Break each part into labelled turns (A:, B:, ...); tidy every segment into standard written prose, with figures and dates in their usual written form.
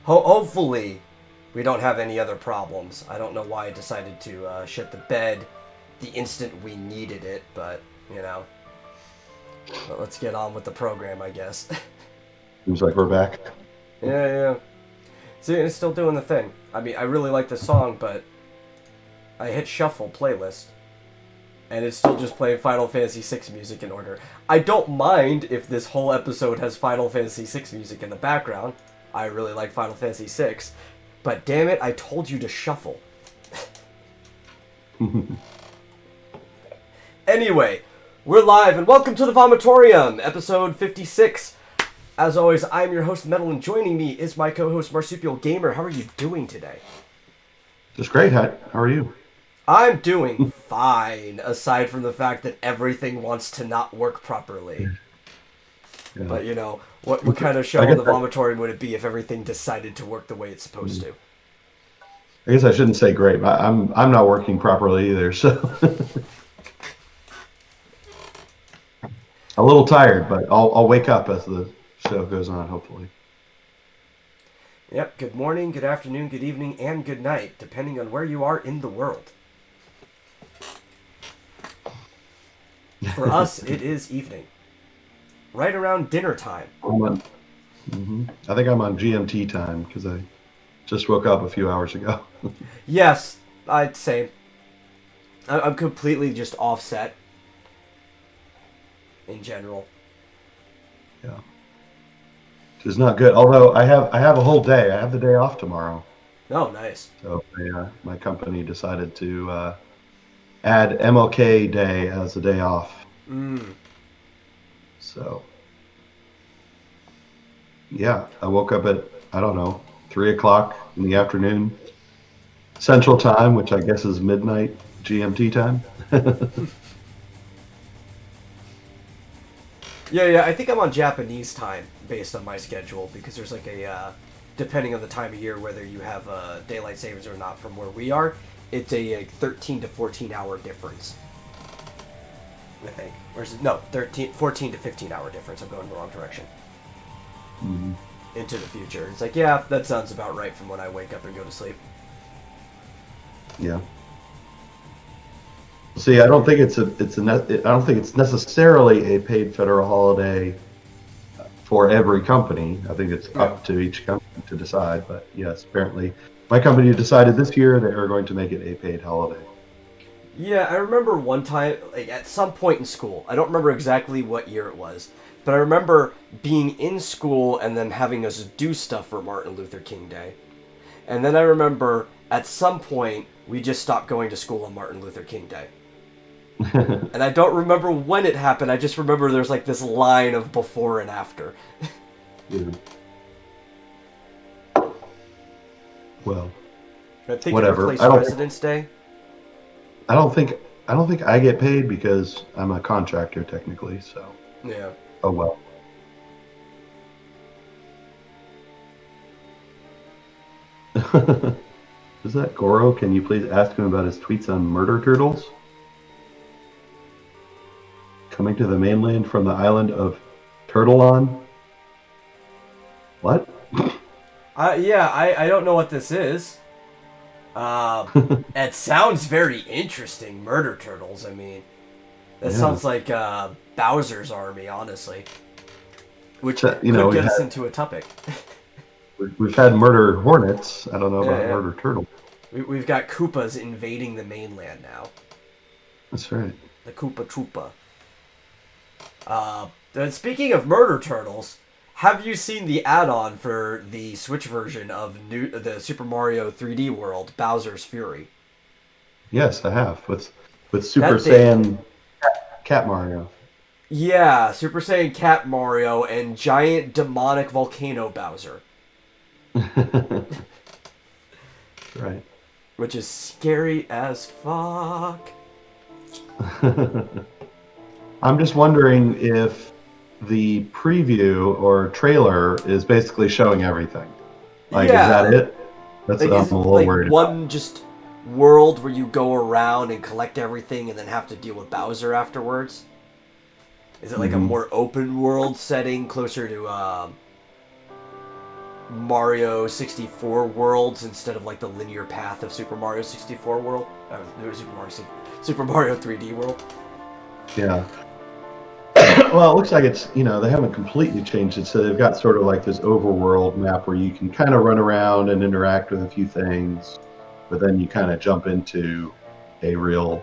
A: Hopefully, we don't have any other problems. I don't know why I decided to shit the bed the instant we needed it, but, you know. But let's get on with the program, I guess.
B: Seems like we're back.
A: Yeah. See, it's still doing the thing. I mean, I really like the song, but I hit shuffle playlist, and it's still just playing Final Fantasy VI music in order. I don't mind if this whole episode has Final Fantasy VI music in the background. I really like Final Fantasy VI, but damn it, I told you to shuffle. Anyway, we're live, and welcome to the Vomitorium, episode 56. As always, I'm your host, Metal, and joining me is my co-host, Marsupial Gamer. How are you doing today?
B: Just great, Hut. How are you?
A: I'm doing fine, aside from the fact that everything wants to not work properly.
B: Yeah.
A: But, you know, what kind of show on the Vomitorium would it be if everything decided to work the way it's supposed to?
B: I guess I shouldn't say great, but I'm not working properly either, so a little tired, but I'll wake up as the show goes on, hopefully.
A: Yep, good morning, good afternoon, good evening, and good night, depending on where you are in the world. For us, it is evening. Right around dinner time.
B: I think I'm on GMT time because I just woke up a few hours ago.
A: Yes, I'd say. I'm completely just offset in general.
B: Yeah. Which is not good. Although I have a whole day. I have the day off tomorrow.
A: Oh, nice.
B: So my company decided to add MLK Day as a day off. So, yeah, I woke up at, I don't know, 3 o'clock in the afternoon, Central Time, which I guess is midnight GMT time.
A: Yeah, I think I'm on Japanese time based on my schedule because there's like a, depending on the time of year, whether you have daylight savings or not from where we are, it's a 13 to 14 hour difference. I think. Or is it, no, 14 to 15 hour difference. I'm going the wrong direction. Into the future. It's like, yeah, that sounds about right from when I wake up and go to sleep.
B: Yeah. See, I don't think I don't think it's necessarily a paid federal holiday for every company. I think it's up to each company to decide. But yes, apparently my company decided this year they are going to make it a paid holiday.
A: Yeah, I remember one time, like at some point in school, I don't remember exactly what year it was, but I remember being in school and them having us do stuff for Martin Luther King Day. And then I remember at some point we just stopped going to school on Martin Luther King Day. And I don't remember when it happened, I just remember there's like this line of before and after.
B: Well,
A: I think
B: whatever.
A: It replaced President's Day.
B: I don't think I get paid because I'm a contractor technically, so.
A: Yeah.
B: Oh well. Is that Goro? Can you please ask him about his tweets on murder turtles? Coming to the mainland from the island of Turtleon? What?
A: Yeah, I don't know what this is. It sounds very interesting, Murder Turtles. I mean, that sounds like Bowser's Army, honestly. Which could get us into a topic.
B: We've had Murder Hornets. I don't know about Murder Turtles.
A: We've got Koopas invading the mainland now.
B: That's right.
A: The Koopa Troopa. Speaking of Murder Turtles, have you seen the add-on for the Switch version of the Super Mario 3D World, Bowser's Fury?
B: Yes, I have. With Super Saiyan Cat Mario.
A: Yeah, Super Saiyan Cat Mario and giant demonic volcano Bowser.
B: Right.
A: Which is scary as fuck.
B: I'm just wondering if the preview or trailer is basically showing everything. Like, is that it? That's
A: like,
B: what I'm a little worried about.
A: One just world where you go around and collect everything and then have to deal with Bowser afterwards? Is it like a more open world setting closer to Mario 64 worlds instead of like the linear path of Super Mario 64 world. Super Mario 3D world.
B: Yeah. Well, it looks like it's, they haven't completely changed it, so they've got sort of like this overworld map where you can kind of run around and interact with a few things, but then you kind of jump into a world.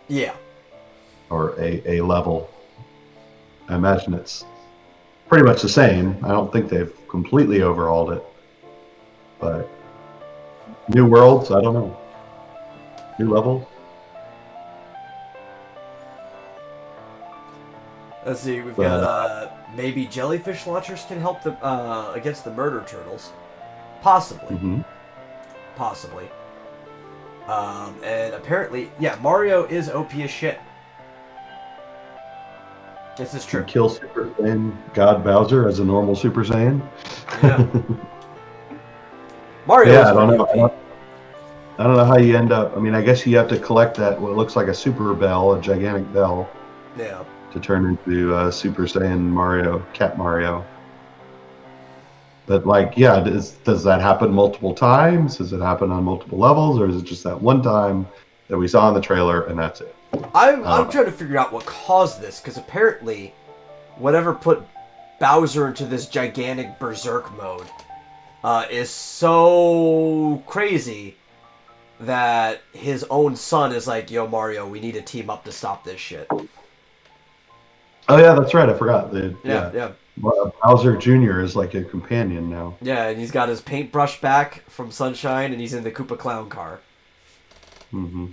A: Yeah.
B: Or a level. I imagine it's pretty much the same. I don't think they've completely overhauled it, but new worlds, I don't know. New levels.
A: Let's see, we've got maybe jellyfish launchers can help against the murder turtles. Possibly.
B: Mm-hmm.
A: Possibly. And apparently, yeah, Mario is OP as shit. This is true.
B: You kill Super Saiyan God Bowser as a normal Super Saiyan.
A: Yeah. Mario is
B: I don't know.
A: OP.
B: I don't know how you end up. I mean, I guess you have to collect that, what looks like a super bell, a gigantic bell.
A: Yeah.
B: To turn into Super Saiyan Mario, Cat Mario. But does that happen multiple times? Does it happen on multiple levels, or is it just that one time that we saw in the trailer and that's it?
A: I'm trying to figure out what caused this, because apparently, whatever put Bowser into this gigantic berserk mode is so crazy that his own son is like, "Yo, Mario, we need to team up to stop this shit."
B: Oh yeah, that's right. I forgot.
A: Yeah.
B: Bowser Jr. is like a companion now.
A: Yeah, and he's got his paintbrush back from Sunshine, and he's in the Koopa Clown car.
B: Mm-hmm.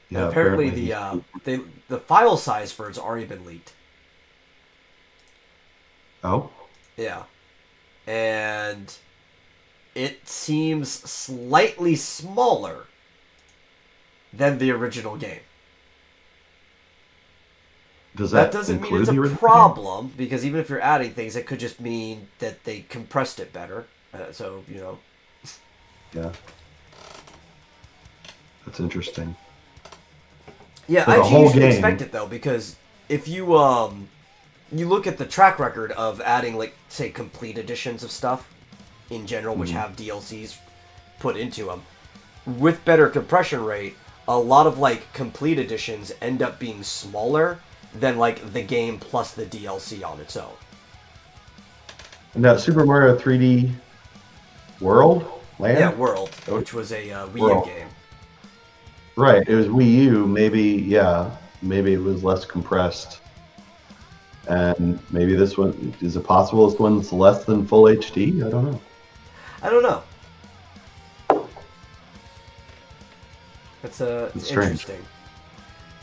A: Yeah, apparently the file size for it's already been leaked.
B: Oh.
A: Yeah, and it seems slightly smaller than the original game.
B: That
A: doesn't mean it's a problem, because even if you're adding things, it could just mean that they compressed it better.
B: Yeah. That's interesting.
A: Yeah,
B: so
A: I actually usually
B: game...
A: expect it, though, because if you you look at the track record of adding, like, say, complete editions of stuff in general, which have DLCs put into them, with better compression rate, a lot of, like, complete editions end up being smaller than, like, the game plus the DLC on its own.
B: And that Super Mario 3D World? Land?
A: Yeah, World, which was a Wii U game.
B: Right, it was Wii U. Maybe it was less compressed. And maybe this one, is it possible this one's less than full HD? I don't know.
A: It's
B: strange.
A: interesting.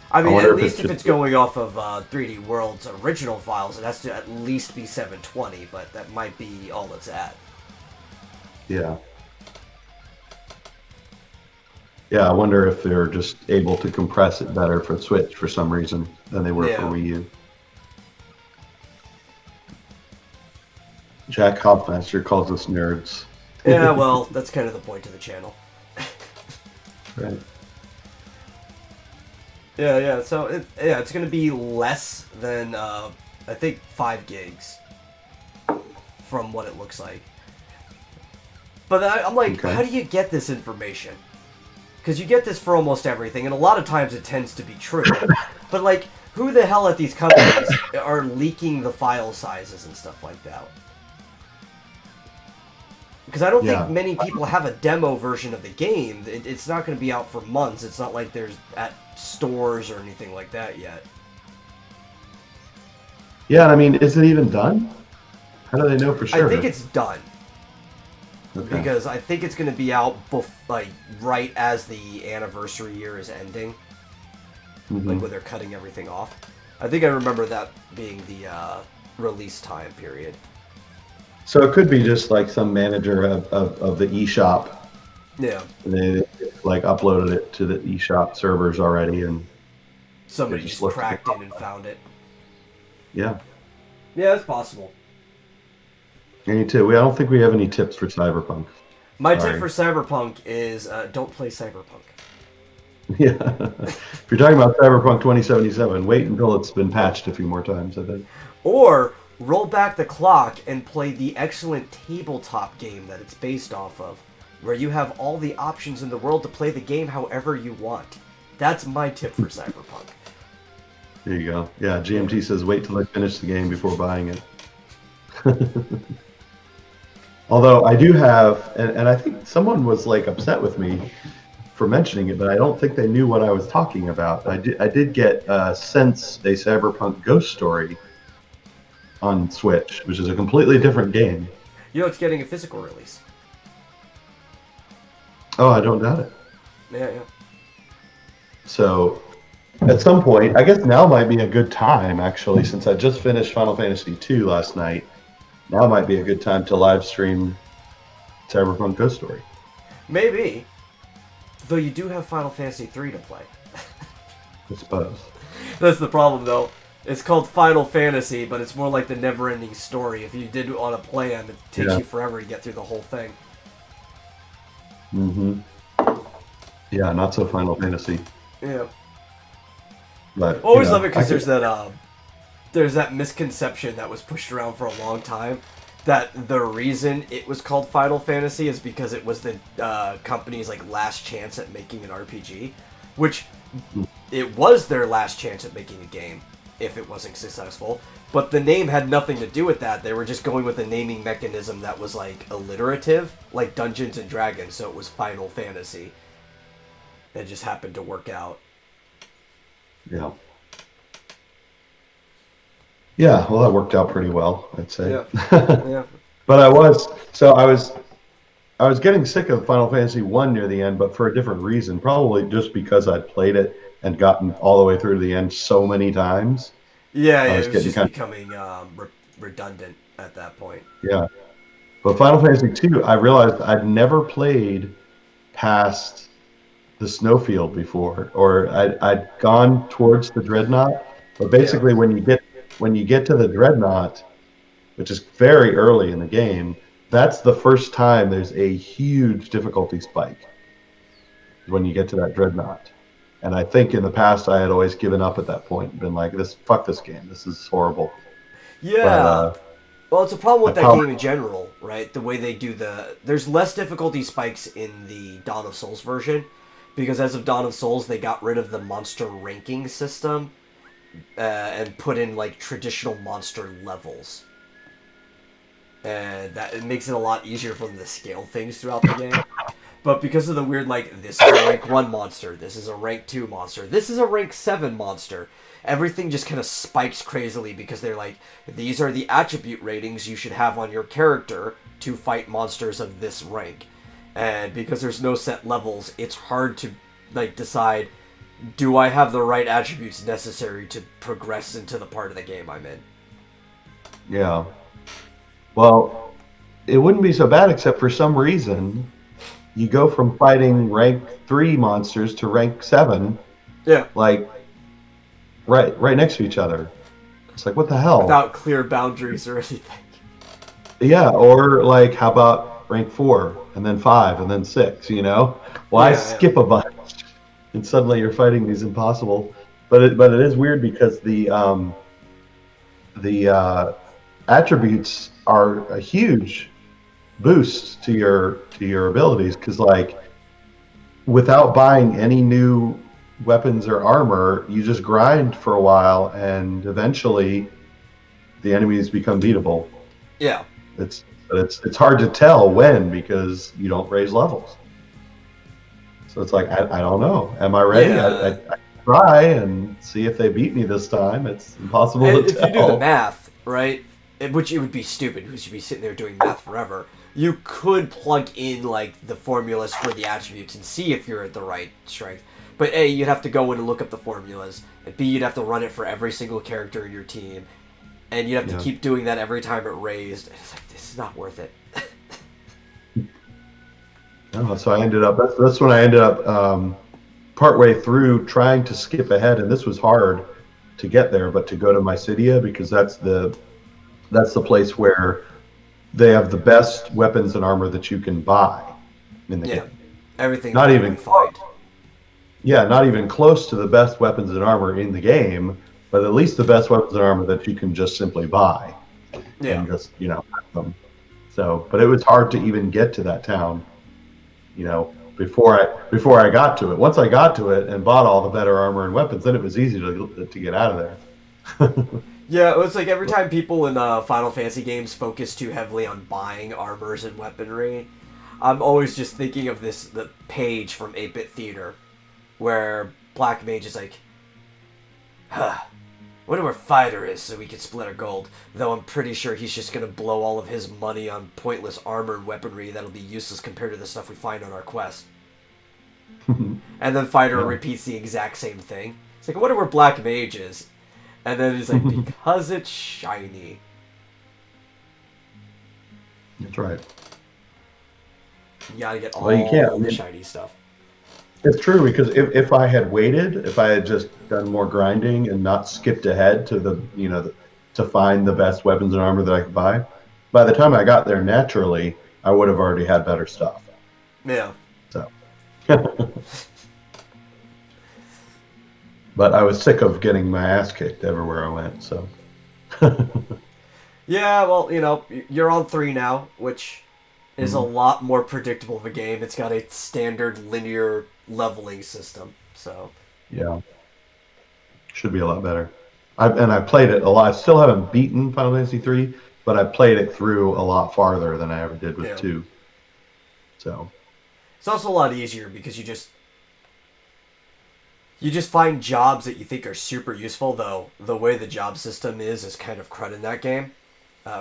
A: I mean, at least if it's going off of 3D World's original files, it has to at least be 720, but that might be all it's at.
B: Yeah. Yeah, I wonder if they're just able to compress it better for Switch for some reason than they were for Wii U. Jack Hoffmaster calls us nerds.
A: Yeah, well, that's kind of the point of the channel.
B: Right.
A: Yeah. So it's going to be less than I think 5 gigs from what it looks like. But I'm like, How do you get this information? Because you get this for almost everything, and a lot of times it tends to be true. But like, who the hell at these companies are leaking the file sizes and stuff like that? Because I don't think many people have a demo version of the game. It's not going to be out for months. It's not like there's at stores or anything like that yet.
B: Yeah, I mean, is it even done? How do they know for sure?
A: I think it's done.
B: Okay.
A: Because I think it's going to be out right as the anniversary year is ending. Like when they're cutting everything off. I think I remember that being the release time period.
B: So it could be just like some manager of the eShop.
A: Yeah.
B: They like uploaded it to the eShop servers already, and
A: somebody just cracked in and found it.
B: Yeah.
A: Yeah, it's possible.
B: Me too. I don't think we have any tips for Cyberpunk.
A: My tip for Cyberpunk is don't play Cyberpunk.
B: Yeah. If you're talking about Cyberpunk 2077, wait until it's been patched a few more times, I think.
A: Or roll back the clock and play the excellent tabletop game that it's based off of, where you have all the options in the world to play the game however you want. That's my tip for Cyberpunk.
B: There you go. Yeah, GMT says wait till I finish the game before buying it. Although I do have, and I think someone was like upset with me for mentioning it, but I don't think they knew what I was talking about. I did get Sense, a Cyberpunk Ghost Story on Switch, which is a completely different game.
A: You know, it's getting a physical release.
B: Oh, I don't doubt it.
A: Yeah.
B: So at some point, I guess now might be a good time, actually, since I just finished Final Fantasy II last night. Now might be a good time to live stream Cyberpunk Ghost Story.
A: Maybe. Though you do have Final Fantasy III to play.
B: I suppose.
A: That's the problem, though. It's called Final Fantasy, but it's more like the never-ending story. If you did it on a plan, it takes you forever to get through the whole thing.
B: Mm-hmm. Yeah, not so Final Fantasy.
A: Yeah.
B: But
A: Always love it because there's that misconception that was pushed around for a long time that the reason it was called Final Fantasy is because it was the company's like last chance at making an RPG, which it was their last chance at making a game if it wasn't successful. But the name had nothing to do with that. They were just going with a naming mechanism that was like alliterative, like Dungeons and Dragons, so it was Final Fantasy. It just happened to work out.
B: Yeah. Yeah, well, that worked out pretty well, I'd say.
A: Yeah.
B: But I was getting sick of Final Fantasy 1 near the end, but for a different reason. Probably just because I'd played it and gotten all the way through to the end so many times.
A: Yeah, it was just becoming redundant at that point.
B: Yeah. But Final Fantasy 2, I realized I'd never played past the snowfield before, or I'd gone towards the Dreadnought. But basically, when you get to the Dreadnought, which is very early in the game, that's the first time there's a huge difficulty spike when you get to that Dreadnought. And I think in the past I had always given up at that point and been like, fuck this game. This is horrible.
A: Yeah. But, well, it's a problem with that game in general, right? The way they do there's less difficulty spikes in the Dawn of Souls version, because as of Dawn of Souls, they got rid of the monster ranking system and put in like traditional monster levels. And that it makes it a lot easier for them to scale things throughout the game. But because of the weird, like, this is a rank 1 monster, this is a rank 2 monster, this is a rank 7 monster, everything just kind of spikes crazily because they're like, these are the attribute ratings you should have on your character to fight monsters of this rank. And because there's no set levels, it's hard to, like, decide, do I have the right attributes necessary to progress into the part of the game I'm in?
B: Yeah. Well, it wouldn't be so bad except for some reason you go from fighting rank 3 monsters to rank 7.
A: Yeah.
B: Like, right next to each other. It's like, what the hell?
A: Without clear boundaries or anything.
B: Yeah, or like, how about rank 4, and then 5, and then 6, you know? Why skip a bunch? And suddenly you're fighting these impossible. But it is weird because the attributes are a huge boost to your abilities, because like without buying any new weapons or armor, you just grind for a while and eventually the enemies become beatable.
A: Yeah.
B: It's hard to tell when, because you don't raise levels. So it's like, I don't know. Am I ready?
A: Yeah.
B: I try and see if they beat me this time. It's impossible to tell.
A: If you do the math, right, which it would be stupid because you'd be sitting there doing math forever, you could plug in like the formulas for the attributes and see if you're at the right strength. But A, you'd have to go in and look up the formulas, and B, you'd have to run it for every single character in your team, and you'd have to keep doing that every time it raised. It's like, this is not worth it.
B: So I ended up, that's when I ended up partway through trying to skip ahead, and this was hard to get there, but to go to Mysidia, because that's the place where they have the best weapons and armor that you can buy in the game.
A: Everything.
B: Not even
A: find.
B: Yeah, not even close to the best weapons and armor in the game, but at least the best weapons and armor that you can just simply buy.
A: Yeah.
B: and just have them. So, but it was hard to even get to that town, before I got to it. Once I got to it and bought all the better armor and weapons, then it was easy to get out of there.
A: Yeah, it was like every time people in Final Fantasy games focus too heavily on buying armors and weaponry, I'm always just thinking of the page from 8-Bit Theater, where Black Mage is like, huh, wonder where Fighter is so we can split our gold, though I'm pretty sure he's just gonna blow all of his money on pointless armor and weaponry that'll be useless compared to the stuff we find on our quest. And then Fighter repeats the exact same thing. It's like, I wonder where Black Mage is. And then he's like, because it's shiny.
B: That's right.
A: You gotta get all the shiny stuff.
B: It's true, because if I had waited, if I had just done more grinding and not skipped ahead to to find the best weapons and armor that I could buy, by the time I got there naturally, I would have already had better stuff.
A: Yeah.
B: So. But I was sick of getting my ass kicked everywhere I went, so.
A: Yeah, well, you're on 3 now, which is a lot more predictable of a game. It's got a standard linear leveling system, so.
B: Yeah. Should be a lot better. I played it a lot. I still haven't beaten Final Fantasy 3, but I played it through a lot farther than I ever did with 2. So.
A: It's also a lot easier because you just find jobs that you think are super useful, though the way the job system is kind of crud in that game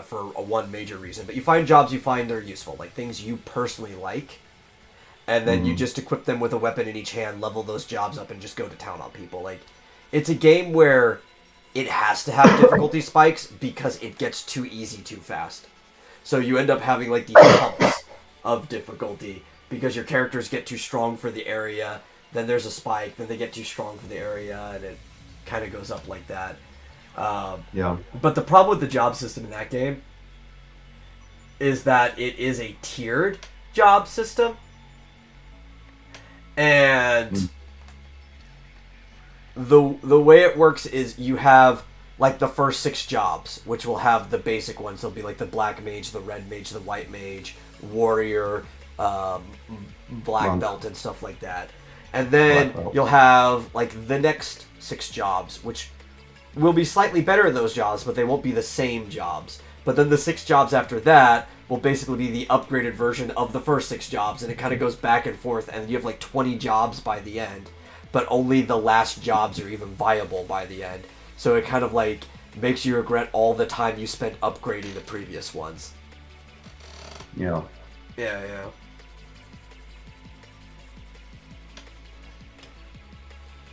A: for one major reason. But you find jobs you find are useful, like things you personally like, and then you just equip them with a weapon in each hand, level those jobs up, and just go to town on people. Like, it's a game where it has to have difficulty spikes because it gets too easy too fast. So you end up having like these humps of difficulty because your characters get too strong for the area. Then there's a spike, then they get too strong for the area, and it kind of goes up like that. But the problem with the job system in that game is that it is a tiered job system. And the way it works is you have like the first 6 jobs, which will have the basic ones. They'll be like the Black Mage, the Red Mage, the White Mage, Warrior, Black Belt, and stuff like that. And then you'll have like the next 6 jobs, which will be slightly better in those jobs, but they won't be the same jobs. But then the 6 jobs after that will basically be the upgraded version of the first 6 jobs, and it kind of goes back and forth, and you have like 20 jobs by the end, but only the last jobs are even viable by the end. So it kind of like makes you regret all the time you spent upgrading the previous ones.
B: Yeah.
A: Yeah.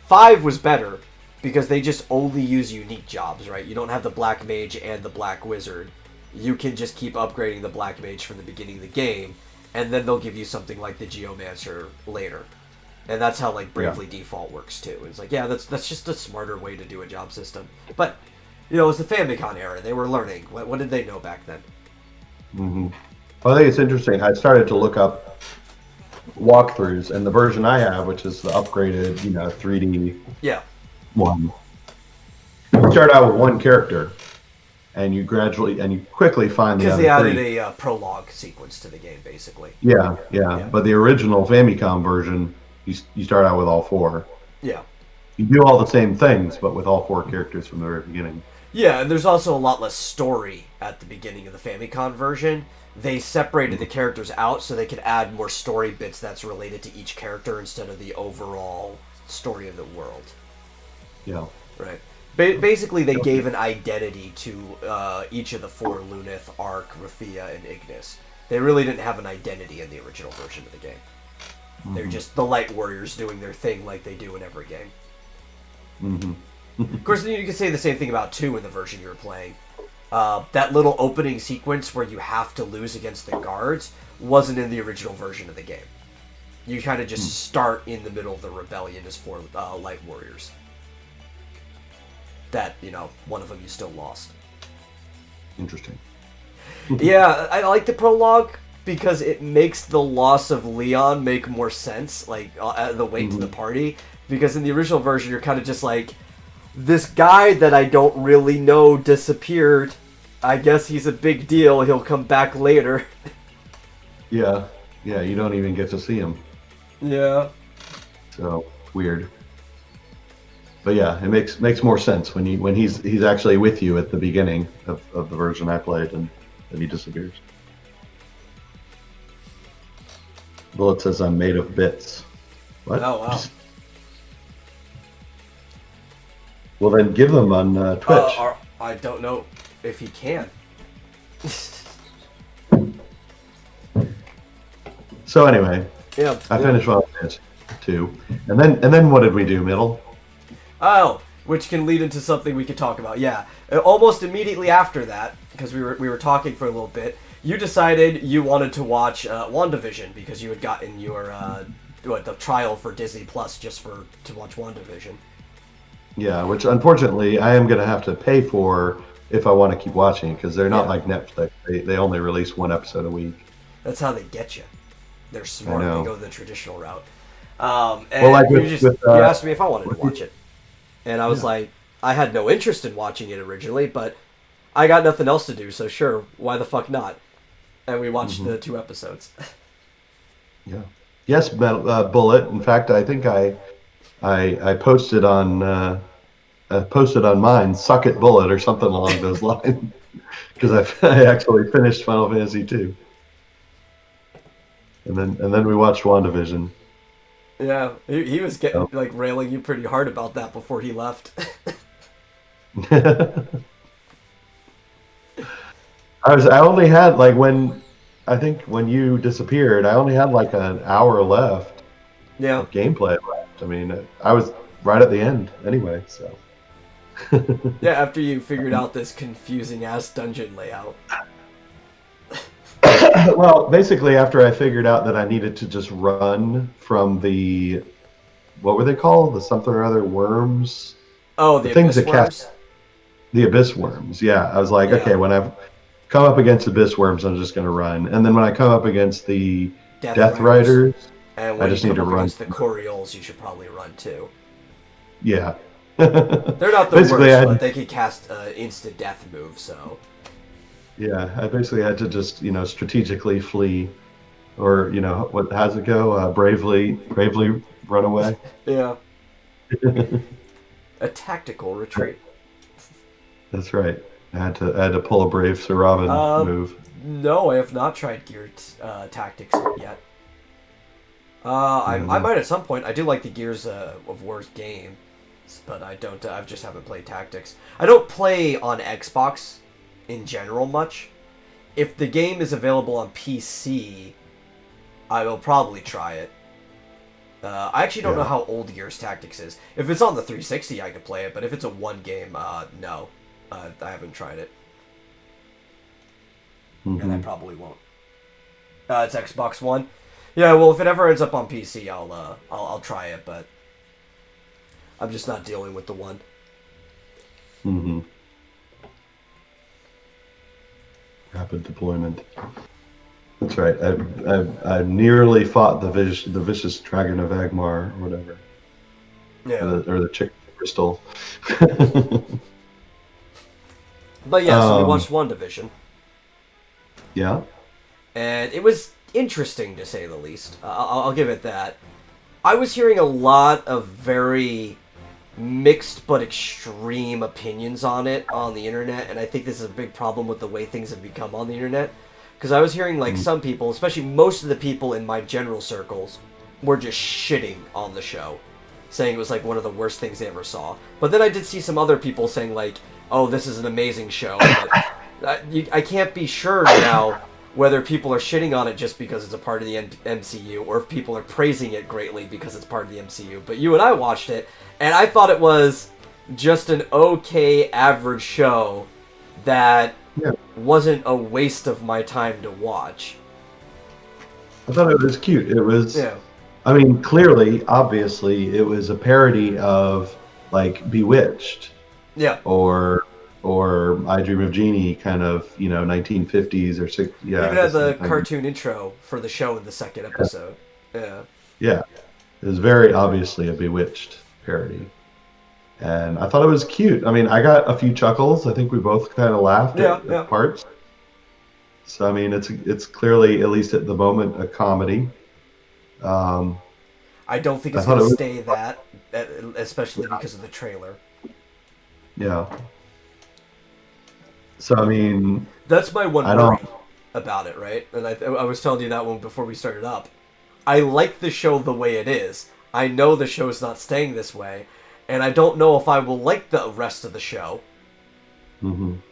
A: 5 was better because they just only use unique jobs, right? You don't have the Black Mage and the Black Wizard. You can just keep upgrading the Black Mage from the beginning of the game, and then they'll give you something like the Geomancer later. And that's how like Bravely Default works too. It's like, yeah, that's just a smarter way to do a job system. But it's the Famicom era. They were learning. What did they know back then?
B: Mm-hmm. Well, I think it's interesting. I started to look up walkthroughs, and the version I have, which is the upgraded 3D one, you start out with 1 character, and you quickly find the other 3. Because
A: they added a prologue sequence to the game, basically.
B: Yeah. But the original Famicom version, you start out with all 4.
A: Yeah.
B: You do all the same things, but with all 4 characters from the very beginning.
A: Yeah, and there's also a lot less story at the beginning of the Famicom version. They separated the characters out so they could add more story bits that's related to each character instead of the overall story of the world.
B: Yeah.
A: Right. Basically, they gave an identity to each of the 4, Lunith, Arc, Raphia, and Ignis. They really didn't have an identity in the original version of the game. Mm-hmm. They're just the Light Warriors doing their thing like they do in every game.
B: Mm-hmm.
A: Of course, you could say the same thing about 2 in the version you were playing. That little opening sequence where you have to lose against the guards wasn't in the original version of the game. You kind of just start in the middle of the rebellion as 4 Light Warriors. That, one of them you still lost.
B: Interesting.
A: Yeah, I like the prologue because it makes the loss of Leon make more sense, like the weight to the party. Because in the original version, you're kind of just like, this guy that I don't really know disappeared, I guess he's a big deal. He'll come back later.
B: Yeah, yeah. You don't even get to see him,
A: Yeah.
B: so weird. But yeah, it makes more sense when he's actually with you at the beginning of the version I played, and then he disappears. Bullet says I'm made of bits. What?
A: Oh, wow.
B: Well, then give them on Twitch.
A: I don't know if he can.
B: So anyway,
A: Yeah.
B: I finished Final Fantasy 2, and then what did we do, Middle?
A: Oh, which can lead into something we could talk about. Yeah, almost immediately after that, because we were talking for a little bit, you decided you wanted to watch WandaVision because you had gotten your the trial for Disney Plus just to watch WandaVision.
B: Yeah, which unfortunately I am going to have to pay for if I want to keep watching, because they're not like Netflix. They only release one episode a week.
A: That's how they get you. They're smart.
B: I know.
A: They go the traditional route. And
B: Well, like
A: you asked me if I wanted to watch it. And I was like, I had no interest in watching it originally, but I got nothing else to do, so sure, why the fuck not? And we watched the 2 episodes.
B: Yeah. Yes, Bullet. In fact, I think I posted on mine, "Suck it, Bullet," or something along those lines, because I actually finished Final Fantasy 2. And then we watched WandaVision.
A: Yeah, he was getting railing you pretty hard about that before he left.
B: I only had when you disappeared, I only had like an hour left.
A: Yeah.
B: Of gameplay left. I mean, I was right at the end anyway, so.
A: Yeah, after you figured out this confusing ass dungeon layout.
B: Well, basically, after I figured out that I needed to just run from what were they called? The something or other worms?
A: Oh, the
B: things
A: abyss
B: that
A: worms?
B: The abyss worms, yeah. I was like, okay, when I've come up against abyss worms, I'm just going to run. And then when I come up against the Death Riders,
A: and when
B: I just
A: you
B: need to
A: come up
B: run.
A: against the Corioles, you should probably run too.
B: Yeah.
A: They're not the
B: Basically,
A: worst, but they can cast instant death move, so...
B: Yeah, I basically had to just, strategically flee, or, what, how's it go? Bravely run away.
A: Yeah. A tactical retreat.
B: That's right. I had to pull a brave Sir Robin move.
A: No, I have not tried Gear Tactics yet. I might at some point. I do like the Gears of War's game, but I don't. I just haven't played Tactics. I don't play on Xbox in general much. If the game is available on PC, I will probably try it. I actually don't know how old Gears Tactics is. If it's on the 360, I could play it, but if it's a one game, no. I haven't tried it. And I probably won't. It's Xbox One. Yeah, well, if it ever ends up on PC, I'll try it, but I'm just not dealing with the one.
B: Mm-hmm. Rapid deployment. That's right. I nearly fought the vicious dragon of Agmar, or whatever.
A: Yeah.
B: Or the chick crystal.
A: But yeah, so we watched WandaVision.
B: Yeah.
A: And it was interesting, to say the least. I'll give it that. I was hearing a lot of very mixed but extreme opinions on it on the internet, and I think this is a big problem with the way things have become on the internet. Because I was hearing, some people, especially most of the people in my general circles, were just shitting on the show, saying it was, one of the worst things they ever saw. But then I did see some other people saying, oh, this is an amazing show, but I can't be sure now whether people are shitting on it just because it's a part of the MCU, or if people are praising it greatly because it's part of the MCU. But you and I watched it, and I thought it was just an okay average show that wasn't a waste of my time to watch.
B: I thought it was cute. It was, I mean, clearly, obviously, it was a parody of, Bewitched.
A: Yeah.
B: Or I Dream of Jeannie, kind of, 1950s or 60s. Yeah.
A: Even had the cartoon intro for the show in the second episode. Yeah.
B: Yeah. It was very obviously a Bewitched parody. and I thought it was cute. I mean, I got a few chuckles. I think we both kind of laughed
A: Yeah,
B: at
A: yeah.
B: parts. So I mean, it's clearly, at least at the moment, a comedy. Um,
A: I don't think
B: I
A: it's
B: thought
A: gonna
B: it was,
A: stay that, especially because of the trailer.
B: yeah. So I mean,
A: That's my one
B: I don't.
A: worry about it, right? And I was telling you that one before we started up. I like the show the way it is. I know the show's not staying this way, and I don't know if I will like the rest of the show.
B: Mhm.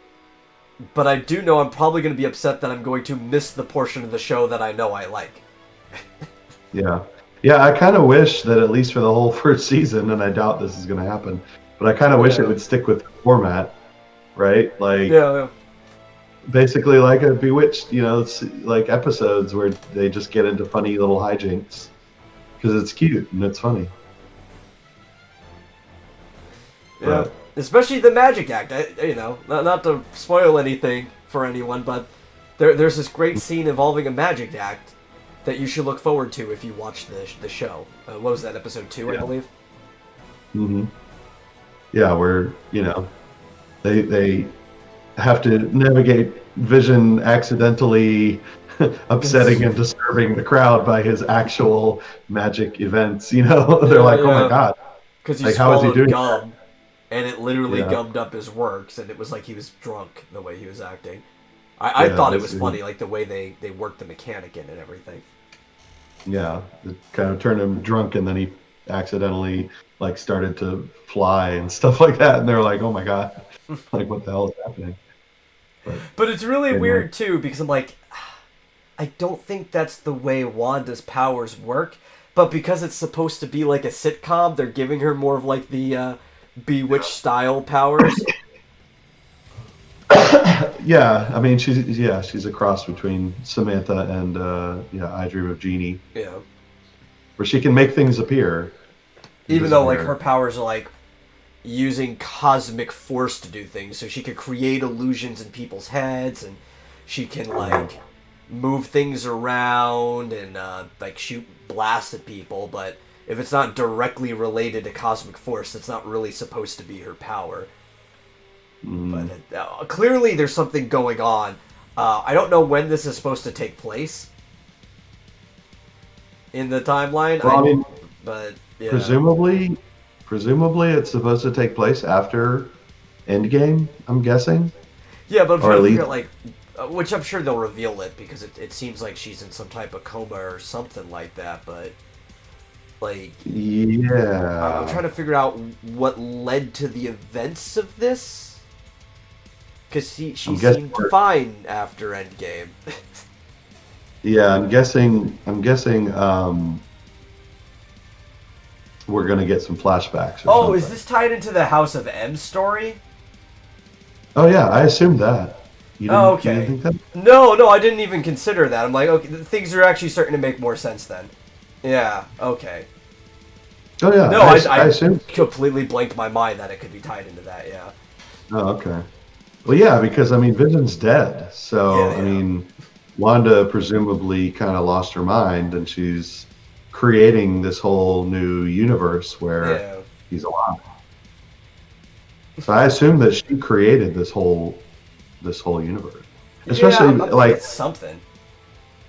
A: But I do know I'm probably going to be upset that I'm going to miss the portion of the show that I know I like.
B: Yeah. Yeah, I kind of wish that at least for the whole first season, and I doubt this is going to happen, but I kind of wish it
A: Yeah,
B: would stick with the format, right? Like
A: yeah,
B: basically like a Bewitched, it's like episodes where they just get into funny little hijinks because it's cute and it's funny.
A: yeah.
B: But
A: Especially the Magic Act. Not to spoil anything for anyone, but there's this great scene involving a Magic Act that you should look forward to if you watch the show. What was that, episode 2, I
B: yeah.
A: believe?
B: Hmm. Yeah, where, they have to navigate Vision accidentally upsetting and disturbing the crowd by his actual magic events. They're
A: Yeah,
B: like, "Oh my
A: yeah.
B: god,
A: Because he
B: like how is he
A: swallowed
B: doing that?"
A: gum, and it literally
B: Yeah,
A: gummed up his works, and it was like he was drunk the way he was acting. I
B: yeah,
A: thought it was
B: basically,
A: funny, like the way they worked the mechanic in and everything.
B: yeah. It kind of turned him drunk, and then he accidentally like started to fly and stuff like that, and they're like, "Oh my god, like what the hell is happening?" But
A: But it's really
B: anyway,
A: weird too because I'm like, I don't think that's the way Wanda's powers work. But because it's supposed to be like a sitcom, they're giving her more of like the Bewitched style powers.
B: yeah. I mean, she's a cross between Samantha and yeah, I Dream of Jeannie,
A: Yeah.
B: where she can make things appear and
A: Even though like her
B: disappear.
A: powers are like using cosmic force to do things, so she could create illusions in people's heads, and she can like move things around and like shoot blasts at people. But if it's not directly related to cosmic force, that's not really supposed to be her power. But
B: Mm.
A: clearly, there's something going on. I don't know when this is supposed to take place in the timeline.
B: Well, I mean,
A: But yeah,
B: presumably, presumably it's supposed to take place after Endgame. I'm guessing,
A: yeah. But I'm
B: or
A: trying
B: at
A: to figure
B: least,
A: out like, which I'm sure they'll reveal it because it seems like she's in some type of coma or something like that. But like, I'm
B: yeah.
A: trying to figure out what led to the events of this because she
B: I'm guessing.
A: seemed fine after Endgame.
B: Yeah, I'm guessing. I'm guessing. We're gonna get some flashbacks or
A: Oh, is
B: something.
A: this tied into the House of M story?
B: Oh yeah, I assumed that. You
A: Oh,
B: didn't. You didn't
A: okay.
B: think that?
A: No, I didn't even consider that. I'm like, okay, things are actually starting to make more sense then. Yeah, okay.
B: Oh yeah,
A: No,
B: I
A: I
B: assumed.
A: completely blanked my mind that it could be tied into that. Yeah.
B: Oh, okay. Well, yeah, because I mean, Vision's dead,
A: Yeah,
B: so I
A: yeah.
B: mean, Wanda presumably kind of lost her mind, and she's creating this whole new universe where
A: Yeah.
B: he's alive. So I assume that she created this whole universe,
A: Yeah,
B: especially
A: I'm thinking
B: like
A: something,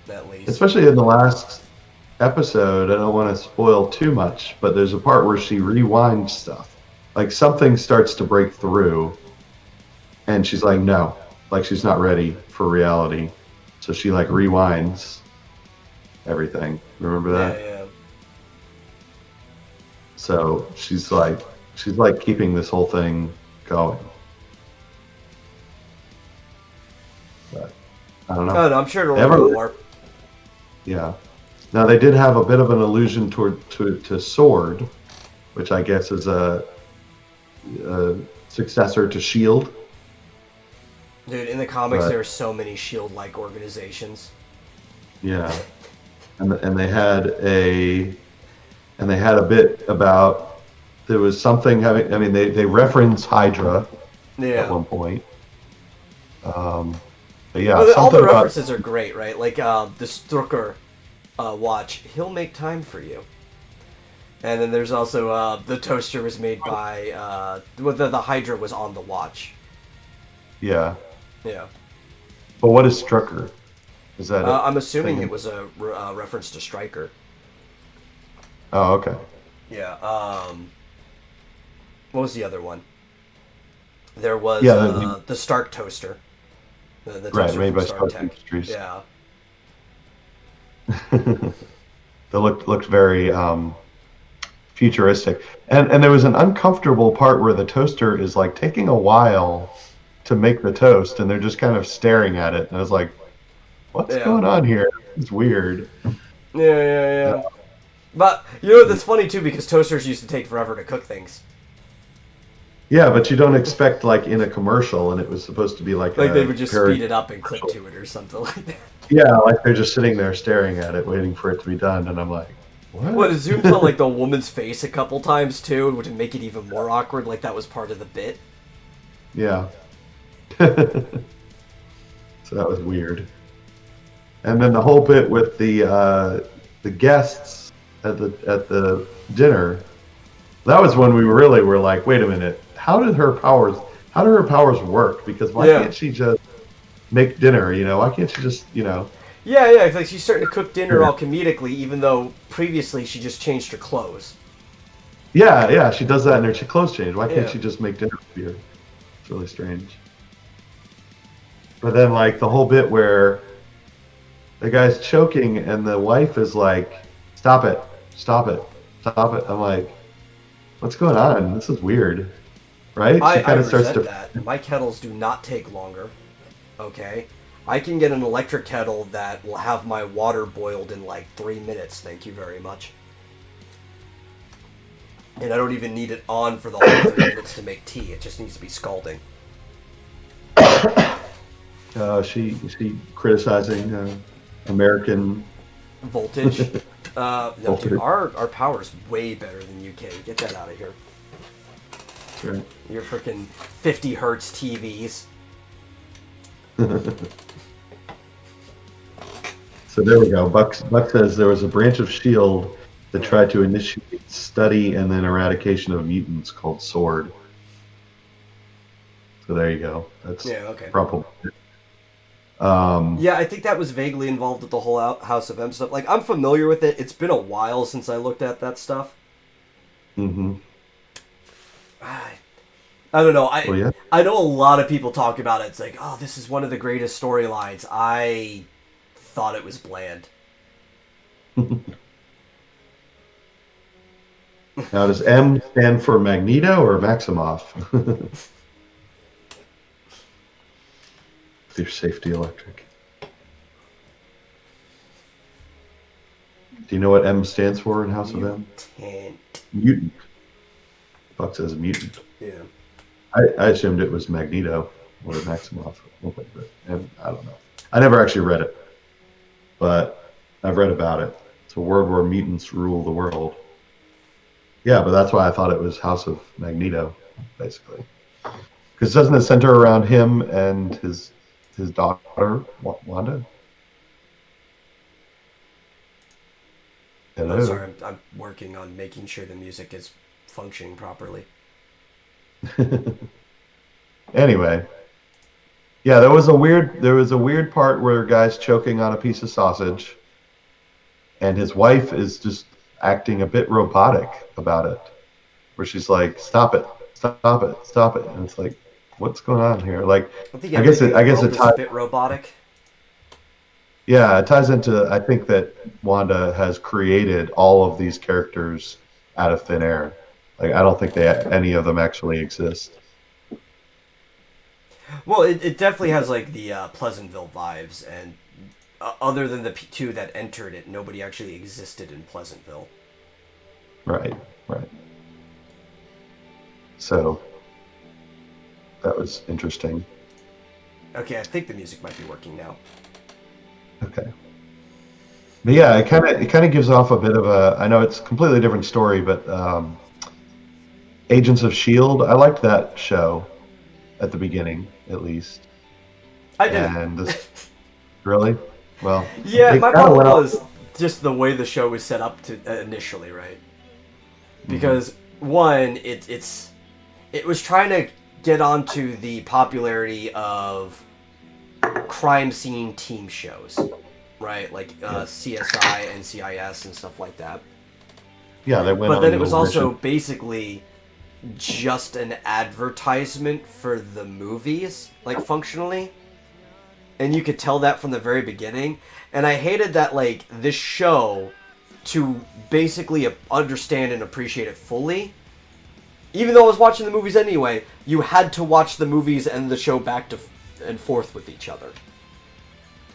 A: at least.
B: especially in the last episode. I don't want to spoil too much, but there's a part where she rewinds stuff. Like something starts to break through, and she's like, no, like she's not ready for reality. So she like rewinds everything. Remember
A: Yeah,
B: that?
A: yeah.
B: So she's like keeping this whole thing going. But I don't know.
A: Oh, no, I'm sure it'll
B: They
A: reveal
B: ever,
A: more.
B: yeah. Now they did have a bit of an allusion to Sword, which I guess is a successor to Shield.
A: Dude, in the comics,
B: But
A: there are so many Shield-like organizations.
B: yeah, and they had a bit about there was something having. I mean, they reference Hydra at
A: Yeah.
B: one point. Um, but yeah,
A: Well, all
B: something
A: the
B: about
A: references are great, right? Like the Strucker watch. He'll make time for you. And then there's also the toaster was made by the Hydra was on the watch.
B: Yeah.
A: Yeah.
B: But what is Strucker? Is that
A: I'm assuming it was a reference to Stryker.
B: Oh, okay.
A: Yeah. What was the other one? There was the Stark toaster. The toaster
B: made
A: from
B: by
A: Stark
B: Stark
A: Tech.
B: Industries.
A: Yeah.
B: They looked very futuristic, and there was an uncomfortable part where the toaster is like taking a while to make the toast, and they're just kind of staring at it, and I was like, "What's going on here? It's weird."
A: Yeah. But you know that's funny too because toasters used to take forever to cook things.
B: Yeah, but you don't expect like in a commercial, and it was supposed to be like
A: they would just speed it up and click to it or something like that.
B: Yeah, like they're just sitting there staring at it, waiting for it to be done, and I'm like, what?
A: Well, it zooms on like the woman's face a couple times too, which would make it even more awkward. Like that was part of the bit.
B: Yeah. So that was weird. And then the whole bit with the guests at the dinner, that was when we really were like, wait a minute, how do her powers work? Because why can't she just make dinner? Why can't she just
A: Yeah, it's like she's starting to cook dinner all comedically, even though previously she just changed her clothes.
B: Yeah, she does that in her clothes change. Why can't she just make dinner for you? It's really strange. But then, like, the whole bit where the guy's choking and the wife is like, stop it. I'm like, what's going on? This is weird. Right?
A: She kind of starts to... that. My kettles do not take longer. Okay? I can get an electric kettle that will have my water boiled in like 3 minutes, thank you very much. And I don't even need it on for the whole 3 minutes to make tea, it just needs to be scalding.
B: She criticizing American...
A: Voltage? No, dude, our power's way better than UK. Get that out of here.
B: Right.
A: Your freaking 50 hertz TVs.
B: So there we go. Buck says there was a branch of S.H.I.E.L.D. that tried to initiate study and then eradication of mutants called SWORD. So there you go. That's probably.
A: Yeah, I think that was vaguely involved with the whole House of M stuff. Like, I'm familiar with it. It's been a while since I looked at that stuff.
B: Mm-hmm.
A: I don't know. I know a lot of people talk about it. It's like, oh, this is one of the greatest storylines. I thought it was bland.
B: Now, does M stand for Magneto or Maximoff? With your safety electric. Do you know what M stands for in House of M? Mutant. Buck says mutant.
A: Yeah.
B: I assumed it was Magneto or Maximoff. And I don't know. I never actually read it, but I've read about it. It's a world where mutants rule the world. Yeah, but that's why I thought it was House of Magneto, basically. Because doesn't it center around him and his daughter, Wanda?
A: Hello? I'm sorry, I'm working on making sure the music is functioning properly.
B: Anyway, yeah, there was a weird part where a guy's choking on a piece of sausage, and his wife is just acting a bit robotic about it, where she's like, "Stop it, and it's like, what's going on here? Like, I guess it ties
A: a bit robotic.
B: Yeah, it ties into, I think that Wanda has created all of these characters out of thin air. Like, I don't think any of them actually exist.
A: Well, it definitely has like the Pleasantville vibes, and other than the two that entered it, nobody actually existed in Pleasantville.
B: Right. So that was interesting.
A: Okay, I think the music might be working now.
B: Okay. But yeah, it kind of gives off a bit of a. I know it's a completely different story, but Agents of S.H.I.E.L.D. I liked that show at the beginning, at least.
A: I didn't.
B: And really? Well.
A: Yeah, my problem was just the way the show was set up to initially, right? because one, it was trying to get onto the popularity of crime scene team shows, right? Like CSI, NCIS, and stuff like that.
B: Yeah, they went.
A: But
B: on
A: then
B: a
A: it was
B: little
A: also
B: mission.
A: basically just an advertisement for the movies, like functionally. And you could tell that from the very beginning. And I hated that, like, this show, to basically understand and appreciate it fully, even though I was watching the movies anyway, you had to watch the movies and the show back to and forth with each other.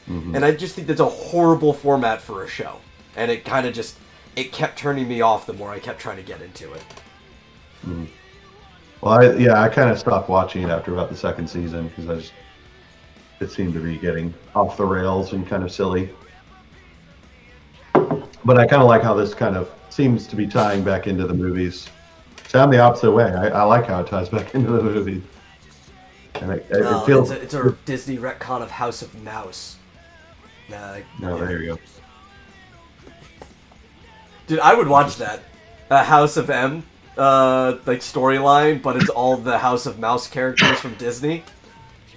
B: Mm-hmm.
A: And I just think that's a horrible format for a show. And it kind of just, it kept turning me off the more I kept trying to get into it.
B: Mm-hmm. Well, I kind of stopped watching it after about the second season because it seemed to be getting off the rails and kind of silly. But I kind of like how this kind of seems to be tying back into the movies. So I'm the opposite way. I like how it ties back into the movies. And it feels...
A: It's a Disney retcon of House of Mouse.
B: There you go.
A: Dude, I would watch that. House of M, like storyline, but it's all the House of Mouse characters from Disney.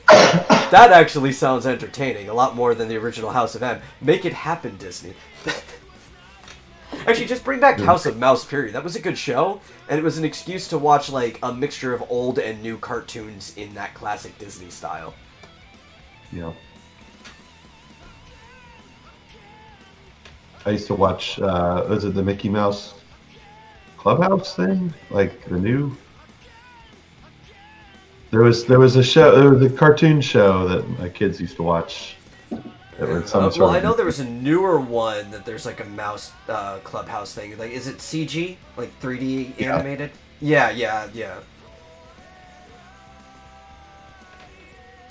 A: That actually sounds entertaining, a lot more than the original House of M. Make it happen, Disney. Actually, just bring back House of Mouse, period. That was a good show, and it was an excuse to watch, like, a mixture of old and new cartoons in that classic Disney style.
B: Yeah. I used to watch, was it the Mickey Mouse Clubhouse thing? Like, the new... There was a show, there was a cartoon show that my kids used to watch.
A: I know there was a newer one that there's like a mouse clubhouse thing. Like, is it CG? Like 3D animated? Yeah.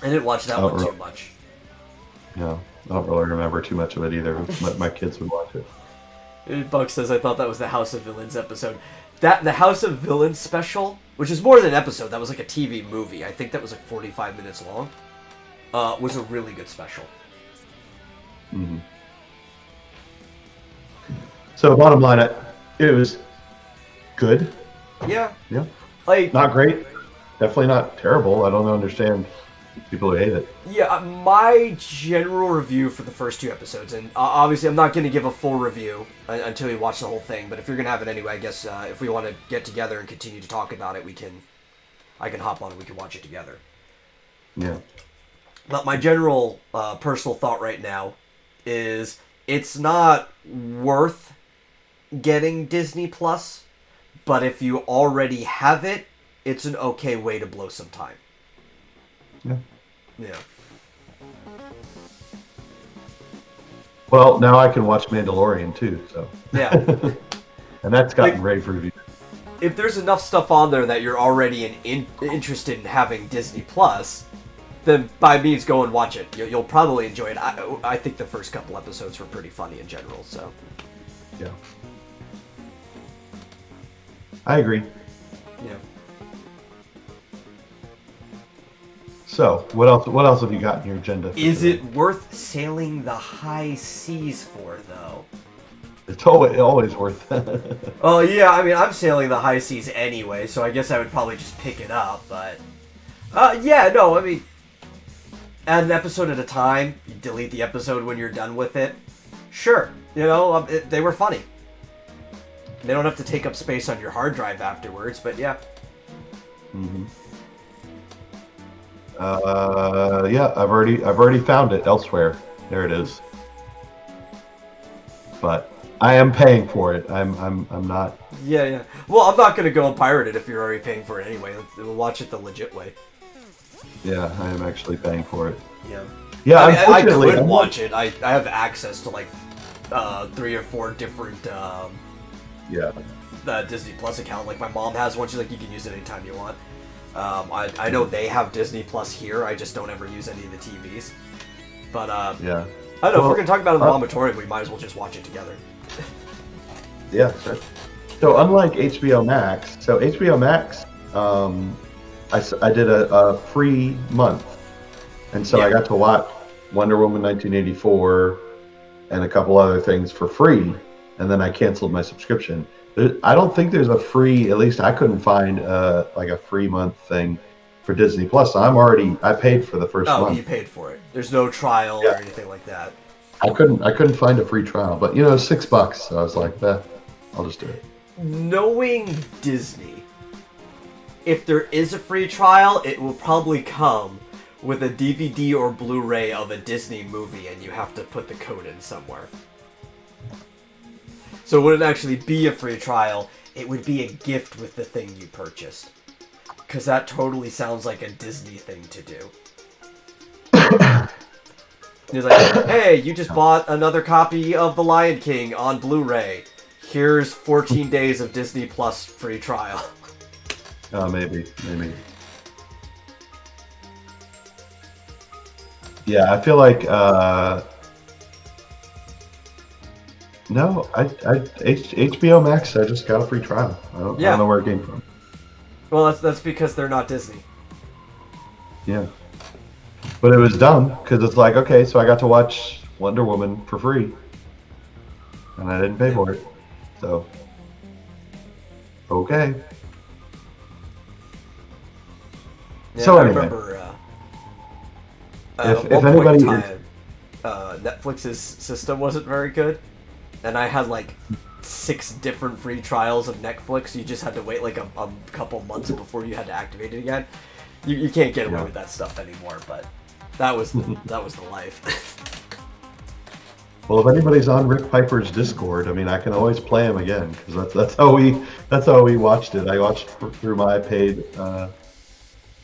A: I didn't watch that one too much.
B: Yeah, I don't really remember too much of it either, but my kids would watch it.
A: Buck says, I thought that was the House of Villains episode. The House of Villains special, which is more than an episode, that was like a TV movie. I think that was like 45 minutes long. Was a really good special.
B: Mm-hmm. So bottom line, it was good.
A: Yeah.
B: Yeah.
A: Like,
B: not great. Definitely not terrible. I don't understand people who hate it.
A: Yeah, my general review for the first two episodes, and obviously I'm not going to give a full review until you watch the whole thing, but if you're going to have it anyway, I guess if we want to get together and continue to talk about it, I can hop on and we can watch it together.
B: Yeah.
A: But my general personal thought right now is it's not worth getting Disney Plus, but if you already have it, it's an okay way to blow some time.
B: Yeah.
A: Yeah.
B: Well, now I can watch Mandalorian too, so.
A: Yeah.
B: And that's gotten rave reviews.
A: If there's enough stuff on there that you're already interested in having Disney Plus, then by means go and watch it. You'll probably enjoy it. I think the first couple episodes were pretty funny in general, so.
B: Yeah. I agree.
A: Yeah.
B: So, what else have you got in your agenda?
A: Is it worth sailing the high seas for, though?
B: It's always worth it.
A: Oh, yeah, I mean, I'm sailing the high seas anyway, so I guess I would probably just pick it up, but... yeah, no, I mean... Add an episode at a time, you delete the episode when you're done with it. Sure, you know, they were funny. They don't have to take up space on your hard drive afterwards, but yeah.
B: Mm-hmm. Yeah, I've already found it elsewhere. There it is. But I am paying for it. I'm not.
A: Yeah. Well, I'm not gonna go and pirate it if you're already paying for it anyway. We'll watch it the legit way.
B: Yeah, I am actually paying for it.
A: Yeah.
B: Yeah,
A: I could watch it. I have access to like 3 or 4 different Disney Plus account. Like my mom has one. She's like, you can use it anytime you want. I know they have Disney Plus here. I just don't ever use any of the TVs. But
B: yeah.
A: I don't know. If we're gonna talk about it in the Vomitorium, we might as well just watch it together.
B: Yeah. So unlike HBO Max, HBO Max, I did a free month, and so I got to watch Wonder Woman 1984 and a couple other things for free, and then I canceled my subscription. I don't think there's a free. At least I couldn't find like a free month thing for Disney Plus. I paid for the first
A: Oh, you
B: month.
A: paid for it. There's no trial or
B: Yeah,
A: anything like that.
B: I couldn't find a free trial, but you know, $6. So I was like, I'll just do it.
A: Knowing Disney, if there is a free trial, it will probably come with a DVD or Blu-ray of a Disney movie, and you have to put the code in somewhere. So it wouldn't actually be a free trial, it would be a gift with the thing you purchased. Because that totally sounds like a Disney thing to do. He's like, hey, you just bought another copy of The Lion King on Blu-ray. Here's 14 days of Disney Plus free trial.
B: Maybe. Yeah, I feel like no, HBO Max. I just got a free trial. I don't know where it came from.
A: Well, that's because they're not Disney.
B: Yeah, but it was dumb because it's like, okay, so I got to watch Wonder Woman for free, and I didn't pay for it. So, okay.
A: Yeah,
B: So
A: I
B: anyway,
A: remember
B: if
A: at one point
B: anybody
A: in
B: is,
A: time, Netflix's system wasn't very good, and I had like 6 different free trials of Netflix. You just had to wait like a couple months before you had to activate it again. You can't get away with that stuff anymore, but that was the life.
B: well, if anybody's on Rick Piper's Discord, I mean, I can always play him again because that's how we watched it. I watched through my paid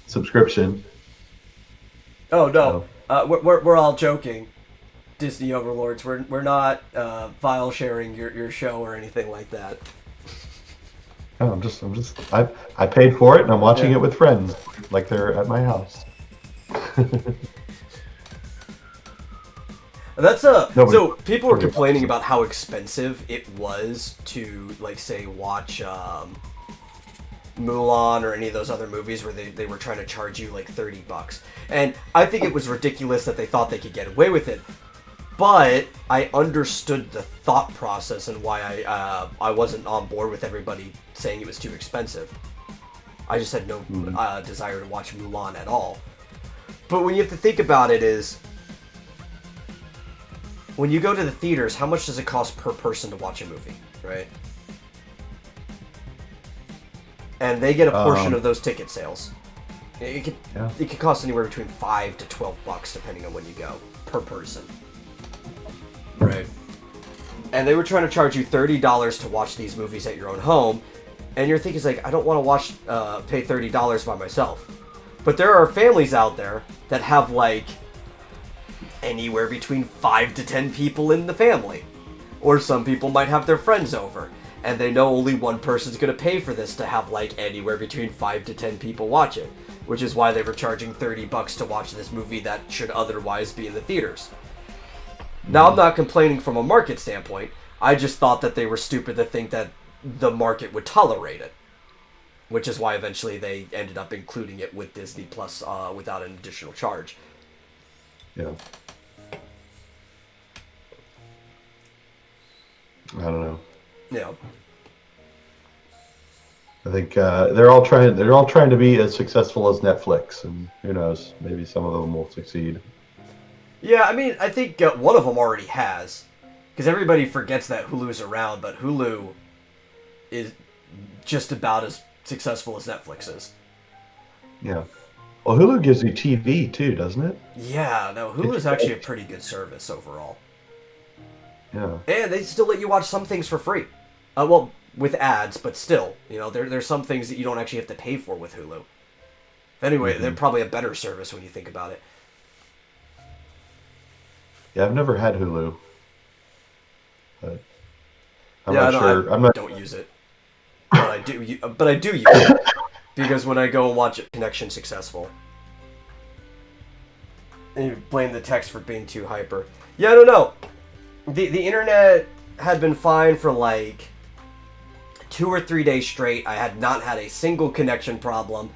B: subscription.
A: Oh no,
B: So,
A: we're all joking, Disney overlords. We're not file sharing your show or anything like that.
B: no, I paid for it and I'm watching
A: Yeah.
B: it with friends, like they're at my house.
A: That's
B: Nobody-
A: so people were
B: nobody
A: complaining
B: watches it.
A: about how expensive it was to, like, say, watch Mulan or any of those other movies where they were trying to charge you like $30. And I think it was ridiculous that they thought they could get away with it. But I understood the thought process and why I wasn't on board with everybody saying it was too expensive. I just had no desire to watch Mulan at all. But when you have to think about it is, when you go to the theaters, how much does it cost per person to watch a movie, right? And they get a portion of those ticket sales. It could cost anywhere between $5 to $12 depending on when you go per person. Right. And they were trying to charge you $30 to watch these movies at your own home, and your thinking is like, I don't want to pay $30 by myself. But there are families out there that have like anywhere between 5 to 10 people in the family. Or some people might have their friends over, and they know only one person's going to pay for this to have like anywhere between 5 to 10 people watch it, which is why they were charging $30 to watch this movie that should otherwise be in the theaters. Now, I'm not complaining from a market standpoint. I just thought that they were stupid to think that the market would tolerate it, which is why eventually they ended up including it with Disney Plus without an additional charge.
B: Yeah. I don't know.
A: Yeah.
B: I think they're all trying to be as successful as Netflix, and who knows, maybe some of them will succeed.
A: Yeah, I mean, I think one of them already has, because everybody forgets that Hulu's around, but Hulu is just about as successful as Netflix is.
B: Yeah. Well, Hulu gives you TV too, doesn't it?
A: Yeah, no, Hulu's actually a pretty good service overall.
B: Yeah.
A: And they still let you watch some things for free. Well, with ads, but still, you know, there's some things that you don't actually have to pay for with Hulu. Anyway, they're probably a better service when you think about it.
B: Yeah, I've never had Hulu, but I'm
A: Yeah,
B: not
A: no,
B: sure.
A: I
B: I'm not.
A: don't use it, but I do. But I do use it because when I go and watch it, connection successful. And you blame the text for being too hyper. Yeah, I don't know. The internet had been fine for like 2 or 3 days straight. I had not had a single connection problem.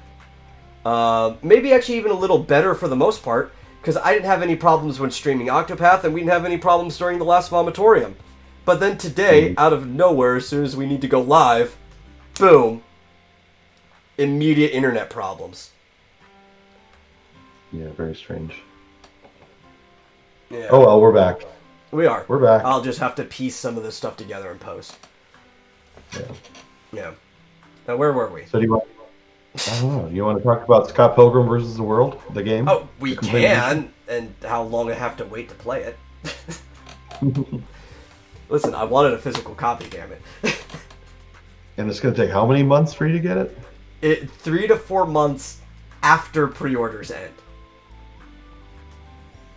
A: Maybe actually even a little better for the most part, because I didn't have any problems when streaming Octopath, and we didn't have any problems during the last Vomitorium. But then today, out of nowhere, as soon as we need to go live, boom, immediate internet problems.
B: Yeah, very strange.
A: Yeah.
B: Oh well, we're back.
A: We are.
B: We're back.
A: I'll just have to piece some of this stuff together and post.
B: Yeah.
A: Yeah. Now, where were we?
B: So do you want? I don't know. You want to talk about Scott Pilgrim versus the World, the game?
A: Oh, we
B: The complete
A: can, and how long I have to wait to play it.
B: edition?
A: Listen, I wanted a physical copy, damn it.
B: And it's going to take how many months for you to get it?
A: 3 to 4 months after pre-orders end.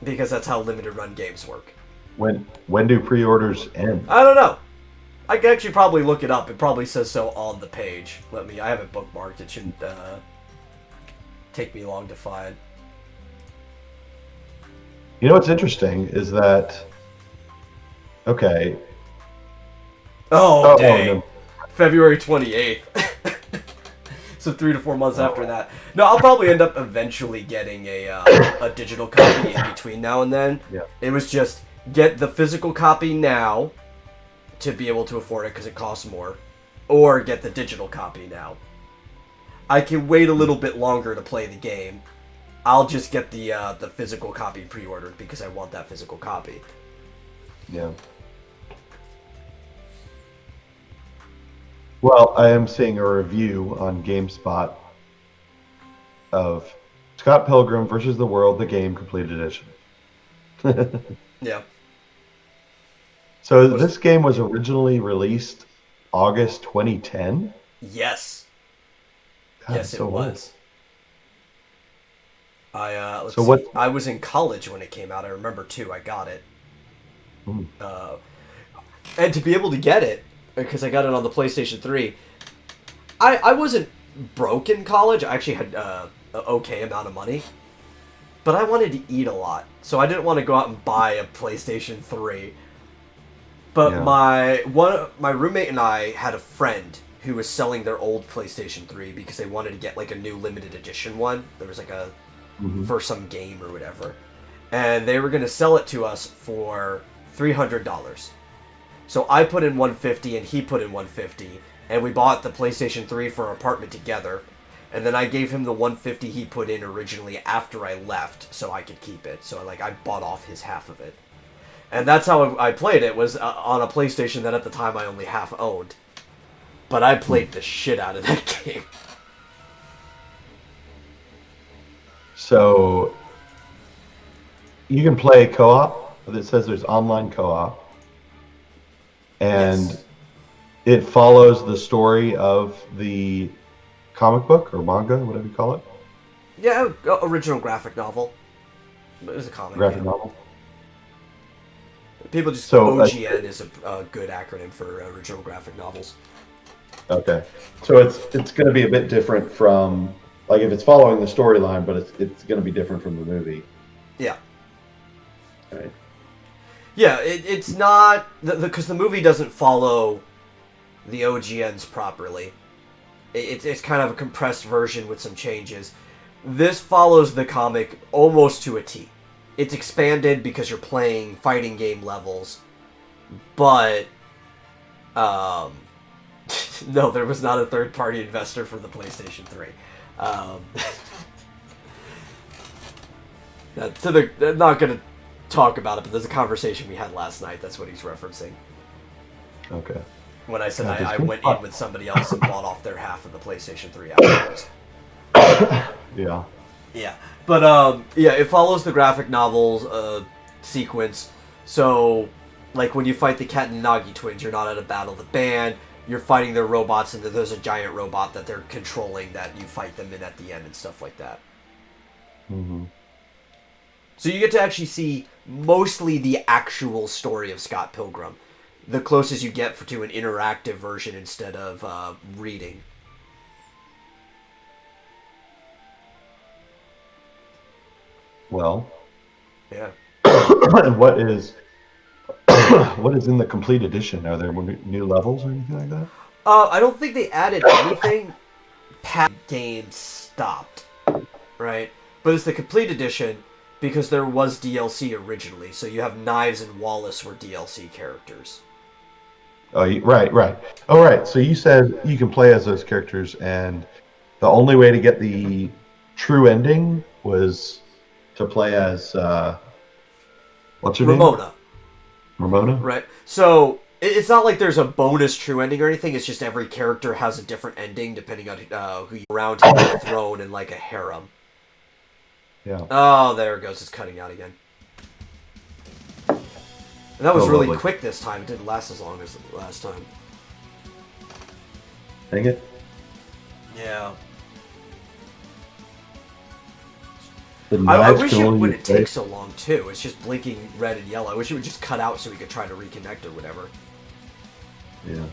A: Because that's how limited run games work.
B: When do pre-orders end?
A: I don't know. I can actually probably look it up. It probably says so on the page. I have it bookmarked. It shouldn't take me long to find.
B: You know what's interesting is that. Okay.
A: Oh, dang.
B: no.
A: February 28th. So 3 to 4 months after that. No, I'll probably end up eventually getting a digital copy in between now and then.
B: Yeah.
A: It was just get the physical copy now to be able to afford it because it costs more, or get the digital copy now. I can wait a little bit longer to play the game. I'll just get the physical copy pre-ordered because I want that physical copy.
B: Yeah. Well, I am seeing a review on GameSpot of Scott Pilgrim versus the World, the game complete edition.
A: Yeah.
B: So this game was originally released August 2010?
A: Yes.
B: God,
A: Yes, it
B: so
A: was.
B: So what-
A: I was in college when it came out. I remember too. I got it.
B: old.
A: And to be able to get it, because I got it on the PlayStation 3, I wasn't broke in college. I actually had an okay amount of money. But I wanted to eat a lot. So I didn't want to go out and buy a PlayStation 3. But
B: Yeah.
A: my roommate and I had a friend who was selling their old PlayStation 3 because they wanted to get like a new limited edition one. There was like a for some game or whatever. And they were going to sell it to us for $300. So I put in $150 and he put in $150, and we bought the PlayStation 3 for our apartment together. And then I gave him the $150 he put in originally after I left so I could keep it. So I bought off his half of it. And that's how I played it, was on a PlayStation that at the time I only half owned. But I played the shit out of that game.
B: So you can play co-op. It says there's online co-op. And
A: Yes.
B: it follows the story of the comic book or manga, whatever you call it.
A: Yeah, original graphic novel. It was a comic.
B: Graphic
A: yeah.
B: novel.
A: People just
B: So,
A: OGN is a good acronym for original graphic novels.
B: Okay. So it's going to be a bit different from, like, if it's following the storyline, but it's going to be different from the movie.
A: Yeah.
B: Right.
A: Yeah, it's not because the movie doesn't follow the OGNs properly. It's kind of a compressed version with some changes. This follows the comic almost to a T. It's expanded because you're playing fighting game levels, but no, there was not a third-party investor for the PlayStation 3. I'm not going to talk about it, but there's a conversation we had last night. That's what he's referencing.
B: Okay.
A: When I said
B: Yeah,
A: I went in with somebody else and bought off their half of the PlayStation 3 afterwards.
B: Yeah.
A: Yeah, but yeah, it follows the graphic novels sequence. So, like when you fight the Kat and Nagi twins, you're not at a battle of the band. You're fighting their robots, and there's a giant robot that they're controlling that you fight them in at the end and stuff like that.
B: Mm-hmm.
A: So you get to actually see mostly the actual story of Scott Pilgrim. The closest you get to an interactive version instead of reading.
B: Well,
A: Yeah.
B: and what is in the complete edition? Are there new levels or anything like that?
A: I don't think they added anything past game stopped, right? But it's the complete edition because there was DLC originally. So you have Knives and Wallace were DLC characters.
B: Oh, right, right. Oh, right. So you said you can play as those characters, and the only way to get the true ending was to play as what's her name?
A: Ramona.
B: Ramona.
A: Right. So it's not like there's a bonus true ending or anything. It's just every character has a different ending depending on who you around him on a throne and like a harem.
B: Yeah.
A: Oh, there it goes. It's cutting out again. And that was
B: Oh,
A: really
B: lovely.
A: quick this time. It didn't last as long as the last time.
B: Dang it.
A: Yeah.
B: The
A: I
B: knives
A: wish
B: can
A: it
B: only be
A: wouldn't take
B: played.
A: so long too. It's just blinking red and yellow. I wish it would just cut out so we could try to reconnect or whatever.
B: Yeah.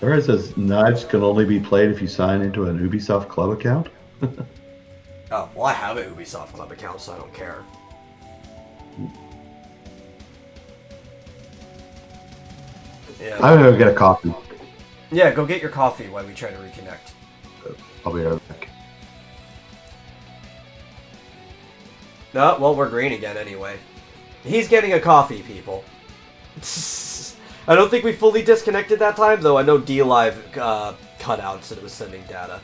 B: There it says knives can only be played if you sign into an Ubisoft Club account.
A: Oh, well, I have an Ubisoft Club account, so I don't care. Yeah.
B: I'm gonna go get a coffee.
A: Yeah, go get your coffee while we try to reconnect.
B: I'll be right back.
A: No, well, we're green again anyway. He's getting a coffee, people. I don't think we fully disconnected that time, though. I know D-Live cut out, so it was sending data.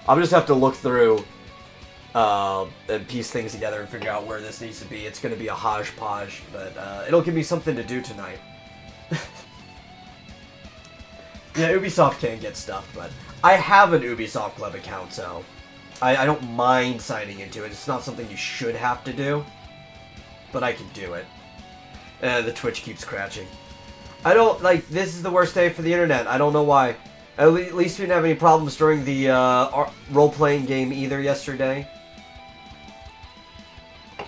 A: I'll just have to look through and piece things together and figure out where this needs to be. It's going to be a hodgepodge, but it'll give me something to do tonight. Yeah, Ubisoft can get stuff, but I have an Ubisoft Club account, so I don't mind signing into it. It's not something you should have to do, but I can do it. The Twitch keeps crashing. I don't, like, this is the worst day for the internet. I don't know why. At least we didn't have any problems during the role-playing game either yesterday,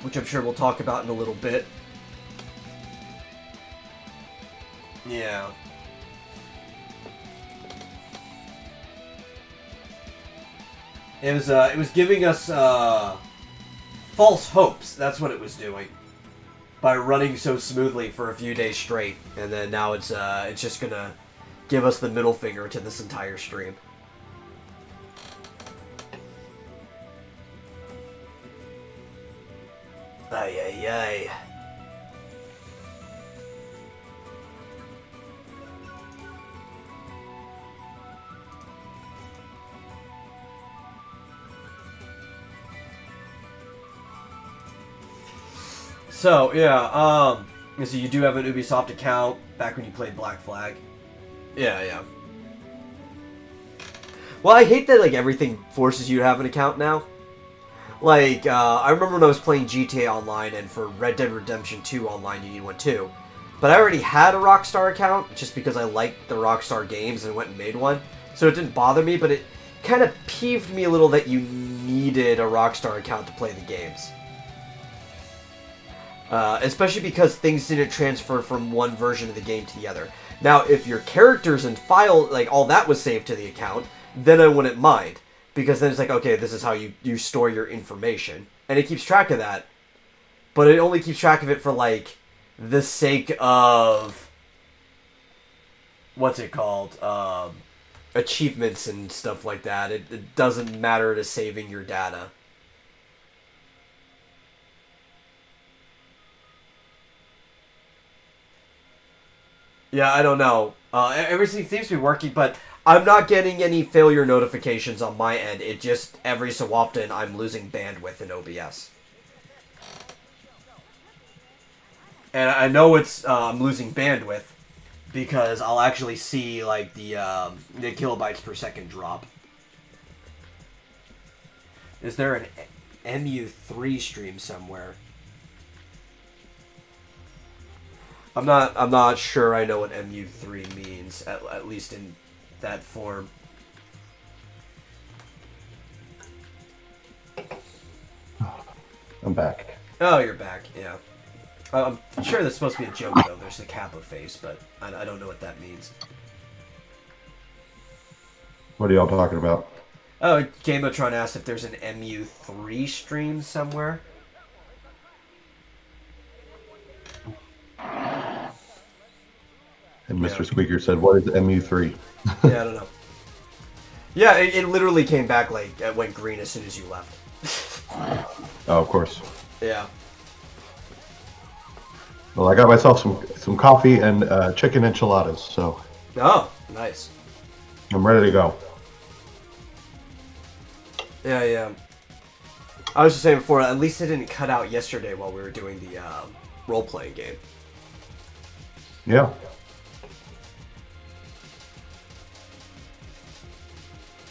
A: which I'm sure we'll talk about in a little bit. Yeah. It was giving us false hopes. That's what it was doing by running so smoothly for a few days straight, and then now it's just gonna give us the middle finger to this entire stream. Ay ay ay. So, yeah, so you do have an Ubisoft account back when you played Black Flag? Yeah, yeah. Well, I hate that, like, everything forces you to have an account now. Like, I remember when I was playing GTA Online, and for Red Dead Redemption 2 Online, you need one too. But I already had a Rockstar account, just because I liked the Rockstar games and went and made one. So it didn't bother me, but it kind of peeved me a little that you needed a Rockstar account to play the games. Especially because things didn't transfer from one version of the game to the other. Now, if your characters and file, like, all that was saved to the account, then I wouldn't mind. Because then it's like, okay, this is how you store your information. And it keeps track of that. But it only keeps track of it for, like, the sake of... what's it called? Achievements and stuff like that. It doesn't matter to saving your data. Yeah, I don't know. Everything seems to be working, but I'm not getting any failure notifications on my end. It just, every so often, I'm losing bandwidth in OBS. And I know it's, I'm losing bandwidth, because I'll actually see, like, the kilobytes per second drop. Is there an MU3 stream somewhere? I'm not sure I know what MU3 means, at least in that form.
B: I'm back.
A: Oh, you're back, yeah. I'm sure that's supposed to be a joke, though. There's the Kappa face, but I don't know what that means.
B: What are y'all talking about?
A: Oh, Gamatron asked if there's an MU3 stream somewhere.
B: And Mr. Squeaker said, "What is MU3?"
A: Yeah, I don't know. Yeah, it literally came back, like, it went green as soon as you left.
B: Oh, of course.
A: Yeah.
B: Well, I got myself some coffee and chicken enchiladas, so
A: Oh, nice.
B: I'm ready to go.
A: Yeah, yeah. I was just saying before, at least it didn't cut out yesterday while we were doing the role-playing game.
B: Yeah.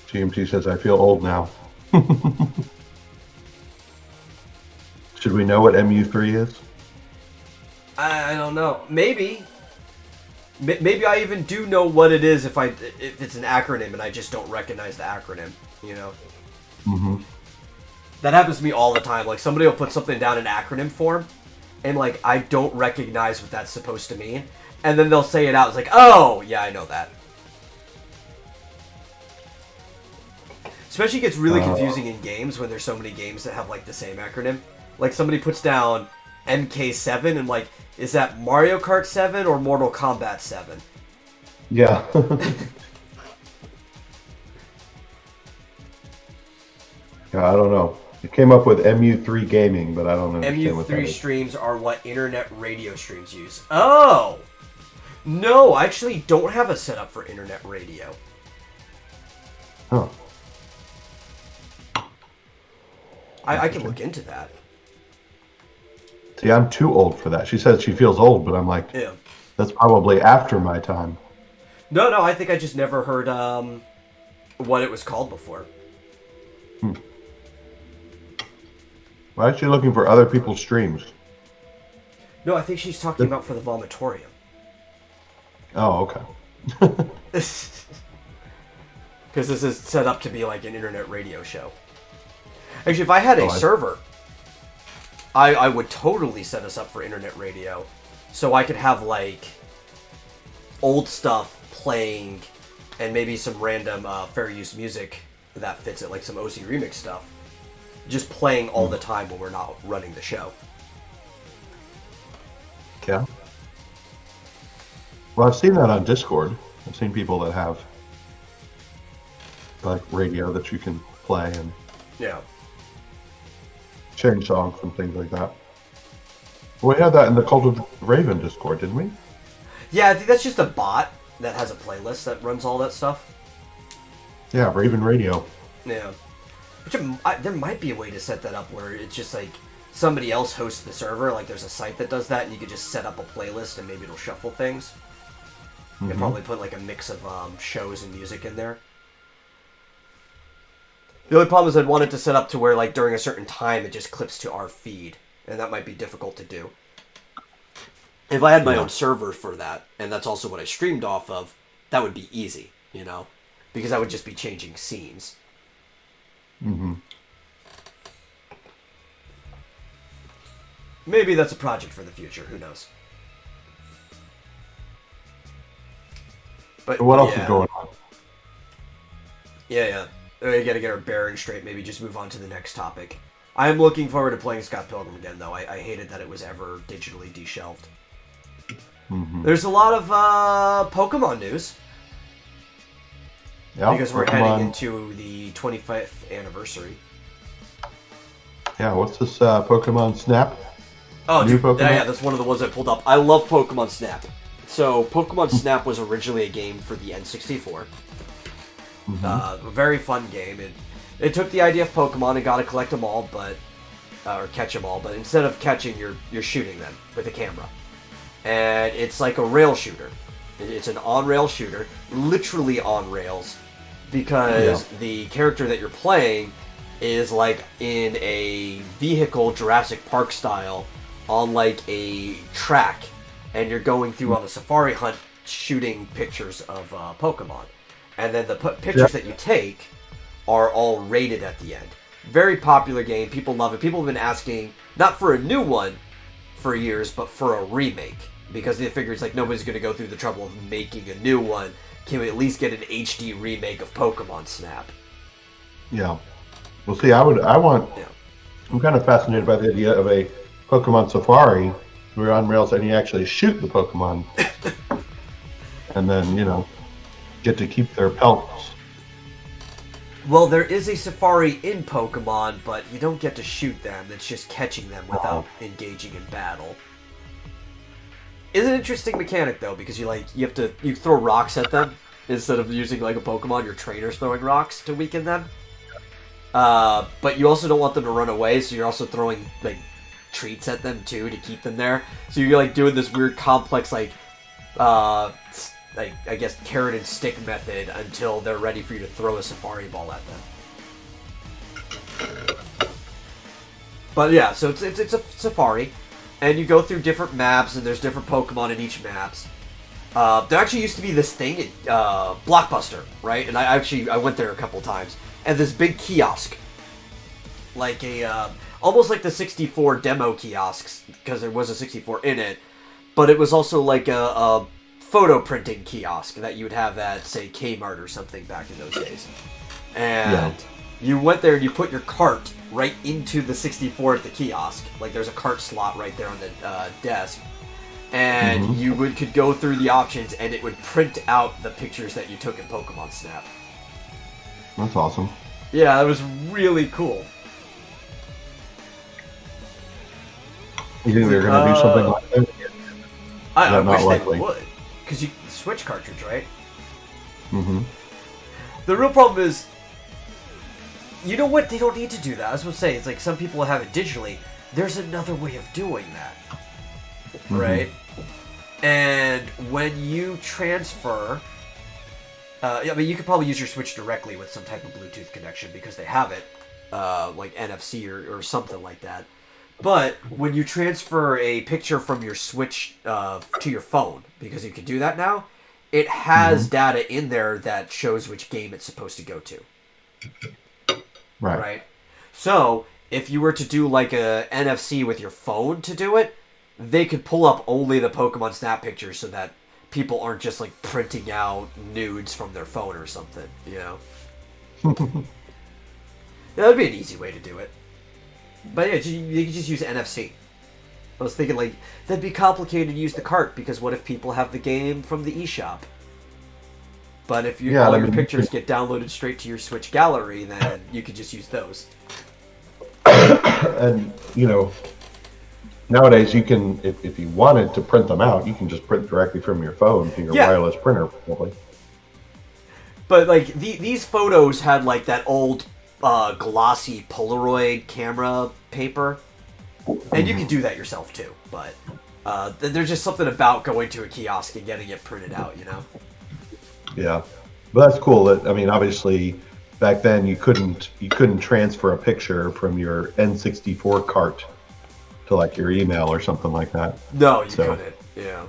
B: GMT says, I feel old now. Should we know what MU3 is?
A: I don't know. Maybe. Maybe I even do know what it is if it's an acronym and I just don't recognize the acronym, you know?
B: Mm-hmm.
A: That happens to me all the time. Like, somebody will put something down in acronym form, and, like, I don't recognize what that's supposed to mean. And then they'll say it out. It's like, oh, yeah, I know that. Especially gets really confusing in games when there's so many games that have, like, the same acronym. Like, somebody puts down MK7, and, like, is that Mario Kart 7 or Mortal Kombat 7?
B: Yeah. Yeah, I don't know. It came up with MU3 gaming, but I don't understand what that
A: MU3
B: is.
A: streams are what internet radio streams use. Oh! No, I actually don't have a setup for internet radio.
B: Huh.
A: I can look into that.
B: See, I'm too old for that. She says she feels old, but I'm like,
A: Yeah.
B: that's probably after my time.
A: No, I think I just never heard what it was called before.
B: Why is she looking for other people's streams?
A: No, I think she's talking about for the Vomitorium.
B: Oh, okay.
A: Because this is set up to be like an internet radio show. Actually, if I had a server, I would totally set us up for internet radio. So I could have, like, old stuff playing and maybe some random fair use music that fits it, like some OC Remix stuff. Just playing all the time when we're not running the show.
B: Yeah. Well, I've seen that on Discord. I've seen people that have like radio that you can play and
A: Yeah.
B: change songs and things like that. We had that in the Cult of Raven Discord, didn't we?
A: Yeah, I think that's just a bot that has a playlist that runs all that stuff.
B: Yeah, Raven Radio.
A: Yeah. Which there might be a way to set that up where it's just like somebody else hosts the server. Like there's a site that does that, and you could just set up a playlist and maybe it'll shuffle things. You could probably put like a mix of shows and music in there. The only problem is I'd want it to set up to where like during a certain time it just clips to our feed, and that might be difficult to do. If I had my own server for that, and that's also what I streamed off of, that would be easy, you know, because I would just be changing scenes.
B: Mm-hmm.
A: Maybe that's a project for the future. Who knows? But
B: What else is going on?
A: Yeah. We gotta get our bearings straight. Maybe just move on to the next topic. I am looking forward to playing Scott Pilgrim again, though. I hated that it was ever digitally deshelved.
B: Mm-hmm.
A: There's a lot of Pokemon news.
B: Yeah,
A: Because we're heading into the 25th anniversary.
B: Yeah, what's this Pokemon Snap?
A: Oh,
B: New
A: dude,
B: Pokemon?
A: yeah, that's one of the ones I pulled up. I love Pokemon Snap. So, Pokemon Snap was originally a game for the N64. A very fun game. It took the idea of Pokemon and got to collect them all, but or catch them all. But instead of catching, you're shooting them with a camera, and it's like a rail shooter. It's an on-rail shooter, literally on rails, because the character that you're playing is like in a vehicle, Jurassic Park style, on like a track, and you're going through on a safari hunt shooting pictures of Pokemon. And then the pictures that you take are all rated at the end. Very popular game. People love it. People have been asking, not for a new one for years, but for a remake. Because they figure it's like nobody's going to go through the trouble of making a new one. Can we at least get an HD remake of Pokemon Snap?
B: Yeah. Well, see, I'm kind of fascinated by the idea of a Pokemon Safari where you're on rails and you actually shoot the Pokemon. And then, get to keep their pelts.
A: Well, there is a safari in Pokemon, but you don't get to shoot them. It's just catching them without engaging in battle. It's an interesting mechanic though, because you throw rocks at them instead of using like a Pokemon. Your trainer's throwing rocks to weaken them. But you also don't want them to run away, so you're also throwing like treats at them too to keep them there. So you're like doing this weird complex like I guess carrot and stick method until they're ready for you to throw a Safari Ball at them. But yeah, so it's a safari, and you go through different maps, and there's different Pokemon in each maps. There actually used to be this thing at Blockbuster, right? And I went there a couple times, and this big kiosk, like almost like the 64 demo kiosks, because there was a 64 in it, but it was also like a photo printing kiosk that you would have at, say, Kmart or something back in those days. And you went there and you put your cart right into the 64 at the kiosk. Like there's a cart slot right there on the desk. And you could go through the options and it would print out the pictures that you took in Pokemon Snap.
B: That's awesome.
A: Yeah, that was really cool.
B: You think they're going to do something like that?
A: I wish they would. Because you Switch cartridge, right?
B: Mm-hmm.
A: The real problem is, you know what? They don't need to do that. I was going to say, it's like some people have it digitally. There's another way of doing that. Right? And when you transfer... I mean, you could probably use your Switch directly with some type of Bluetooth connection because they have it, like NFC or something like that. But when you transfer a picture from your Switch to your phone, because you can do that now, it has data in there that shows which game it's supposed to go to. Right. So, if you were to do like a NFC with your phone to do it, they could pull up only the Pokemon Snap pictures so that people aren't just like printing out nudes from their phone or something, you know? That would be an easy way to do it. But yeah, you could just use NFC. I was thinking like, that'd be complicated to use the cart because what if people have the game from the eShop? But if all your pictures get downloaded straight to your Switch gallery, then you could just use those.
B: And, you know, nowadays you can, if you wanted to print them out, you can just print directly from your phone to your wireless printer, probably.
A: But like these photos had like that old glossy Polaroid camera paper, and you can do that yourself too. But there's just something about going to a kiosk and getting it printed out, you know. Yeah,
B: but that's cool. That, I mean, obviously, back then you couldn't transfer a picture from your N64 cart to like your email or something like that.
A: No, you couldn't. Yeah.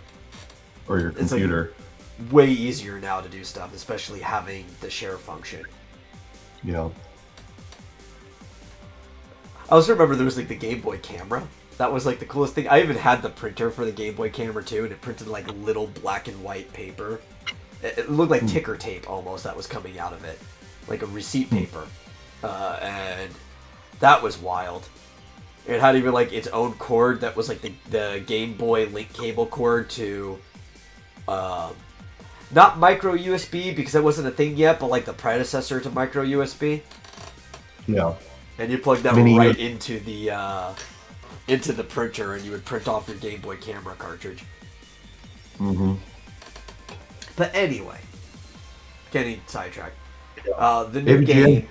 B: Or your computer.
A: It's like way easier now to do stuff, especially having the share function.
B: Yeah.
A: I also remember there was like the Game Boy camera. That was like the coolest thing. I even had the printer for the Game Boy camera too, and it printed like little black and white paper. It looked like ticker tape almost that was coming out of it, like a receipt paper, and that was wild. It had even like its own cord that was like the Game Boy link cable cord to, not micro USB because that wasn't a thing yet, but like the predecessor to micro USB.
B: Yeah.
A: And you plug that right into the printer, and you would print off your Game Boy camera cartridge.
B: Mm-hmm.
A: But anyway, getting sidetracked. The new
B: AVGN
A: game.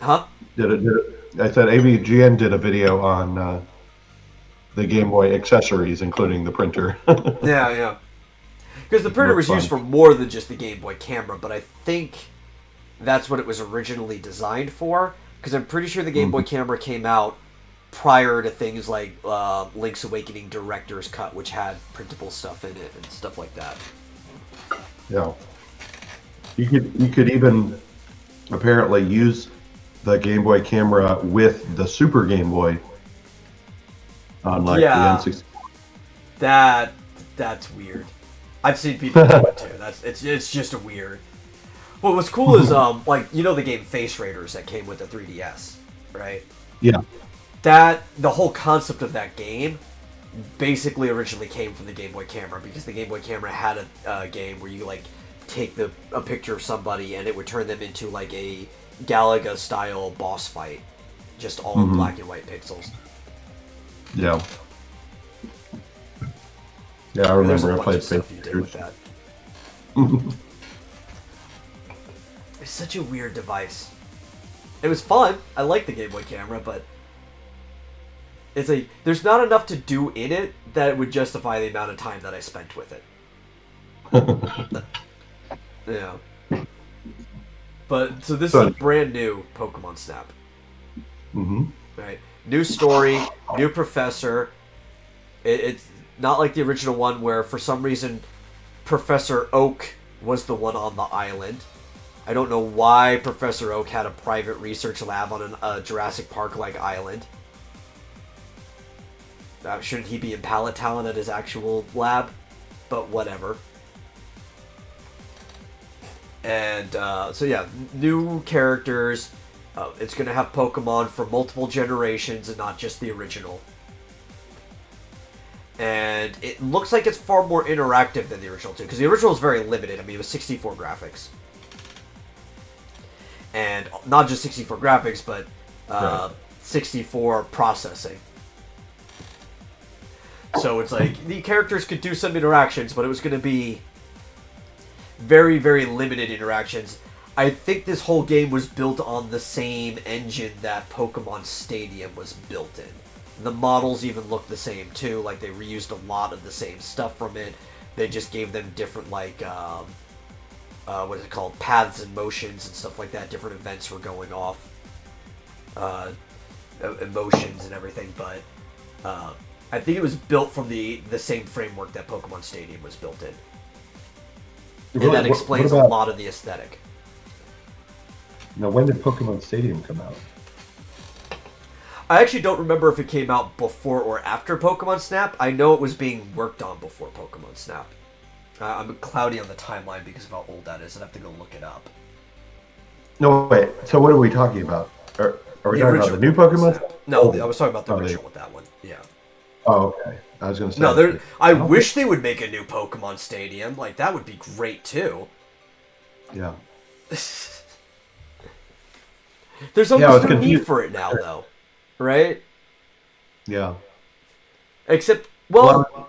B: I said AVGN did a video on the Game Boy accessories, including the printer.
A: Yeah. Because the printer was used for more than just the Game Boy camera, but I think that's what it was originally designed for. Because I'm pretty sure the Game Boy camera came out prior to things like Link's Awakening Director's Cut, which had printable stuff in it and stuff like that.
B: Yeah. You could even apparently use the Game Boy camera with the Super Game Boy on like the N64.
A: That's weird. I've seen people do it too. It's just a weird. Well, what's cool is like you know the game Face Raiders that came with the 3DS, right?
B: Yeah.
A: The whole concept of that game basically originally came from the Game Boy camera because the Game Boy camera had a game where you like take a picture of somebody and it would turn them into like a Galaga style boss fight, just all in black and white pixels.
B: Yeah. Yeah, I
A: There's a
B: remember I
A: bunch
B: played
A: of stuff
B: Space
A: you did with
B: Invaders.
A: that. It's such a weird device. It was fun. I like the Game Boy camera, but it's like there's not enough to do in it that would justify the amount of time that I spent with it. Yeah. But so this is a brand new Pokemon Snap.
B: Mm-hmm.
A: Right. New story, new professor. It's not like the original one where for some reason Professor Oak was the one on the island. I don't know why Professor Oak had a private research lab on a Jurassic Park-like island. Shouldn't he be in Pallet Town at his actual lab? But whatever. And so yeah, new characters. It's going to have Pokemon for multiple generations and not just the original. And it looks like it's far more interactive than the original too, because the original was very limited. I mean, it was 64 graphics. And not just 64 graphics, but 64 processing. So it's like, the characters could do some interactions, but it was going to be very, very limited interactions. I think this whole game was built on the same engine that Pokemon Stadium was built in. The models even look the same too, like they reused a lot of the same stuff from it. They just gave them different, like, what is it called, paths and motions and stuff like that. Different events were going off, emotions and everything, but I think it was built from the same framework that Pokemon Stadium was built in. And that explains a lot of the aesthetic.
B: Now, when did Pokemon Stadium come out?
A: I actually don't remember if it came out before or after Pokemon Snap. I know it was being worked on before Pokemon Snap. I'm cloudy on the timeline because of how old that is. I'd have to go look it up.
B: No, wait. So what are we talking about? Are we talking about the new Pokemon Snap?
A: No, I was talking about the original with that one. Yeah.
B: Oh, okay. I was going to say.
A: No, I wish they would make a new Pokemon Stadium. Like, that would be great, too.
B: Yeah.
A: There's almost no need for it now, though. Right?
B: Yeah.
A: Except, well,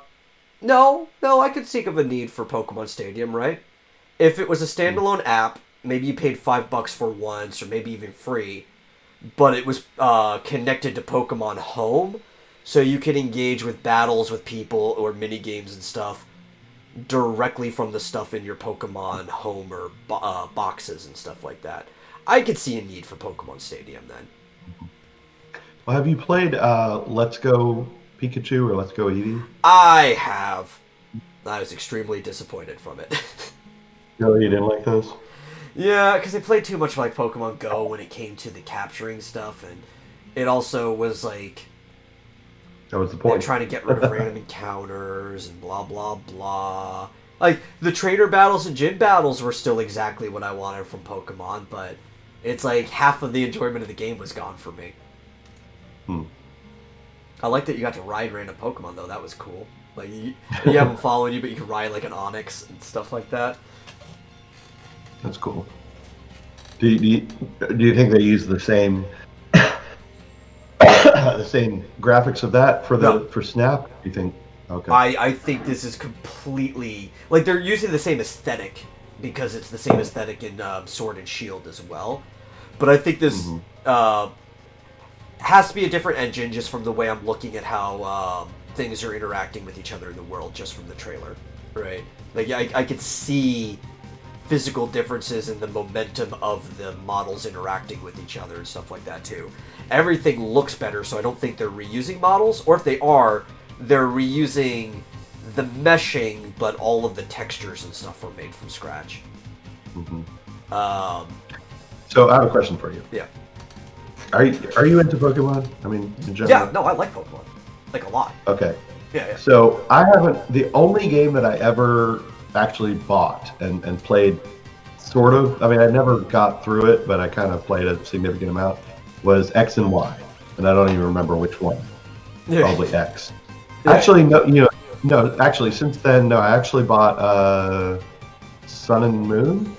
A: no, I could think of a need for Pokemon Stadium, right? If it was a standalone app, maybe you paid $5 for once, or maybe even free, but it was connected to Pokemon Home, so you could engage with battles with people or mini games and stuff directly from the stuff in your Pokemon Home or boxes and stuff like that. I could see a need for Pokemon Stadium then.
B: Well, have you played Let's Go Pikachu or Let's Go Eevee?
A: I have. I was extremely disappointed from it.
B: Really? You didn't like those?
A: Yeah, because they played too much like Pokemon Go when it came to the capturing stuff, and it also was like...
B: That was the point.
A: Trying to get rid of random encounters and blah, blah, blah. Like, the trainer battles and gym battles were still exactly what I wanted from Pokemon, but it's like half of the enjoyment of the game was gone for me. I like that you got to ride random Pokemon, though. That was cool. Like, you have them following you, but you can ride like an Onix and stuff like that.
B: That's cool. Do you think they use the same the same graphics of that for Snap? Do you think? Okay.
A: I think this is completely like they're using the same aesthetic because it's the same aesthetic in Sword and Shield as well. But I think this has to be a different engine just from the way I'm looking at how things are interacting with each other in the world just from the trailer, right? Like I could see physical differences in the momentum of the models interacting with each other and stuff like that too. Everything looks better, so I don't think they're reusing models, or if they are, they're reusing the meshing, but all of the textures and stuff were made from scratch.
B: So I have a question for you.
A: Yeah.
B: Are you into Pokemon? I mean, in general.
A: Yeah, no, I like Pokemon. Like, a lot.
B: Okay.
A: Yeah.
B: So I haven't... The only game that I ever actually bought and played, sort of... I mean, I never got through it, but I kind of played a significant amount, was X and Y. And I don't even remember which one.
A: Yeah.
B: Probably X.
A: Yeah.
B: Actually, no, actually, since then, no, I actually bought Sun and Moon.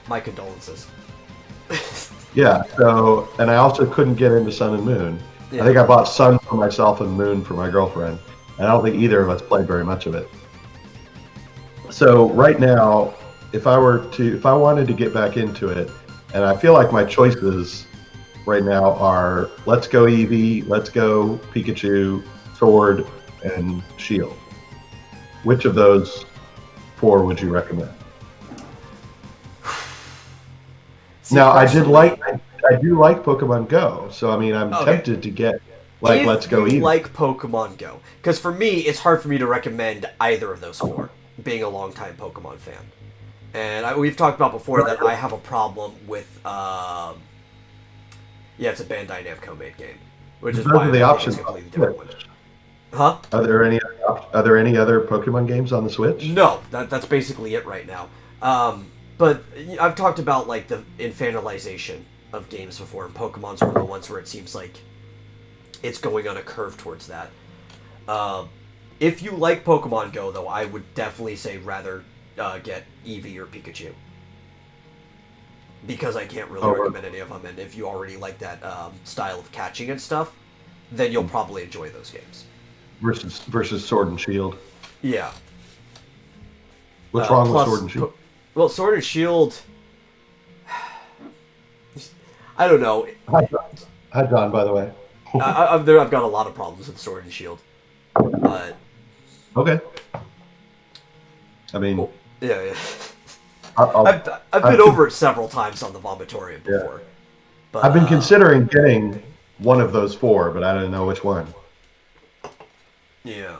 A: My condolences.
B: Yeah, so, and I also couldn't get into Sun and Moon. Yeah. I think I bought Sun for myself and Moon for my girlfriend. And I don't think either of us played very much of it. So right now, if I wanted to get back into it, and I feel like my choices right now are Let's Go Eevee, Let's Go Pikachu, Sword, and Shield. Which of those 4 would you recommend?
A: See,
B: Now, I do like Pokemon Go, so I mean, I'm tempted to get Let's Go
A: Eevee.
B: Eevee.
A: Like Pokemon Go, because for me, it's hard for me to recommend either of those 4. Being a longtime Pokemon fan, and we've talked about before that I have a problem with. It's a Bandai Namco made game, which is why
B: the options
A: it's a completely different one. Huh?
B: Are there any other Pokemon games on the Switch?
A: No, that's basically it right now. But I've talked about like the infantilization of games before, and Pokemon's one of the ones where it seems like it's going on a curve towards that. If you like Pokemon Go, though, I would definitely say rather get Eevee or Pikachu. Because I can't really recommend any of them, and if you already like that style of catching and stuff, then you'll probably enjoy those games.
B: Versus Sword and Shield.
A: Yeah.
B: What's wrong with Sword and Shield?
A: Well, Sword and Shield... I don't know.
B: Hi, John, by the way.
A: I've got a lot of problems with Sword and Shield. But...
B: Okay. I mean...
A: Well, yeah. I've been over it several times on the Vomitorium before.
B: Yeah.
A: But,
B: I've been considering getting one of those 4, but I don't know which one.
A: Yeah.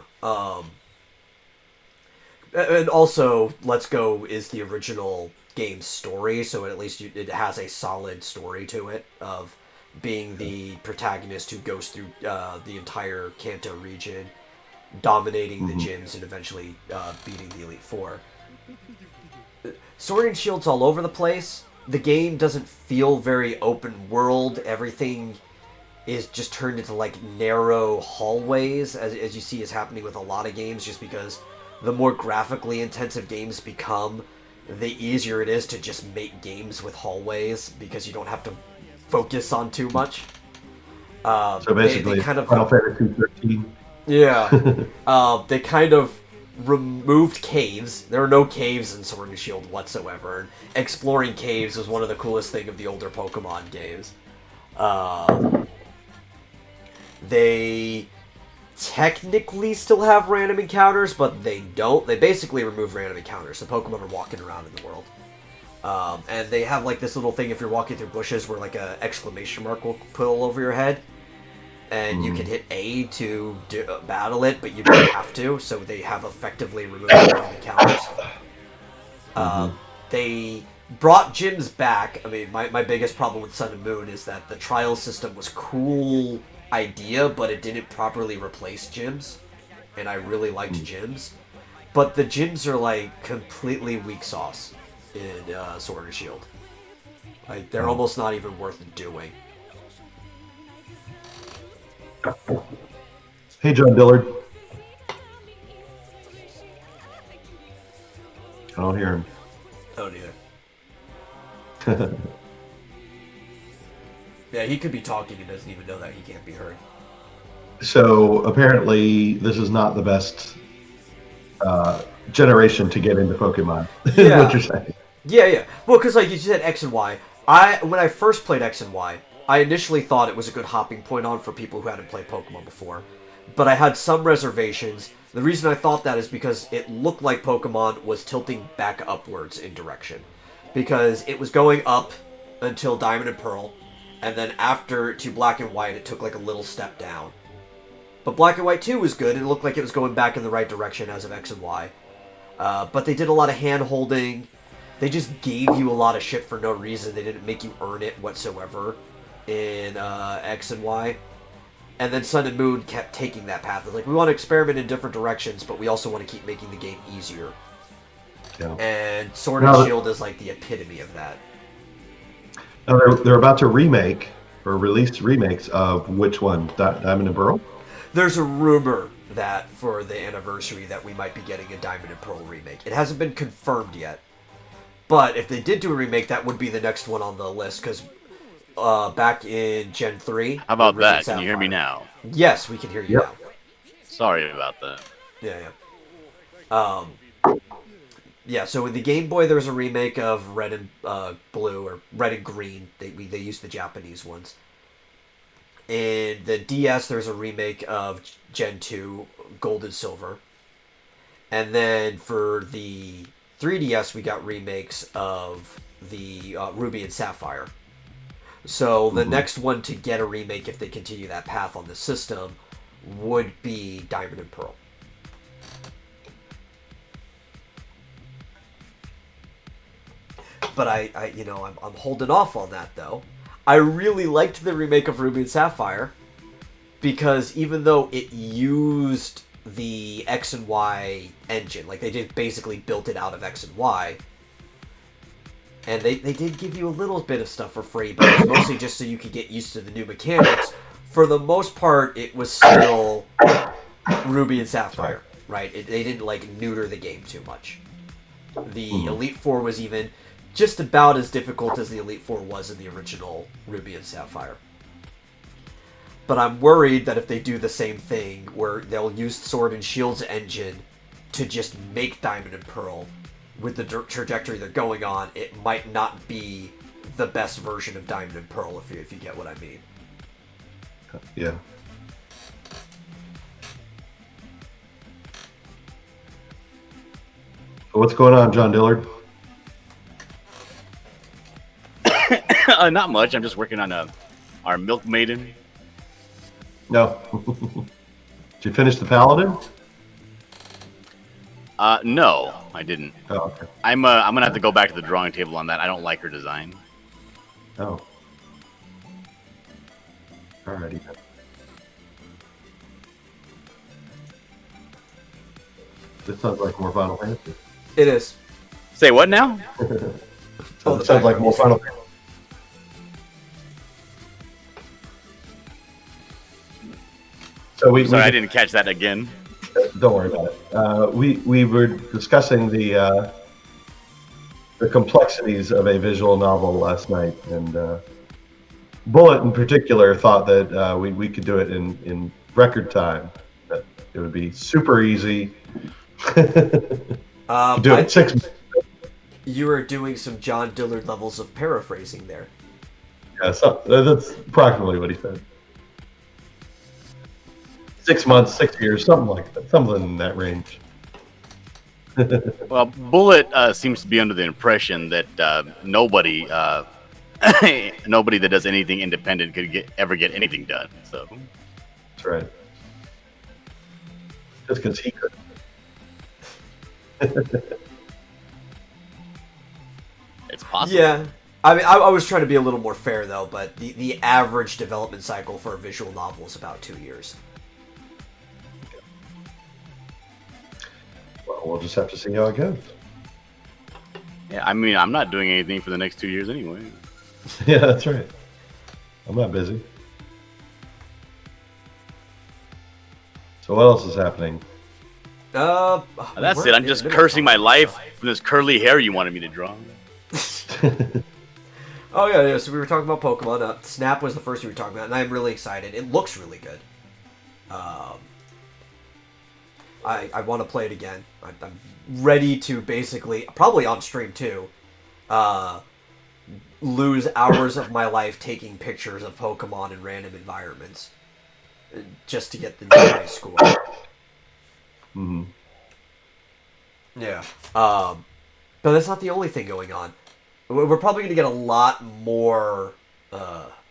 A: And also, Let's Go is the original game's story, so at least it has a solid story to it of being the protagonist who goes through the entire Kanto region, dominating the gyms, and eventually beating the Elite Four. Sword and Shield's all over the place. The game doesn't feel very open world. Everything is just turned into like narrow hallways, as you see is happening with a lot of games, just because the more graphically intensive games become, the easier it is to just make games with hallways, because you don't have to focus on too much.
B: So basically,
A: they kind of,
B: Final Fantasy 13.
A: Yeah. They kind of removed caves. There are no caves in Sword and Shield whatsoever. And exploring caves was one of the coolest things of the older Pokemon games. They technically still have random encounters, but they don't. They basically remove random encounters. The Pokemon are walking around in the world. And they have like this little thing if you're walking through bushes where like a exclamation mark will put all over your head. And you can hit A to battle it, but you don't have to, so they have effectively removed random encounters. They brought gyms back. I mean, my biggest problem with Sun and Moon is that the trial system was cool idea, but it didn't properly replace gyms, and I really liked gyms. But the gyms are like completely weak sauce in Sword and Shield. Like, they're almost not even worth doing.
B: Hey, John Dillard. I don't hear him.
A: Oh, neither. Yeah, he could be talking and doesn't even know that he can't be heard.
B: So apparently, this is not the best generation to get into Pokemon.
A: Yeah.
B: What you're saying?
A: Yeah. Well, because like you said, X and Y. When I first played X and Y, I initially thought it was a good hopping point on for people who hadn't played Pokemon before, but I had some reservations. The reason I thought that is because it looked like Pokemon was tilting back upwards in direction, because it was going up until Diamond and Pearl, and then after to Black and White, it took like a little step down. But Black and White 2 was good, and it looked like it was going back in the right direction as of X and Y. But they did a lot of hand-holding. They just gave you a lot of shit for no reason. They didn't make you earn it whatsoever in X and Y. And then Sun and Moon kept taking that path. It's like, we want to experiment in different directions, but we also want to keep making the game easier.
B: Yeah.
A: And Sword and Shield is like the epitome of that.
B: Now they're about to remake or release remakes of which one? Diamond and Pearl?
A: There's a rumor that for the anniversary that we might be getting a Diamond and Pearl remake. It hasn't been confirmed yet. But if they did do a remake, that would be the next one on the list, because back in Gen 3...
C: How about that? Can you hear me now?
A: Yes, we can hear you now.
C: Sorry about that.
A: Yeah, yeah. Yeah, so with the Game Boy, there was a remake of Red and Blue, or Red and Green. They used the Japanese ones. In the DS, there's a remake of Gen 2, Gold and Silver. And then for the 3DS, we got remakes of the Ruby and Sapphire. So the next one to get a remake, if they continue that path on the system, would be Diamond and Pearl. But I'm holding off on that though. I really liked the remake of Ruby and Sapphire because even though it used the X and Y engine, like they just basically built it out of X and Y, and they did give you a little bit of stuff for free, but it was mostly just so you could get used to the new mechanics. For the most part, it was still Ruby and Sapphire, right? They didn't like neuter the game too much. The Elite Four was even just about as difficult as the Elite Four was in the original Ruby and Sapphire. But I'm worried that if they do the same thing, where they'll use Sword and Shield's engine to just make Diamond and Pearl, with the trajectory they're going on, it might not be the best version of Diamond and Pearl, if you get what I mean.
B: Yeah. So what's going on, John Dillard?
C: Not much. I'm just working on our Milk Maiden.
B: No. Did you finish the Paladin?
C: No, I didn't.
B: Oh, okay.
C: I'm gonna have to go back to the drawing table on that. I don't like her design.
B: Oh. Alrighty then. This sounds like more Final Fantasy.
A: It is.
C: Say what now?
B: It sounds like more Final Fantasy. So
C: Sorry, I didn't catch that again.
B: Don't worry about it. We were discussing the complexities of a visual novel last night, and Bullet in particular thought that we could do it in record time. That it would be super easy. Do it in 6 minutes.
A: You were doing some John Dillard levels of paraphrasing there.
B: Yeah, so that's approximately what he said. 6 months, 6 years, something like that, something in that range.
C: Well, Bullet seems to be under the impression that nobody that does anything independent could ever get anything done. So
B: That's right. Just because he could.
C: it's possible.
A: Yeah. I mean, I was trying to be a little more fair, though, but the average development cycle for a visual novel is about 2 years.
B: Well, we'll just have to see how it goes.
C: Yeah, I mean, I'm not doing anything for the next 2 years anyway.
B: Yeah, that's right. I'm not busy. So what else is happening?
C: That's it. I'm just cursing my life from this curly hair you wanted me to draw.
A: Oh yeah. So we were talking about Pokemon. Snap was the first we were talking about, and I'm really excited. It looks really good. I want to play it again. I'm ready to basically, probably on stream too, lose hours of my life taking pictures of Pokemon in random environments just to get the new high score.
B: Mm-hmm.
A: Yeah. But that's not the only thing going on. We're probably going to get a lot more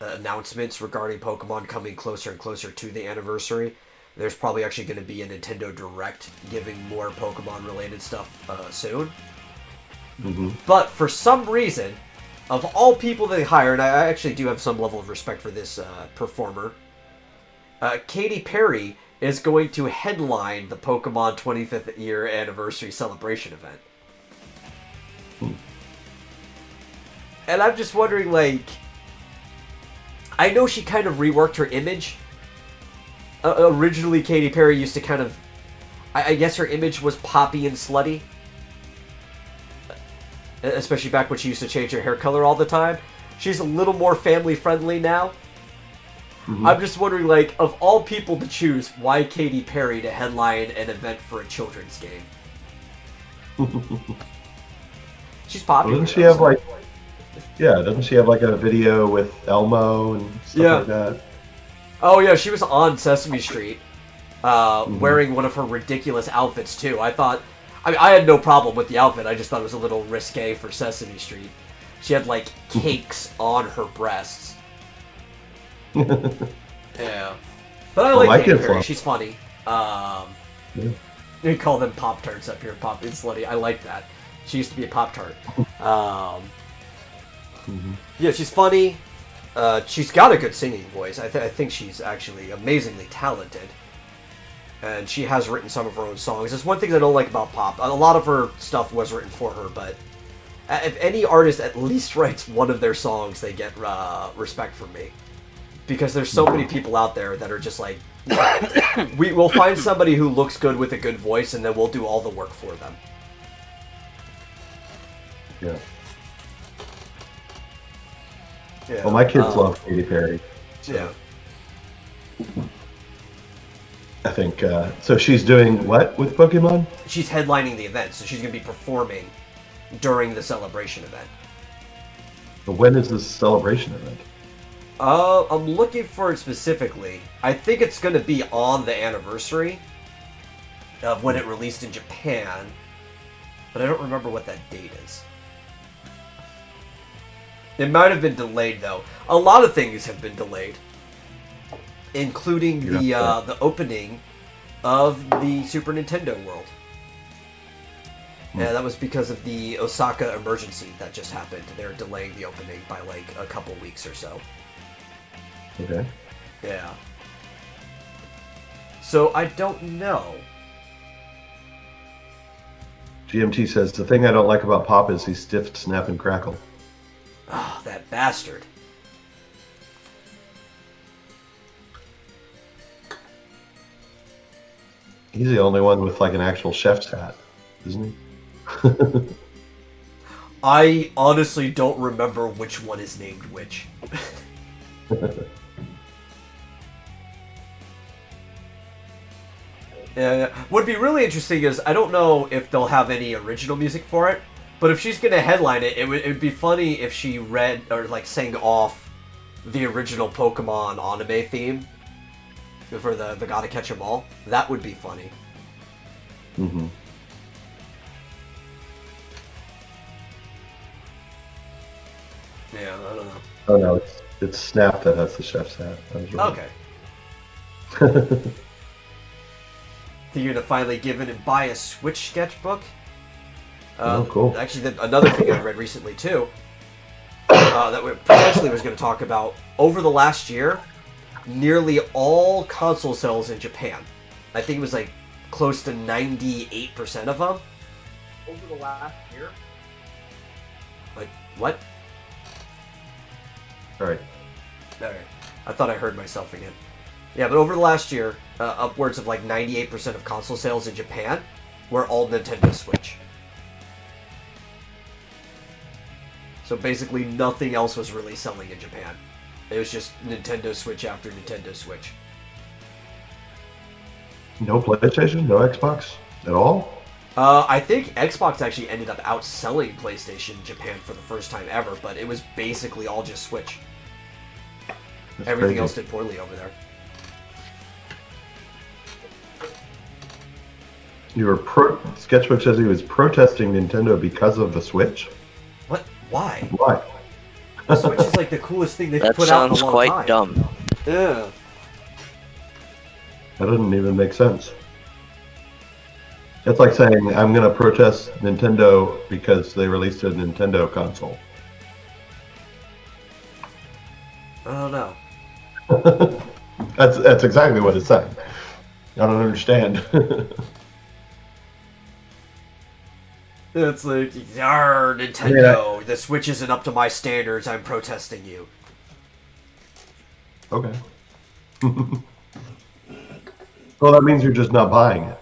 A: announcements regarding Pokemon coming closer and closer to the anniversary. There's probably actually going to be a Nintendo Direct giving more Pokemon-related stuff soon.
B: Mm-hmm.
A: But for some reason, of all people they hire, and I actually do have some level of respect for this performer, Katy Perry is going to headline the Pokemon 25th year anniversary celebration event. And I'm just wondering, like, I know she kind of reworked her image. Originally, Katy Perry used to kind of, I guess her image was poppy and slutty. Especially back when she used to change her hair color all the time. She's a little more family friendly now. I'm just wondering, like, of all people to choose, why Katy Perry to headline an event for a children's game? She's popular.
B: Doesn't she have like? Yeah, doesn't she have like a video with Elmo and stuff like that?
A: Oh yeah, she was on Sesame Street, wearing one of her ridiculous outfits too. I mean, I had no problem with the outfit. I just thought it was a little risque for Sesame Street. She had like cakes on her breasts. Yeah, but I like Katy Perry. She's funny. We call them Pop Tarts up here. Pop and Slutty. I like that. She used to be a Pop Tart. Yeah, she's funny. She's got a good singing voice. I think she's actually amazingly talented. And she has written some of her own songs. There's one thing I don't like about Pop. A lot of her stuff was written for her, but if any artist at least writes one of their songs, they get respect from me. Because there's so many people out there that are just like, we'll find somebody who looks good with a good voice, and then we'll do all the work for them.
B: Yeah.
A: Yeah.
B: Well, my kids love Katy Perry. So
A: Yeah.
B: I think so. She's doing what with Pokemon?
A: She's headlining the event, so she's going to be performing during the celebration event.
B: But when is this celebration event?
A: I'm looking for it specifically. I think it's going to be on the anniversary of when it released in Japan, but I don't remember what that date is. It might have been delayed, though. A lot of things have been delayed, including the opening of the Super Nintendo World. Yeah, that was because of the Osaka emergency that just happened. They're delaying the opening by like a couple weeks or so.
B: Okay.
A: Yeah. So I don't know.
B: GMT says the thing I don't like about Pop is he's stiff, snap, and crackle.
A: Oh, that bastard.
B: He's the only one with like an actual chef's hat, isn't he?
A: I honestly don't remember which one is named which. Yeah, what'd be really interesting is I don't know if they'll have any original music for it, but if she's gonna headline it, it would be funny if she read or like sang off the original Pokemon anime theme for the Gotta Catch 'Em All. That would be funny.
B: Mm-hmm.
A: Yeah, I don't know.
B: Oh no, it's Snap that has the chef's hat. I was right.
A: Okay. Think you're gonna finally give in and buy a Switch sketchbook?
B: Oh, cool.
A: Actually, another thing I read recently too, that we potentially was going to talk about. Over the last year, nearly all console sales in Japan, I think it was like close to 98% of them. Over the last year? Like, what?
B: Alright.
A: Alright. I thought I heard myself again. Yeah, but over the last year, upwards of like 98% of console sales in Japan were all Nintendo Switch. So basically nothing else was really selling in Japan. It was just Nintendo Switch after Nintendo Switch.
B: No PlayStation? No Xbox? At all?
A: I think Xbox actually ended up outselling PlayStation in Japan for the first time ever, but it was basically all just Switch.
B: That's
A: Everything
B: crazy.
A: else did poorly over there.
B: Sketchbook says he was protesting Nintendo because of the Switch.
A: What? Why?
B: Why?
A: The Switch is like the coolest thing they've
D: That
A: put out in a
D: sounds
A: long
D: quite
A: time.
D: dumb.
A: Yeah.
B: That doesn't even make sense. It's like saying I'm going to protest Nintendo because they released a Nintendo console.
A: I don't know.
B: That's exactly what it's saying. I don't understand.
A: It's like, "Yarr, Nintendo, the Switch isn't up to my standards, I'm protesting you."
B: Okay. Well, that means you're just not buying it.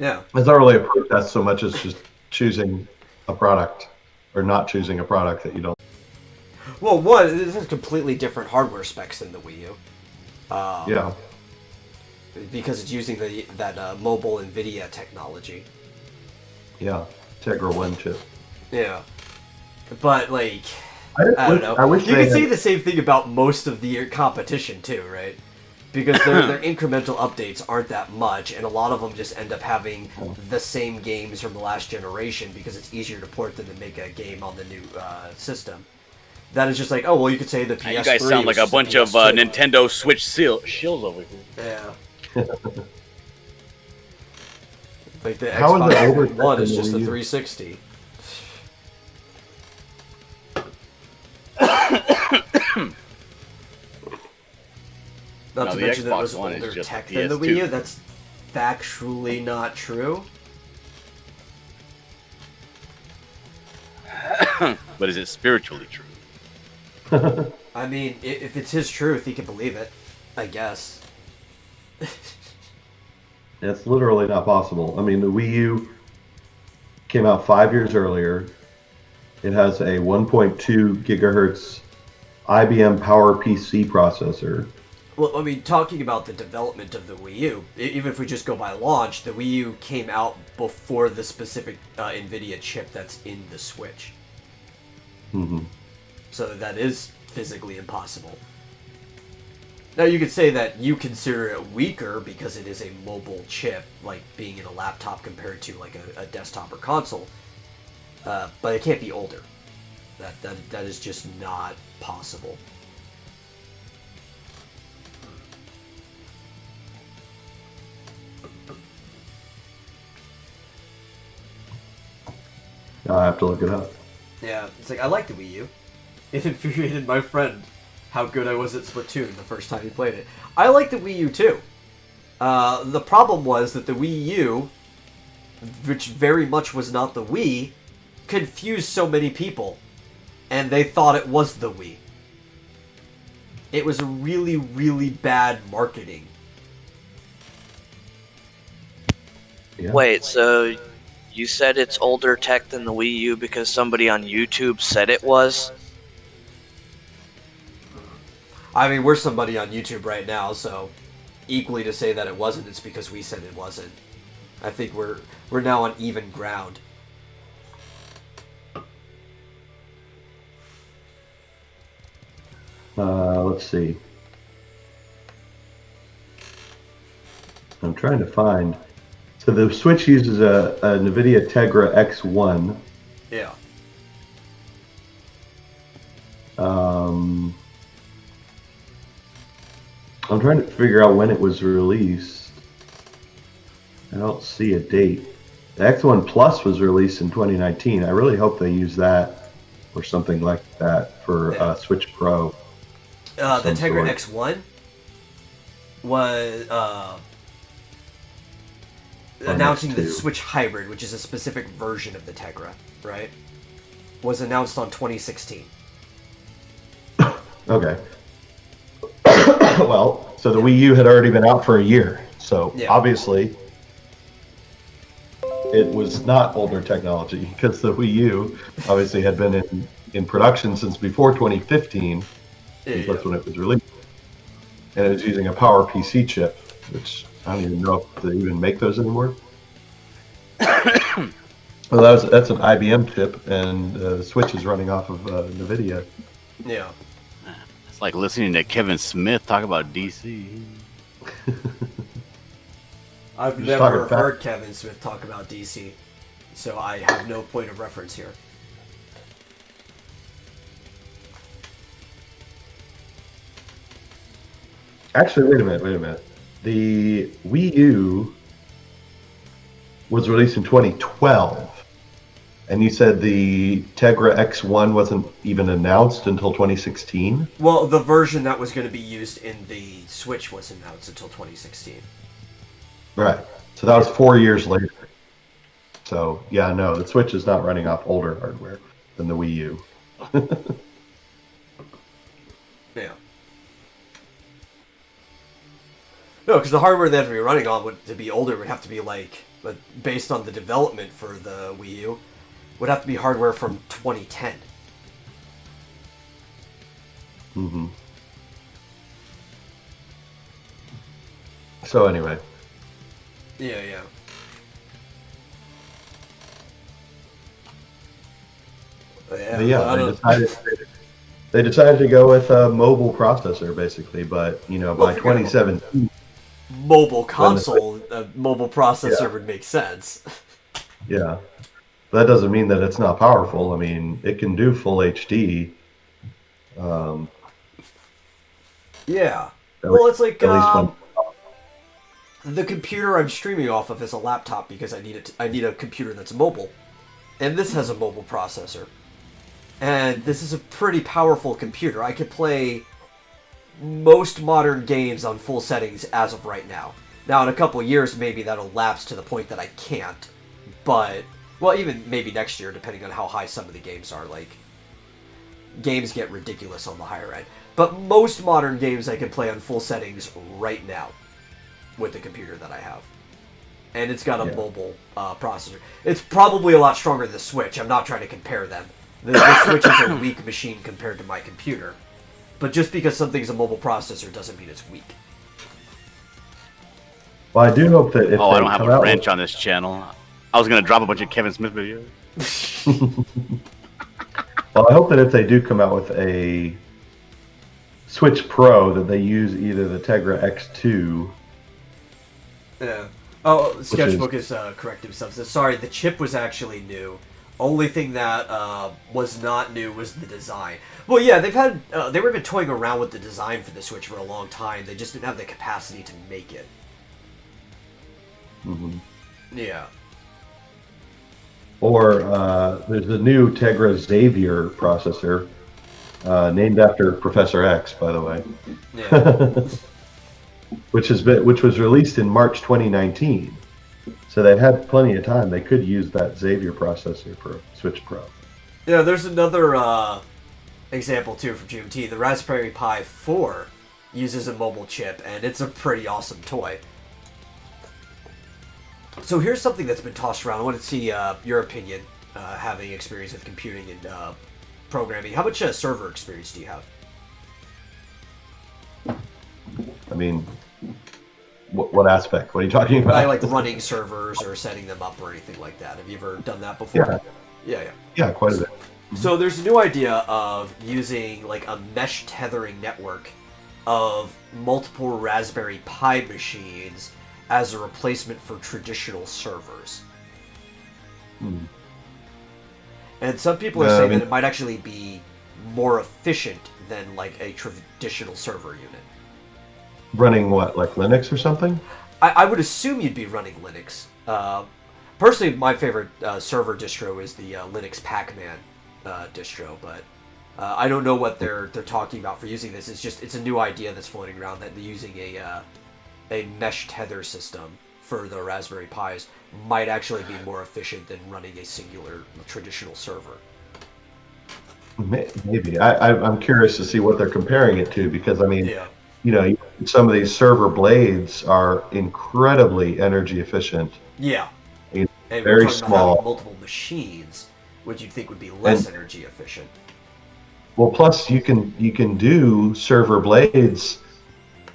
A: Yeah.
B: It's not really a protest so much as just choosing a product or not choosing a product that you don't.
A: Well, one, this is completely different hardware specs than the Wii U.
B: Yeah.
A: because it's using that mobile NVIDIA technology.
B: Yeah. Tegra 1 chip.
A: Yeah. But, like,
B: I
A: I don't know.
B: I wish
A: You
B: they
A: can say
B: had-
A: the same thing about most of the competition, too, right? Because their incremental updates aren't that much, and a lot of them just end up having the same games from the last generation because it's easier to port than to make a game on the new system. That is just like, oh, well, you could say the PS3.
C: You guys sound like
A: was
C: a
A: just the
C: bunch of
A: PS2.
C: Nintendo Switch shills over here.
A: Yeah. Like the
B: How is it
A: Xbox
B: older
A: One
B: than
A: is
B: the
A: just a
B: Wii U?
A: 360. Not
C: No,
A: to
C: the
A: mention that it
C: Xbox
A: was
C: One is
A: older
C: just
A: tech
C: a
A: than the
C: PS2.
A: Wii U. That's factually not true.
C: But is it spiritually true?
A: I mean, if it's his truth, he can believe it. I guess.
B: It's literally not possible. I mean, the Wii U came out 5 years earlier. It has a 1.2 gigahertz IBM PowerPC processor.
A: Well, I mean, talking about the development of the Wii U, even if we just go by launch, the Wii U came out before the specific NVIDIA chip that's in the Switch.
B: Hmm.
A: So that is physically impossible. Now, you could say that you consider it weaker because it is a mobile chip, like being in a laptop compared to like a desktop or console. But it can't be older. That is just not possible.
B: I have to look it up.
A: Yeah, it's like, I like the Wii U. It infuriated my friend how good I was at Splatoon the first time he played it. I like the Wii U too. The problem was that the Wii U, which very much was not the Wii, confused so many people, and they thought it was the Wii. It was really, really bad marketing.
B: Yeah.
D: Wait, so you said it's older tech than the Wii U because somebody on YouTube said it was?
A: I mean, we're somebody on YouTube right now, so equally to say that it wasn't, it's because we said it wasn't. I think we're now on even ground.
B: Let's see. I'm trying to find. So the Switch uses a NVIDIA Tegra X1.
A: Yeah.
B: I'm trying to figure out when it was released. I don't see a date. The X1 Plus was released in 2019. I really hope they use that or something like that for
A: Yeah.
B: Switch Pro.
A: The
B: Some
A: Tegra
B: sort.
A: X1 was announcing the
B: X2.
A: Switch Hybrid, which is a specific version of the Tegra, right? Was announced on 2016.
B: Okay. Well, so the Wii U had already been out for a year. So
A: Yeah.
B: obviously it was not older technology because the Wii U obviously had been in production since before 2015.
A: Yeah.
B: That's when it was released. And it was using a PowerPC chip, which I don't even know if they even make those anymore. Well, that's an IBM chip, and the Switch is running off of NVIDIA.
A: Yeah.
C: It's like listening to Kevin Smith talk about DC.
A: I've
B: Just
A: never
B: talking
A: heard Kevin Smith talk about DC, so I have no point of reference here.
B: Actually, wait a minute. The Wii U was released in 2012, and you said the Tegra X1 wasn't even announced until 2016?
A: Well, the version that was going to be used in the Switch wasn't announced until 2016.
B: Right. So that was 4 years later. So, yeah, no, the Switch is not running off older hardware than the Wii U.
A: Yeah. No, because the hardware they have to be running on to be older would have to be like, but based on the development for the Wii U, would have to be hardware from 2010.
B: Mm-hmm. So anyway,
A: Yeah, yeah.
B: but
A: Yeah,
B: yeah, they decided to go with a mobile processor basically. But
A: Well,
B: by
A: if you're gonna
B: 2017,
A: mobile
B: when the
A: console, a mobile processor
B: yeah,
A: would make sense.
B: yeah, that doesn't mean that it's not powerful. I mean, it can do full HD. Um,
A: Yeah.
B: at
A: Well,
B: least,
A: it's like
B: at least when
A: the computer I'm streaming off of is a laptop because I need it. I need a computer that's mobile, and this has a mobile processor, and this is a pretty powerful computer. I could play most modern games on full settings as of right now. Now, in a couple of years, maybe that'll lapse to the point that I can't. But, well, even maybe next year, depending on how high some of the games are. Like, games get ridiculous on the higher end. But most modern games I can play on full settings right now with the computer that I have. And it's got a mobile processor. It's probably a lot stronger than the Switch. I'm not trying to compare them. The Switch is a weak machine compared to my computer. But just because something's a mobile processor doesn't mean it's weak.
B: well, I do hope that if
C: Oh,
B: they
C: I don't have
B: come
C: a
B: out
C: wrench on this channel. I was gonna drop a bunch of Kevin Smith videos.
B: well, I hope that if they do come out with a Switch Pro, that they use either the Tegra X2.
A: Yeah. Oh, Sketchbook is correcting himself. So, sorry, the chip was actually new. Only thing that was not new was the design. Well, yeah, they were been toying around with the design for the Switch for a long time. They just didn't have the capacity to make it.
B: Mm-hmm.
A: Yeah.
B: Or there's the new Tegra Xavier processor, named after Professor X, by the way.
A: Yeah.
B: which was released in March 2019. So they had plenty of time. They could use that Xavier processor for Switch Pro.
A: Yeah, there's another example too from GMT. The Raspberry Pi 4 uses a mobile chip, and it's a pretty awesome toy. So here's something that's been tossed around. I want to see your opinion, having experience with computing and programming. How much server experience do you have?
B: I mean, what aspect? What are you talking about?
A: I like running servers or setting them up or anything like that. Have you ever done that before? Yeah.
B: Yeah, quite a bit.
A: So there's a new idea of using like a mesh tethering network of multiple Raspberry Pi machines as a replacement for traditional servers. And some people are saying that it might actually be more efficient than like a traditional server unit.
B: Running what, like Linux or something?
A: I would assume you'd be running Linux. Personally, my favorite server distro is the Linux Pac-Man distro, but I don't know what they're talking about for using this. It's a new idea that's floating around that they're using a mesh tether system for the Raspberry Pis might actually be more efficient than running a singular traditional server.
B: Maybe. I'm curious to see what they're comparing it to, because I mean, some of these server blades are incredibly energy efficient.
A: Yeah.
B: And
A: And
B: very
A: we're talking about
B: small.
A: having multiple machines, which you'd think would be less energy efficient.
B: Well, plus you can do server blades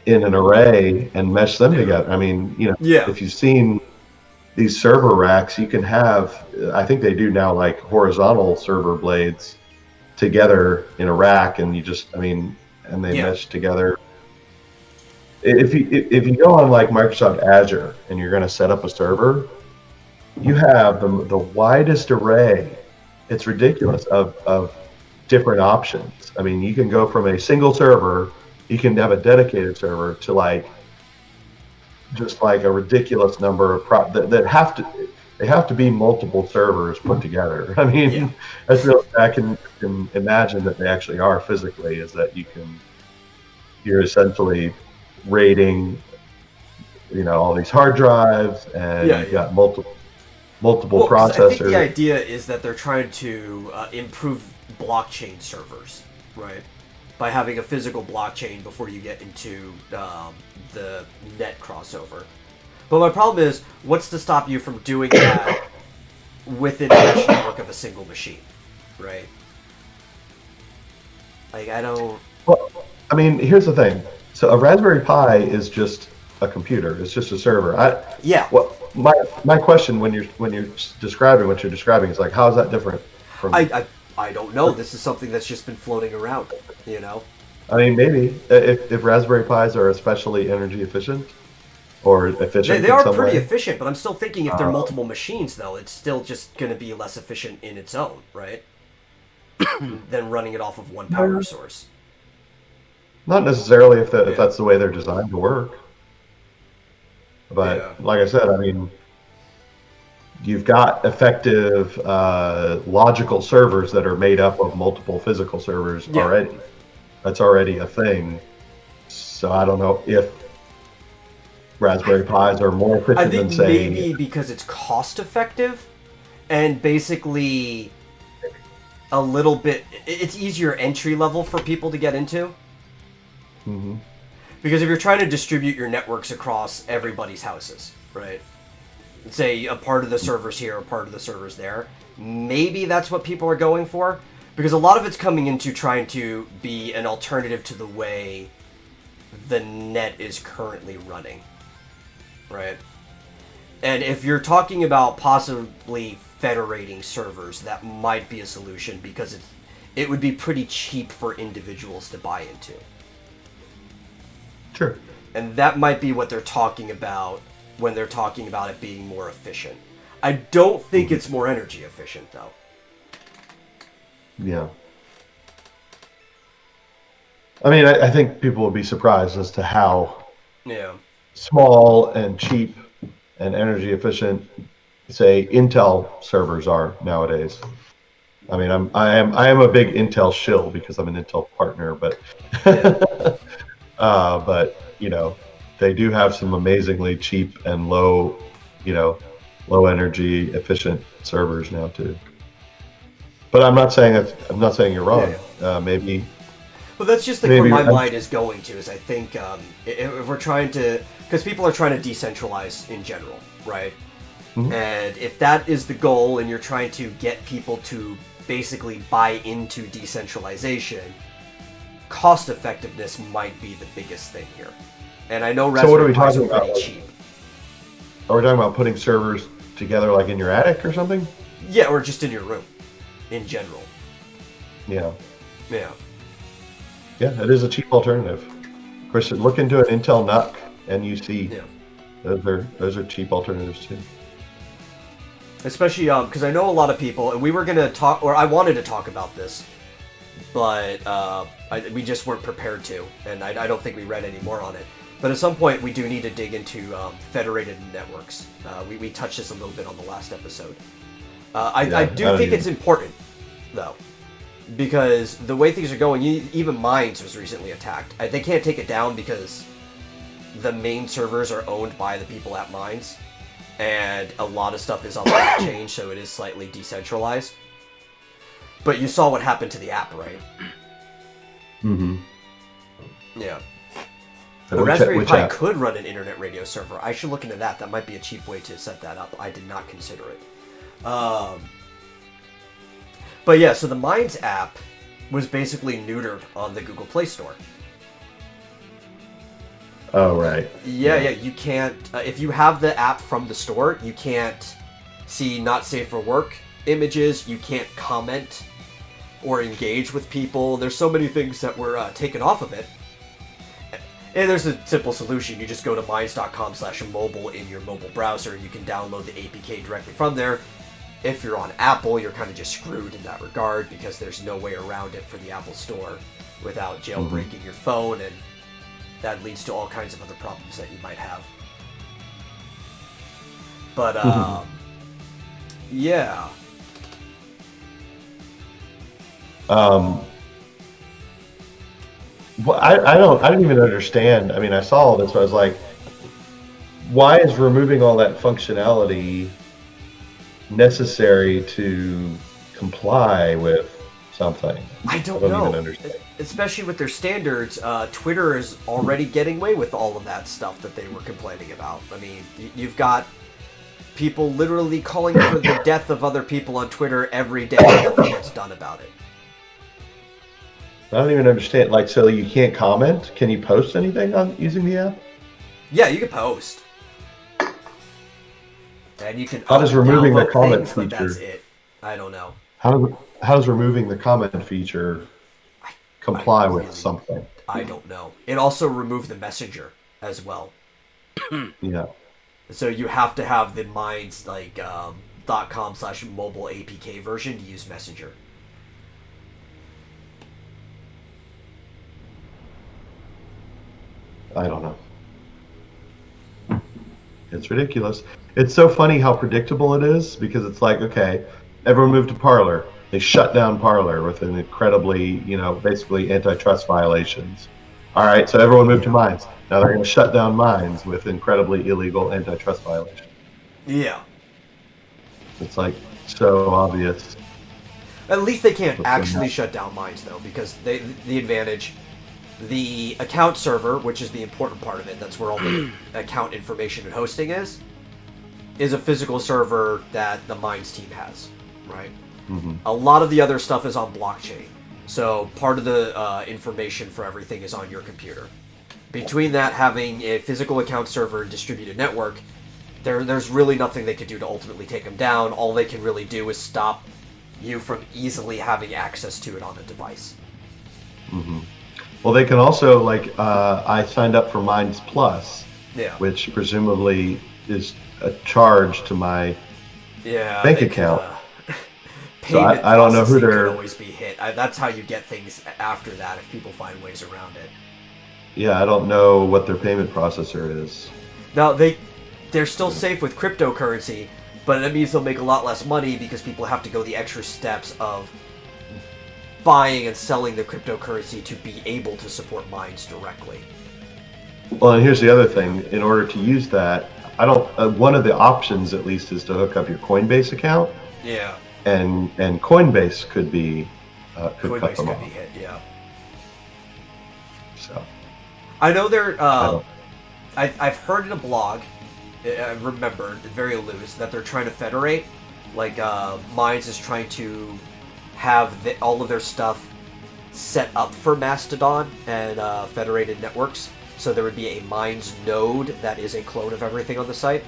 B: in an array and mesh them together. I mean, if you've seen these server racks, you can have, I think they do now, like horizontal server blades together in a rack, and and they mesh together. If you go on like Microsoft Azure and you're going to set up a server, you have the widest array. It's ridiculous of different options. I mean, you can go from a single server, you can have a dedicated server, to like just like a ridiculous number of that have to be multiple servers put together. I mean, that's real. I can imagine that they actually are physically. Is that you're essentially raiding, all these hard drives, and you've got multiple processors.
A: I think the idea is that they're trying to improve blockchain servers, right? By having a physical blockchain before you get into the net crossover. But my problem is, what's to stop you from doing that within a mesh network of a single machine, right? Like, I don't...
B: Well, I mean, here's the thing. So a Raspberry Pi is just a computer. It's just a server.
A: Yeah.
B: My question when you're describing what you're describing is like, how is that different from?
A: I don't know. This is something that's just been floating around. You know.
B: I mean, maybe if Raspberry Pis are especially energy efficient or efficient,
A: They are
B: in some
A: pretty
B: way.
A: efficient, but I'm still thinking if they're multiple machines, though, it's still just going to be less efficient in its own, right? Than running it off of one power source.
B: Not necessarily if that's the way they're designed to work. But like I said, I mean, you've got effective logical servers that are made up of multiple physical servers already. That's already a thing. So I don't know if Raspberry Pis are more efficient
A: I think
B: than, say...
A: maybe because it's cost effective and basically a little bit... It's easier entry level for people to get into.
B: Mm-hmm.
A: Because if you're trying to distribute your networks across everybody's houses, right? Say a part of the servers here, a part of the servers there, maybe that's what people are going for. Because a lot of it's coming into trying to be an alternative to the way the net is currently running, right? And if you're talking about possibly federating servers, that might be a solution because it would be pretty cheap for individuals to buy into.
B: Sure.
A: And that might be what they're talking about when they're talking about it being more efficient. I don't think it's more energy efficient, though.
B: Yeah. I mean, I think people will be surprised as to how small and cheap and energy efficient, say, Intel servers are nowadays. I mean, I am a big Intel shill because I'm an Intel partner, but but you know, they do have some amazingly cheap and low energy efficient servers now too. But I'm not saying you're wrong. Maybe.
A: Well, that's just like where my mind is going to. Is I think if we're trying to, because people are trying to decentralize in general, right? Mm-hmm. And if that is the goal, and you're trying to get people to basically buy into decentralization, cost effectiveness might be the biggest thing here. And I know Raspberry Pis are pretty cheap.
B: Are we talking about putting servers together like in your attic or something?
A: Yeah, or just in your room. In general.
B: Yeah.
A: Yeah.
B: Yeah, it is a cheap alternative. Of course, look into an Intel NUC NUC. Yeah. Those are cheap alternatives too.
A: Especially because I know a lot of people, and we were going to talk, or I wanted to talk about this, but we just weren't prepared to, and I don't think we read any more on it. But at some point, we do need to dig into federated networks. We touched this a little bit on the last episode. I do think it's important, though, because the way things are going, even Mines was recently attacked. They can't take it down because the main servers are owned by the people at Mines, and a lot of stuff is on the blockchain, so it is slightly decentralized. But you saw what happened to the app, right?
B: Mm-hmm.
A: Yeah. The Raspberry Pi could run an internet radio server. I should look into that. That might be a cheap way to set that up. I did not consider it. But yeah, so the Minds app was basically neutered on the Google Play Store.
B: Oh, right.
A: Yeah, you can't... if you have the app from the store, you can't see not safe for work images, you can't comment or engage with people. There's so many things that were taken off of it. And there's a simple solution. You just go to minds.com/mobile in your mobile browser, and you can download the APK directly from there. If you're on Apple, you're kind of just screwed in that regard because there's no way around it for the Apple Store without jailbreaking your phone, and that leads to all kinds of other problems that you might have. But, yeah.
B: Well, I don't even understand. I mean, I saw all this, but I was like, why is removing all that functionality necessary to comply with something?
A: I don't know. Even understand. Especially with their standards, Twitter is already getting away with all of that stuff that they were complaining about. I mean, you've got people literally calling for the death of other people on Twitter every day, and nothing gets done about it.
B: I don't even understand. Like, so you can't comment? Can you post anything on using the app?
A: Yeah, you can post. And you can
B: How does removing the
A: download
B: comment
A: things, but that's
B: feature?
A: it. I don't know.
B: How does removing the comment feature comply with
A: really-
B: something?
A: I don't know. It also removed the messenger as well.
B: Yeah.
A: So you have to have the Minds like .com/mobile APK version to use Messenger.
B: I don't know. It's ridiculous. It's so funny how predictable it is because it's like, okay, everyone moved to Parler. They shut down Parler with an incredibly, basically antitrust violations. All right, so everyone moved to Minds. Now they're going to shut down Minds with incredibly illegal antitrust violations.
A: Yeah.
B: It's like so obvious.
A: At least they can't actually shut down Minds though, because the advantage, the account server, which is the important part of it, that's where all the account information and hosting is a physical server that the Minds team has, right?
B: Mm-hmm.
A: A lot of the other stuff is on blockchain, so part of the information for everything is on your computer. Between that, having a physical account server and distributed network, there's really nothing they could do to ultimately take them down. All they can really do is stop you from easily having access to it on the device.
B: Mm-hmm. Well, they can also, I signed up for Minds Plus,
A: Yeah.
B: which presumably is a charge to my bank account. So I don't know who
A: processing
B: they're.
A: could always be hit. That's how you get things after that if people find ways around it.
B: Yeah, I don't know what their payment processor is.
A: Now they're still safe with cryptocurrency, but that means they'll make a lot less money because people have to go the extra steps of buying and selling the cryptocurrency to be able to support Minds directly.
B: Well, and here's the other thing. In order to use that, I don't. One of the options, at least, is to hook up your Coinbase account.
A: Yeah.
B: And Coinbase could be could cut
A: Coinbase
B: them
A: could
B: off.
A: be hit. Yeah.
B: So
A: I know they're.
B: don't-
A: I've heard in a blog, I remember, very loose, that they're trying to federate. Like, Minds is trying to have all of their stuff set up for Mastodon and federated networks. So there would be a Minds node that is a clone of everything on the site.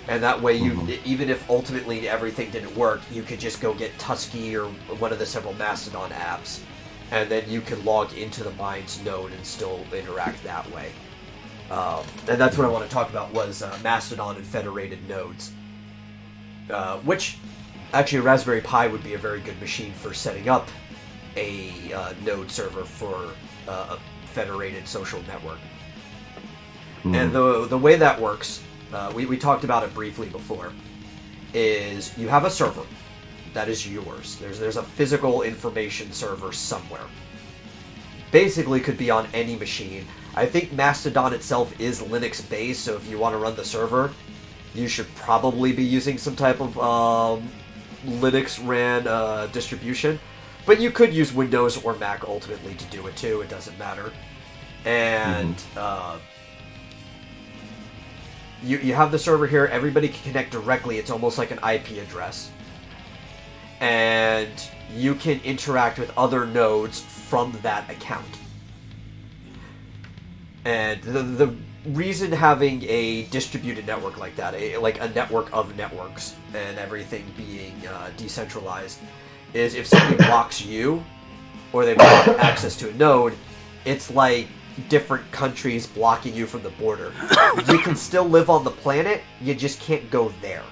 A: And that way, even if ultimately everything didn't work, you could just go get Tusky or one of the several Mastodon apps, and then you can log into the Minds node and still interact that way. And that's what I want to talk about was Mastodon and federated nodes, which actually Raspberry Pi would be a very good machine for setting up a node server for a federated social network. And the way that works, we talked about it briefly before, is you have a server that is yours. There's a physical information server somewhere. Basically could be on any machine. I think Mastodon itself is Linux based, so if you want to run the server, you should probably be using some type of Linux ran distribution. But you could use Windows or Mac ultimately to do it too, it doesn't matter. And you have the server here, everybody can connect directly, it's almost like an IP address. And you can interact with other nodes from that account. And the reason having a distributed network like that, like a network of networks, and everything being decentralized, is if somebody blocks you, or they block access to a node, it's like different countries blocking you from the border. You can still live on the planet, you just can't go there.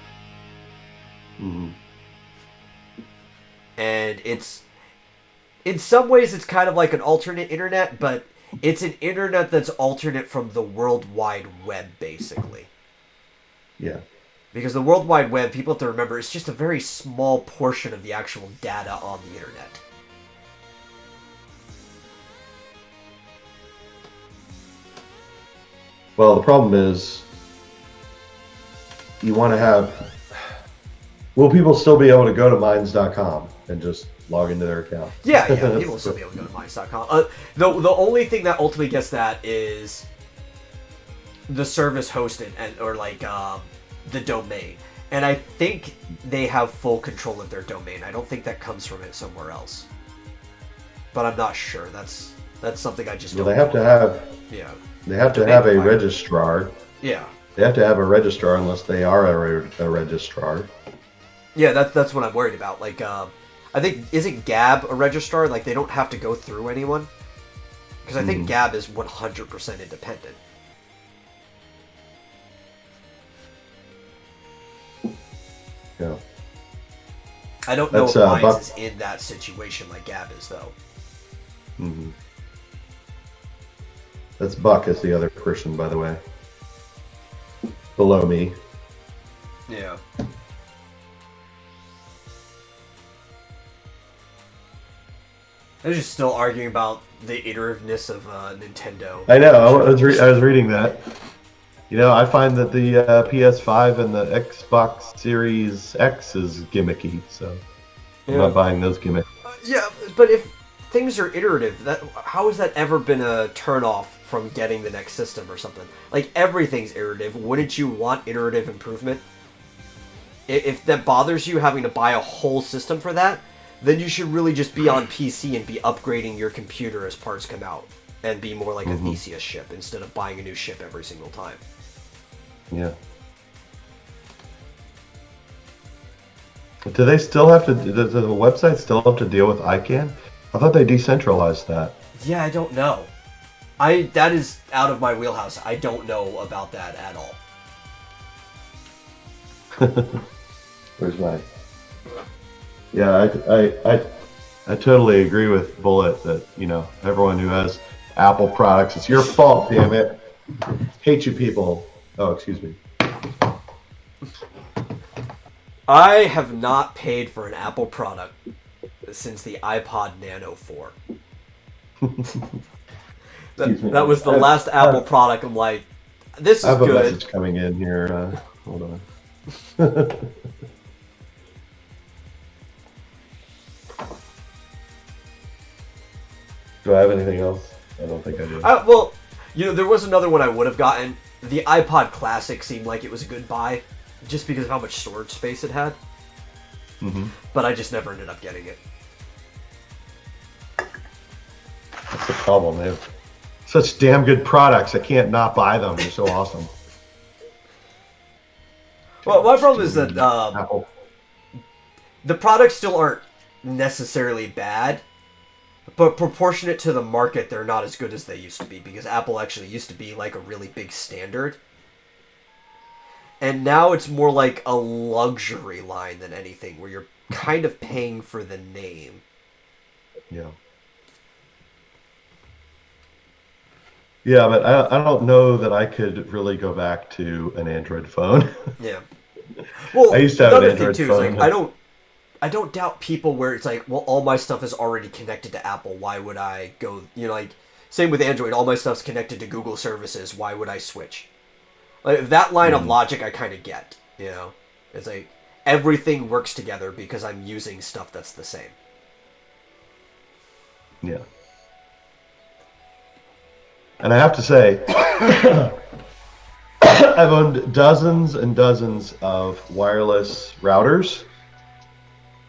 A: And it's, in some ways, it's kind of like an alternate internet, but it's an internet that's alternate from the World Wide Web, basically.
B: Yeah.
A: Because the World Wide Web, people have to remember, it's just a very small portion of the actual data on the internet.
B: Well, the problem is, you want to have. Will people still be able to go to Minds.com and just log into their account?
A: Yeah, people will still be able to go to Minds.com. The only thing that ultimately gets that is the service hosted or the domain. And I think they have full control of their domain. I don't think that comes from it somewhere else. But I'm not sure. That's something I just don't
B: Well, they have to have.
A: Yeah.
B: They have to
A: make
B: have a
A: the virus.
B: registrar.
A: Yeah.
B: They have to have a registrar unless they are a registrar.
A: Yeah, that's what I'm worried about. Like, I think, isn't Gab a registrar? Like, they don't have to go through anyone? Because I think Gab is 100% independent.
B: Yeah.
A: I don't know
B: That's,
A: if Minds
B: Buck-
A: is in that situation like Gab is, though.
B: Mm-hmm. That's Buck is the other person, by the way. Below me.
A: Yeah. I was just still arguing about the iterativeness of Nintendo.
B: I know. I was reading that. You know, I find that the PS5 and the Xbox Series X is gimmicky, so I'm not buying those gimmicks.
A: Yeah, but if things are iterative, how has that ever been a turnoff from getting the next system or something? Like, everything's iterative. Wouldn't you want iterative improvement? If that bothers you having to buy a whole system for that, then you should really just be on PC and be upgrading your computer as parts come out. And be more like a Theseus ship instead of buying a new ship every single time.
B: Yeah. Do they still have to? Does the website still have to deal with ICANN? I thought they decentralized that.
A: Yeah, I don't know. That is out of my wheelhouse. I don't know about that at all.
B: Where's my? Yeah, I totally agree with Bullet that, you know, everyone who has Apple products, it's your fault, damn it. Hate you people. Oh, excuse me.
A: I have not paid for an Apple product since the iPod Nano 4. that was the last Apple product. I'm like, this is
B: I have a
A: good.
B: message coming in here. Hold on. Do I have anything else? I don't think I do.
A: Well, you know, there was another one I would have gotten. The iPod Classic seemed like it was a good buy, just because of how much storage space it had. But I just never ended up getting it.
B: That's the problem. They have such damn good products. I can't not buy them. They're so awesome.
A: Well, my problem is that
B: Apple.
A: the products still aren't necessarily bad, but proportionate to the market, they're not as good as they used to be, because Apple actually used to be like a really big standard. And now it's more like a luxury line than anything, where you're kind of paying for the name.
B: Yeah. Yeah, but I don't know that I could really go back to an Android phone.
A: Yeah. Well,
B: I used to have an
A: another
B: Android
A: thing too
B: phone.
A: is like, I don't doubt people where it's like, well, all my stuff is already connected to Apple. Why would I go? You know, like same with Android. All my stuff's connected to Google services. Why would I switch? Like that line of logic, I kind of get. You know, it's like everything works together because I'm using stuff that's the same.
B: Yeah. And I have to say, I've owned dozens and dozens of wireless routers.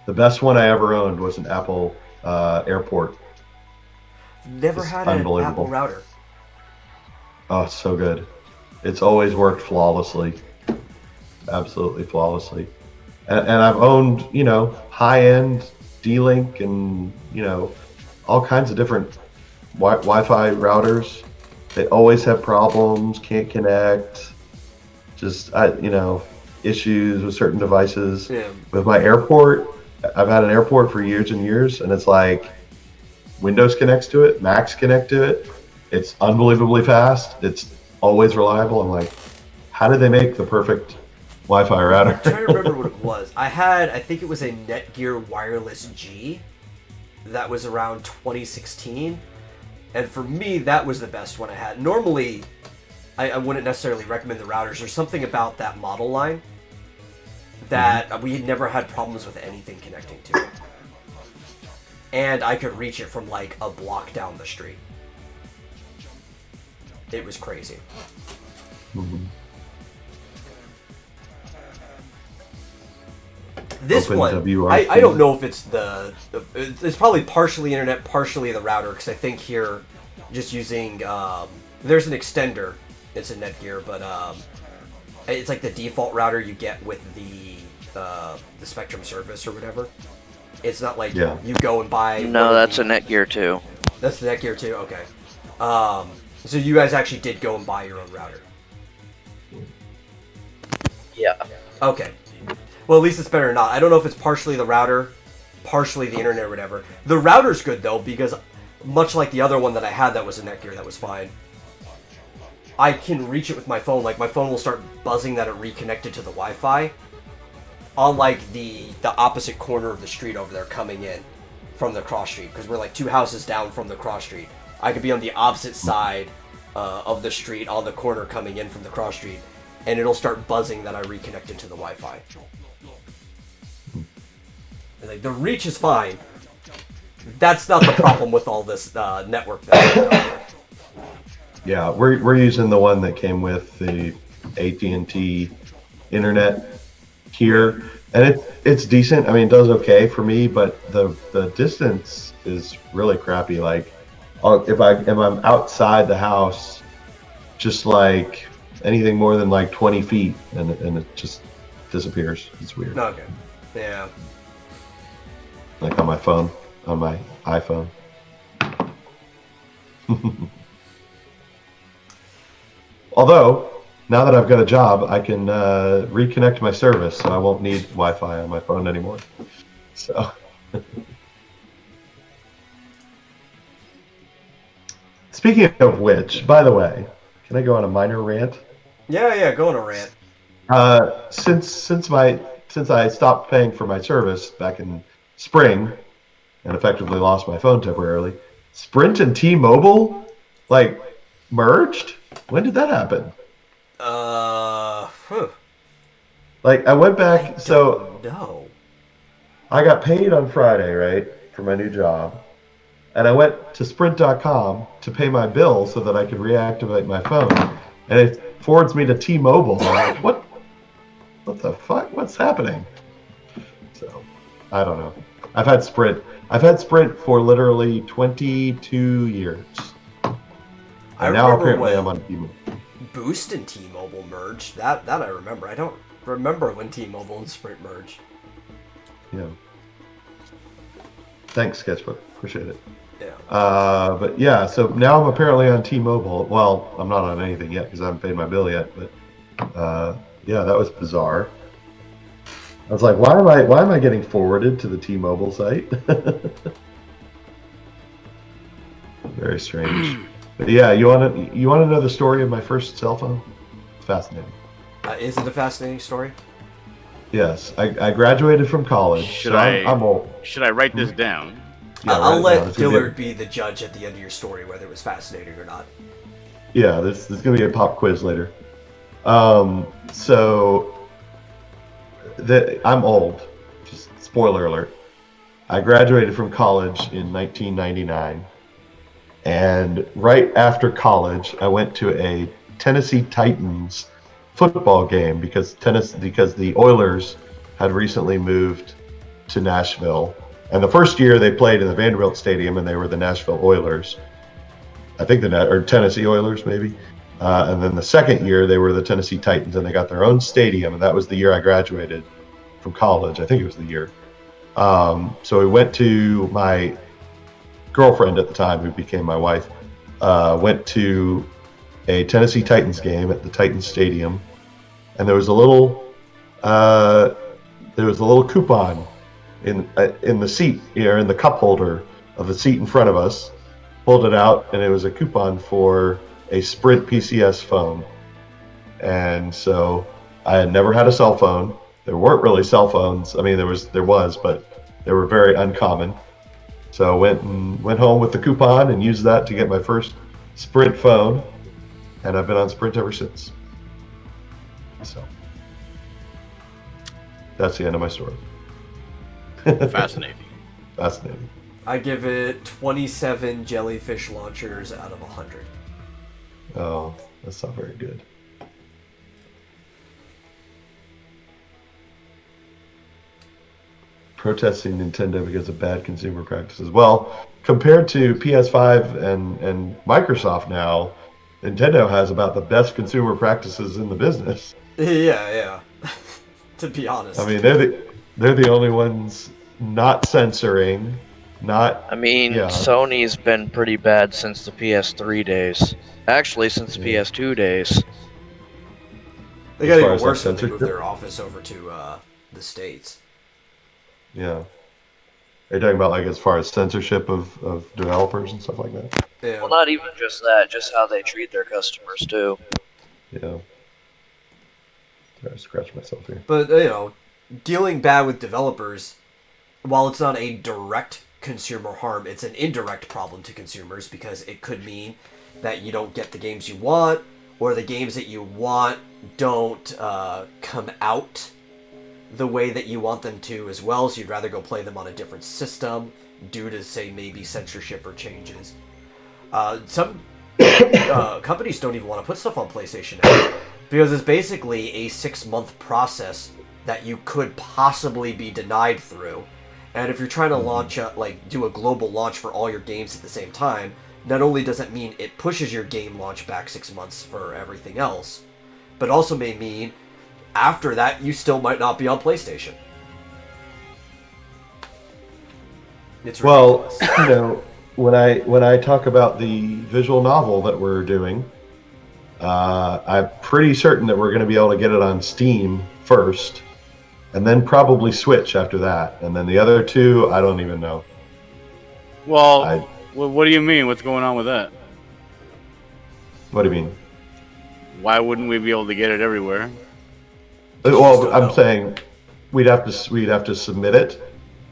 B: The best one I ever owned was an Apple Airport.
A: Never
B: It's
A: had an
B: unbelievable.
A: Apple router.
B: Oh, it's so good. It's always worked flawlessly. Absolutely flawlessly. And I've owned, you know, high-end D-Link and, you know, all kinds of different Wi-Fi routers. They always have problems, can't connect, just, you know, issues with certain devices.
A: Yeah.
B: With my airport, I've had an airport for years and years, and it's like Windows connects to it, Macs connect to it. It's unbelievably fast. It's always reliable. I'm like, how did they make the perfect Wi-Fi router?
A: I'm trying to remember what it was. I think it was a Netgear Wireless G that was around 2016. And for me, that was the best one I had. Normally, I wouldn't necessarily recommend the routers. There's something about that model line that we had never had problems with anything connecting to it. And I could reach it from like a block down the street. It was crazy. This
B: Open
A: one,
B: WRC.
A: I don't know if it's it's probably partially internet, partially the router, because I think here, just using there's an extender. It's a Netgear, but it's like the default router you get with the Spectrum service or whatever. It's not like you go and buy.
D: No, that's a Netgear too.
A: That's the Netgear too. Okay. So you guys actually did go and buy your own router.
D: Yeah.
A: Okay. Well, at least it's better than not. I don't know if it's partially the router, partially the internet or whatever. The router's good though, because much like the other one that I had that was a Netgear that was fine, I can reach it with my phone. Like, my phone will start buzzing that it reconnected to the Wi-Fi on, like, the opposite corner of the street over there coming in from the cross street, because we're, like, 2 houses down from the cross street. I could be on the opposite side of the street on the corner coming in from the cross street, and it'll start buzzing that I reconnected to the Wi-Fi. And, like, the reach is fine. That's not the problem with all this network that's going on here.
B: Yeah, we're using the one that came with the AT&T internet here, and it's decent. I mean, it does okay for me, but the distance is really crappy. Like, if I'm outside the house, just like anything more than like 20 feet, and it just disappears. It's weird.
A: Okay. Yeah.
B: Like on my phone, on my iPhone. Although, now that I've got a job, I can reconnect my service, so I won't need Wi-Fi on my phone anymore. So, speaking of which, by the way, can I go on a minor rant?
A: Yeah, go on a rant.
B: Since I stopped paying for my service back in spring, and effectively lost my phone temporarily, Sprint and T-Mobile merged. When did that happen? Like, I went back,
A: No.
B: I got paid on Friday, right, for my new job, and I went to Sprint.com to pay my bill so that I could reactivate my phone, and it forwards me to T-Mobile. I'm like, what the fuck? What's happening? So, I don't know. I've had Sprint for literally 22 years. And now apparently I'm on T-Mobile.
A: Boost and T-Mobile merged. That I remember. I don't remember when T-Mobile and Sprint merged.
B: Yeah. Thanks, Sketchbook. Appreciate it.
A: Yeah.
B: But yeah, so now I'm apparently on T-Mobile. Well, I'm not on anything yet because I haven't paid my bill yet. But yeah, that was bizarre. I was like, why am I getting forwarded to the T-Mobile site? Very strange. But yeah, you want to know the story of my first cell phone? It's fascinating.
A: Is it a fascinating story?
B: Yes, I graduated from college. I'm old.
C: Should I write this down?
B: Yeah,
A: I'll let
B: it's
A: Dillard be the judge at the end of your story, whether it was fascinating or not.
B: Yeah, there's going to be a pop quiz later. So I'm old. Just spoiler alert. I graduated from college in 1999. And right after college, I went to a Tennessee Titans football game because the Oilers had recently moved to Nashville. And the first year they played in the Vanderbilt Stadium, and they were the Nashville Oilers. I think or Tennessee Oilers, maybe. And then the second year they were the Tennessee Titans, and they got their own stadium. And that was the year I graduated from college. I think it was the year. So we went to my girlfriend at the time, who became my wife, went to a Tennessee Titans game at the Titans Stadium, and there was a little coupon in the seat, in the cup holder of the seat in front of us. Pulled it out, and it was a coupon for a Sprint PCS phone. And so I had never had a cell phone. There weren't really cell phones. I mean, there was, but they were very uncommon. So I went home with the coupon and used that to get my first Sprint phone, and I've been on Sprint ever since. So that's the end of my story.
C: Fascinating.
B: Fascinating.
A: I give it 27 jellyfish launchers out of 100.
B: Oh, that's not very good. Protesting Nintendo because of bad consumer practices. Well, compared to PS5 and Microsoft now, Nintendo has about the best consumer practices in the business.
A: Yeah. To be honest.
B: I mean, they're the only ones not censoring, not.
D: I mean,
B: Yeah.
D: Sony's been pretty bad since the PS3 days. Actually, since the
B: Yeah.
D: PS2 days.
A: They
B: As
A: got
B: far
A: even
B: as,
A: worse
B: like,
A: when they moved
B: censorship?
A: their office over to the States.
B: Yeah. Are you talking about like as far as censorship of developers and stuff like that?
A: Yeah.
D: Well, not even just that, just how they treat their customers, too.
B: Yeah. I scratch myself here.
A: But, dealing bad with developers, while it's not a direct consumer harm, it's an indirect problem to consumers because it could mean that you don't get the games you want, or the games that you want don't come out the way that you want them to as well, so you'd rather go play them on a different system due to, say, maybe censorship or changes. Some companies don't even want to put stuff on PlayStation now because it's basically a 6-month process that you could possibly be denied through. And if you're trying to launch do a global launch for all your games at the same time, not only does it mean it pushes your game launch back 6 months for everything else, but also may mean after that you still might not be on PlayStation. It's ridiculous.
B: Well, when I talk about the visual novel that we're doing, I'm pretty certain that we're going to be able to get it on Steam first, and then probably Switch after that, and then the other two, I don't even know.
C: Well, what do you mean? What's going on with that?
B: What do you mean?
C: Why wouldn't we be able to get it everywhere?
B: Well, I'm saying we'd have to submit it.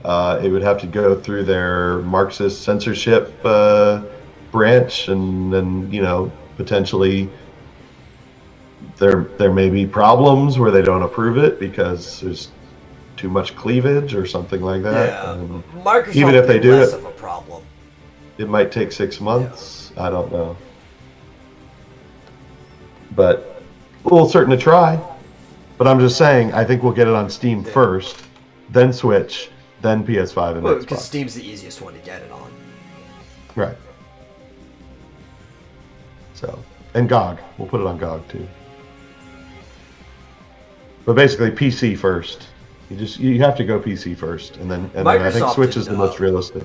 B: It would have to go through their Marxist censorship branch, and then potentially there may be problems where they don't approve it because there's too much cleavage or something like that.
A: Yeah, Microsoft
B: even if they do
A: less
B: it,
A: of a problem.
B: It might take 6 months. Yeah. I don't know, but we'll certainly try. But I'm just saying, I think we'll get it on Steam first, then Switch, then PS5 and Xbox.
A: Because Steam's the easiest one to get it on.
B: Right. So, and GOG. We'll put it on GOG too. But basically, PC first. You have to go PC first, and then I think Switch is the most realistic.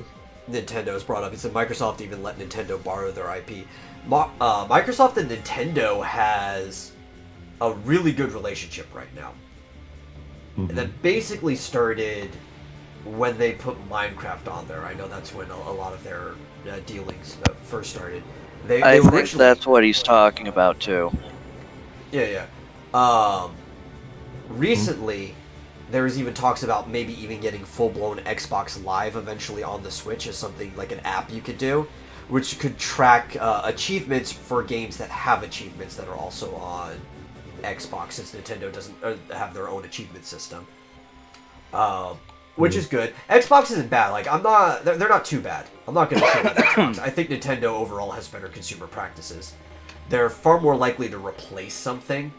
A: Nintendo's brought up. It said Microsoft even let Nintendo borrow their IP. Microsoft and Nintendo has a really good relationship right now.
B: Mm-hmm.
A: And that basically started when they put Minecraft on there. I know that's when a lot of their dealings first started.
D: I think that's what he's talking about too.
A: Yeah. Recently, there was even talks about maybe even getting full-blown Xbox Live eventually on the Switch as something like an app you could do, which could track achievements for games that have achievements that are also on Xbox, since Nintendo doesn't have their own achievement system. Which is good. Xbox isn't bad. Like, they're not too bad. I'm not going to say that Xbox. I think Nintendo overall has better consumer practices. They're far more likely to replace something.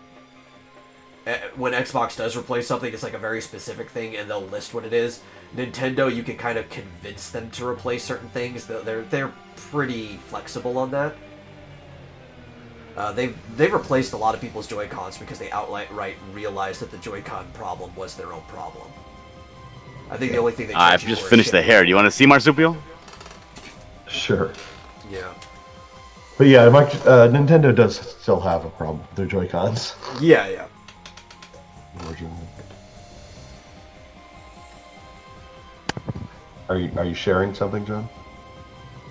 A: When Xbox does replace something, it's like a very specific thing, and they'll list what it is. Nintendo, you can kind of convince them to replace certain things. They're pretty flexible on that. They've replaced a lot of people's Joy-Cons because they outright realized that the Joy-Con problem was their own problem. I think the only thing they
C: I've just finished the hair. Do you want to see Marsupial?
B: Sure.
A: Yeah.
B: But yeah, Nintendo does still have a problem with their Joy-Cons.
A: Yeah.
B: Are you sharing something, John?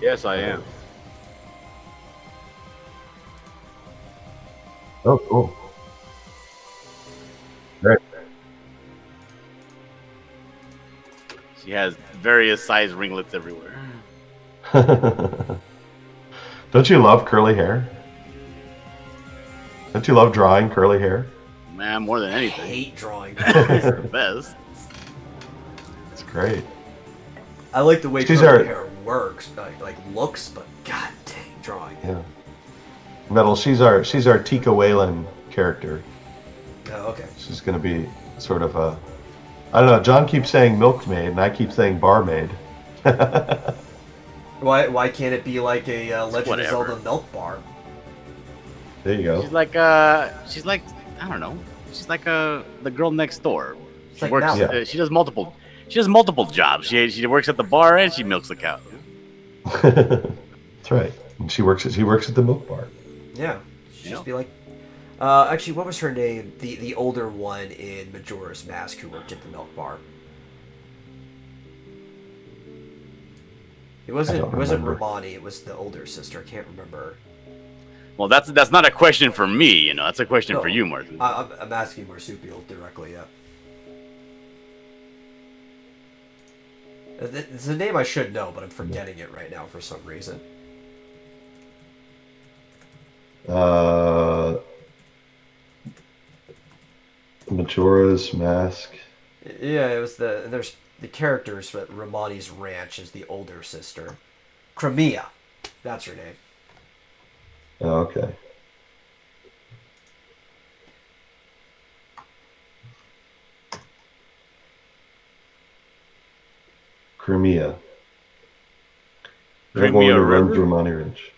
C: Yes, I am.
B: Oh, cool. Great.
C: She has various size ringlets everywhere.
B: Don't you love curly hair? Don't you love drawing curly hair?
C: Man, more than
A: I
C: anything.
A: hate drawing.
C: It's the best.
B: It's great.
A: I like the way curly hair works, like looks, but god dang, drawing.
B: Yeah. Metal, she's our Tika Whalen character.
A: Oh, okay.
B: She's gonna be sort of a, I don't know. John keeps saying milkmaid, and I keep saying barmaid.
A: Why can't it be like a Legend of
C: Whatever.
A: Zelda milk bar?
B: There you go.
C: She's like I don't know. She's like the girl next door. She
A: like
C: works.
A: Mallory.
B: Yeah.
C: She does multiple. She does multiple jobs. She works at the bar and she milks the cow.
B: That's right. And she works at the milk bar.
A: Yeah. She'd
C: You
A: just
C: know.
A: be like. Actually, what was her name? The older one in Majora's Mask who worked at the milk bar. It wasn't
B: remember.
A: Romani. It was the older sister. I can't remember.
C: Well, that's not a question for me. You know, that's a question
A: No.
C: for you, Martin.
A: I'm asking Marsupial directly. Yeah. It's a name I should know, but I'm forgetting it right now for some reason.
B: Majora's Mask.
A: Yeah, it was there's the characters for Romani's ranch is the older sister. Crimea. That's her name.
B: Oh, okay. Crimea.
C: Crimea
B: Going to run
C: River?
B: through Monty Ridge.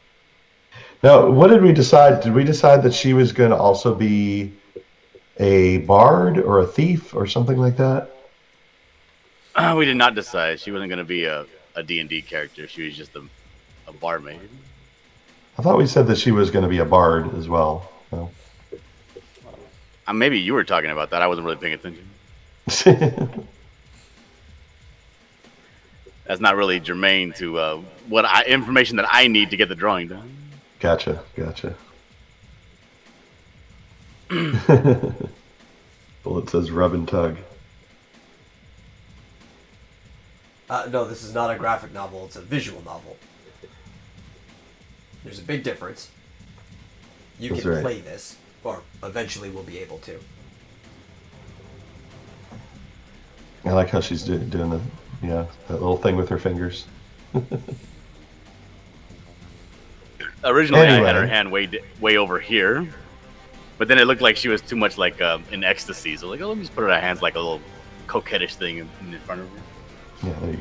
B: Now, what did we decide? Did we decide that she was going to also be a bard or a thief or something like that?
C: We did not decide. She wasn't going to be a D&D character. She was just a barmaid.
B: I thought we said that she was going to be a bard as well. So.
C: Maybe you were talking about that. I wasn't really paying attention. That's not really germane to information that I need to get the drawing done.
B: Gotcha. Bullet says rub and tug.
A: No, this is not a graphic novel. It's a visual novel. There's a big difference. You
B: That's
A: can
B: right.
A: play this, or eventually we'll be able to.
B: I like how she's doing that little thing with her fingers.
C: Originally, I
B: Anyway.
C: had her hand way over here, but then it looked like she was too much like in ecstasy. So like, let me just put her hands like a little coquettish thing in front of her.
B: Yeah, there you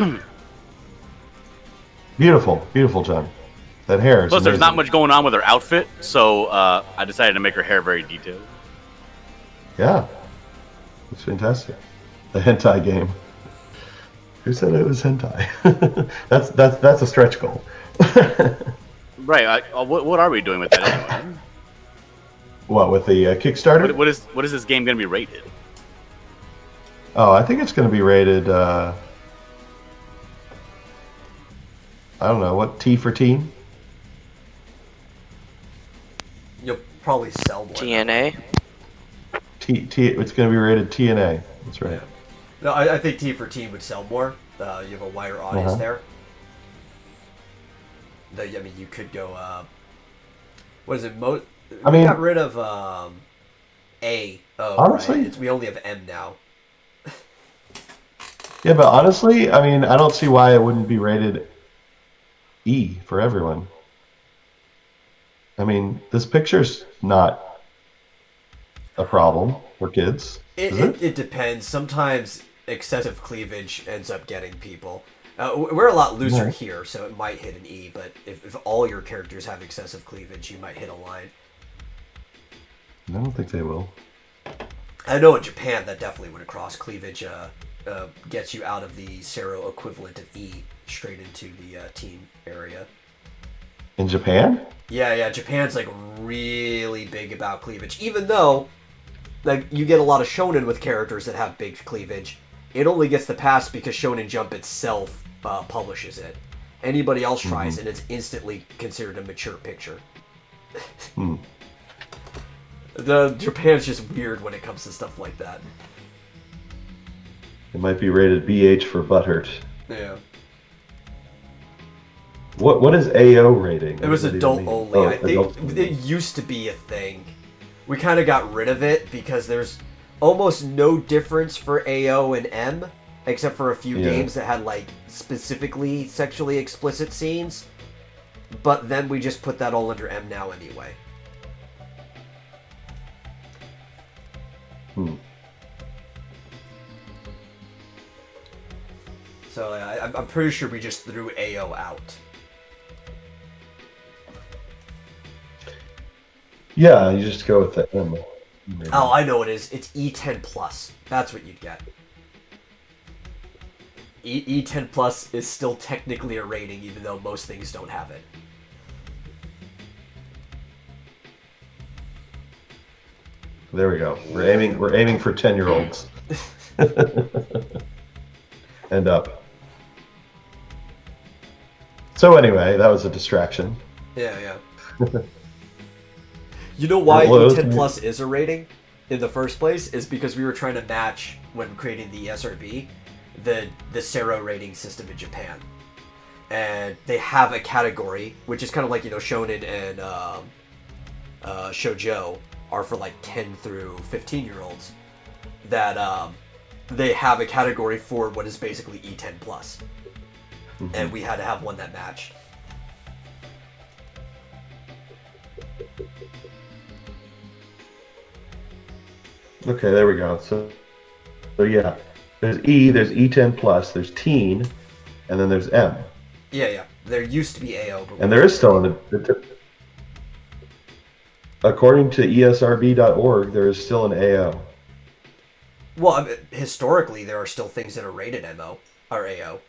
B: go. Beautiful, John. That hair is
C: Plus, there's not
B: amazing.
C: much going on with her outfit, so I decided to make her hair very detailed.
B: Yeah, it's fantastic. The hentai game. Who said it was hentai? that's a stretch goal.
C: Right. What are we doing with that anyway?
B: What with the Kickstarter?
C: What is this game going to be rated?
B: Oh, I think it's going to be rated. I don't know what T for teen.
A: You'll probably sell more.
D: TNA.
B: T. It's going to be rated TNA. That's right.
A: Yeah. No, I think T for Teen would sell more. You have a wider audience
B: Uh-huh.
A: there. I mean, you could go. What is it? We got rid of A. Oh,
B: honestly-
A: right? We only have M now.
B: Yeah, but honestly, I mean, I don't see why it wouldn't be rated E for everyone. I mean, this picture's not a problem for kids. Is it?
A: It depends. Sometimes excessive cleavage ends up getting people. We're a lot looser
B: Yeah.
A: here, so it might hit an E, but if all your characters have excessive cleavage, you might hit a line.
B: I don't think they will.
A: I know in Japan that definitely would have crossed cleavage. Gets you out of the Sero equivalent of E straight into the teen area.
B: In Japan?
A: Yeah, Japan's like really big about cleavage. Even though, like, you get a lot of shonen with characters that have big cleavage, it only gets the pass because Shonen Jump itself publishes it. Anybody else tries, and it's instantly considered a mature picture. The Japan's just weird when it comes to stuff like that.
B: It might be rated BH for butthurt.
A: Yeah.
B: What is AO rating?
A: It was
B: What does
A: adult
B: even mean?
A: only.
B: Oh,
A: I
B: adult
A: think
B: only.
A: it used to be a thing. We kind of got rid of it because there's almost no difference for AO and M, except for a few
B: Yeah.
A: games that had like specifically sexually explicit scenes. But then we just put that all under M now anyway. So I'm pretty sure we just threw AO out.
B: Yeah, you just go with the M.
A: Oh, I know what it is. It's E10 plus. That's what you'd get. E10 plus is still technically a rating, even though most things don't have it.
B: There we go. We're aiming for 10-year-olds. And up. So anyway, that was a distraction.
A: Yeah. You know why E10 plus is a rating in the first place is because we were trying to match, when creating the ESRB, the Sero rating system in Japan. And they have a category, which is kind of like, Shonen and Shoujo are for like 10 through 15-year-olds, that they have a category for what is basically E10 plus. Mm-hmm. And we had to have one that matched.
B: Okay, there we go. So yeah, there's E10 plus, there's teen, and then there's M.
A: Yeah. There used to be AO, but
B: and there is still according to ESRB.org, there is still an AO.
A: Well, I mean, historically, there are still things that are rated MO or AO.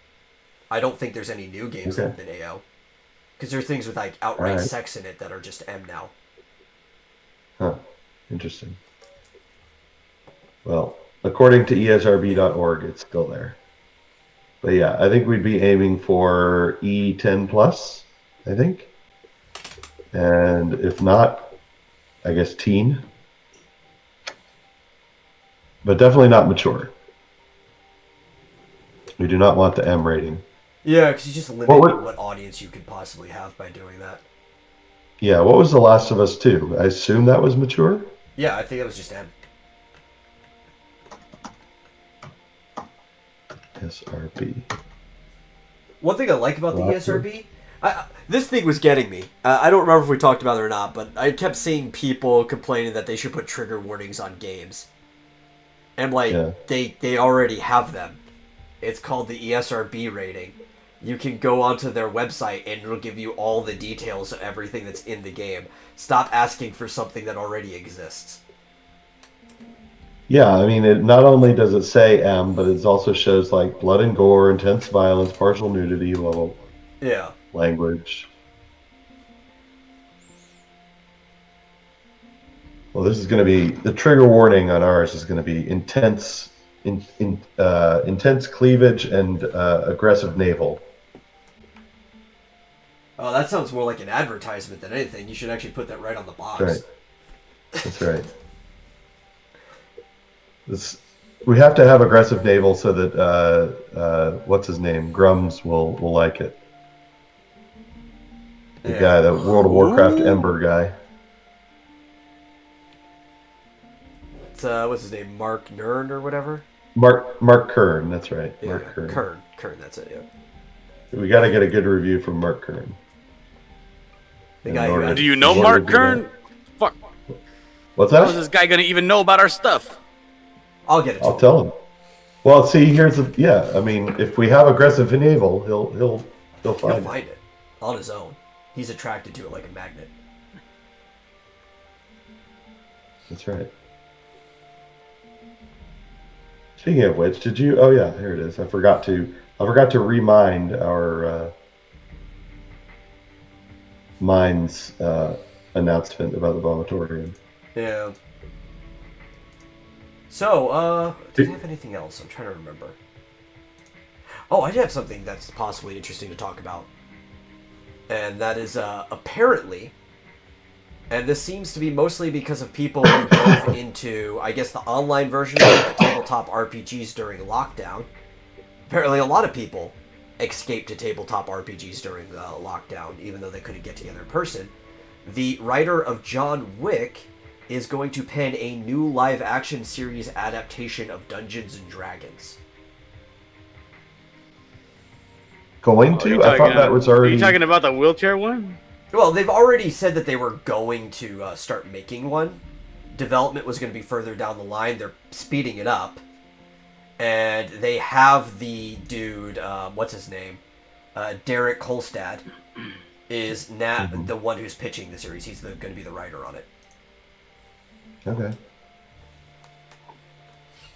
A: I don't think there's any new games that have been AO, because there are things with like outright sex in it that are just M now.
B: Huh. Interesting. Well, according to ESRB.org, it's still there. But yeah, I think we'd be aiming for E10 plus, I think. And if not, I guess teen. But definitely not mature. We do not want the M rating.
A: Yeah, because you just limit what audience you could possibly have by doing that.
B: Yeah, what was The Last of Us 2? I assume that was mature?
A: Yeah, I think it was just M.
B: SRB.
A: One thing I like about the ESRB, this thing was getting me. I don't remember if we talked about it or not, but I kept seeing people complaining that they should put trigger warnings on games. And they already have them. It's called the ESRB rating. You can go onto their website and it'll give you all the details of everything that's in the game. Stop asking for something that already exists.
B: Yeah, I mean, it not only does it say M, but it also shows like blood and gore, intense violence, partial nudity, level, language. Well, this is going to be the trigger warning on ours is going to be intense cleavage and aggressive navel.
A: Oh, that sounds more like an advertisement than anything. You should actually put that right on the box.
B: That's right. We have to have aggressive navel so that what's his name, Grums will like it. The guy, the World of Warcraft Ember guy.
A: It's what's his name, Mark Nern or whatever.
B: Mark Kern, that's right.
A: Yeah,
B: Mark Kern.
A: Kern, that's it. Yeah.
B: We got to get a good review from Mark Kern.
A: The guy who
C: do you know Mark Kern? Fuck.
B: What's that?
C: How is this guy gonna even know about our stuff?
A: I'll get it.
B: I'll tell him. Well, see, here's I mean, if we have aggressive navel, he'll find
A: it on his own. He's attracted to it like a magnet.
B: That's right. Speaking of which, did you? Oh yeah, here it is. I forgot to remind our Mind's announcement about the Vomitorium.
A: Yeah. So, did I have anything else? I'm trying to remember. Oh, I did have something that's possibly interesting to talk about. And that is, apparently, and this seems to be mostly because of people who dove into, I guess, the online version of the tabletop RPGs during lockdown. Apparently, a lot of people escaped to tabletop RPGs during the lockdown, even though they couldn't get together in person. The writer of John Wick is going to pen a new live-action series adaptation of Dungeons & Dragons.
B: Going to? I thought that was already...
C: Are you talking about the wheelchair one?
A: Well, they've already said that they were going to start making one. Development was going to be further down the line. They're speeding it up. And they have the dude, what's his name? Derek Kolstad is now the one who's pitching the series. He's going to be the writer on it.
B: Okay.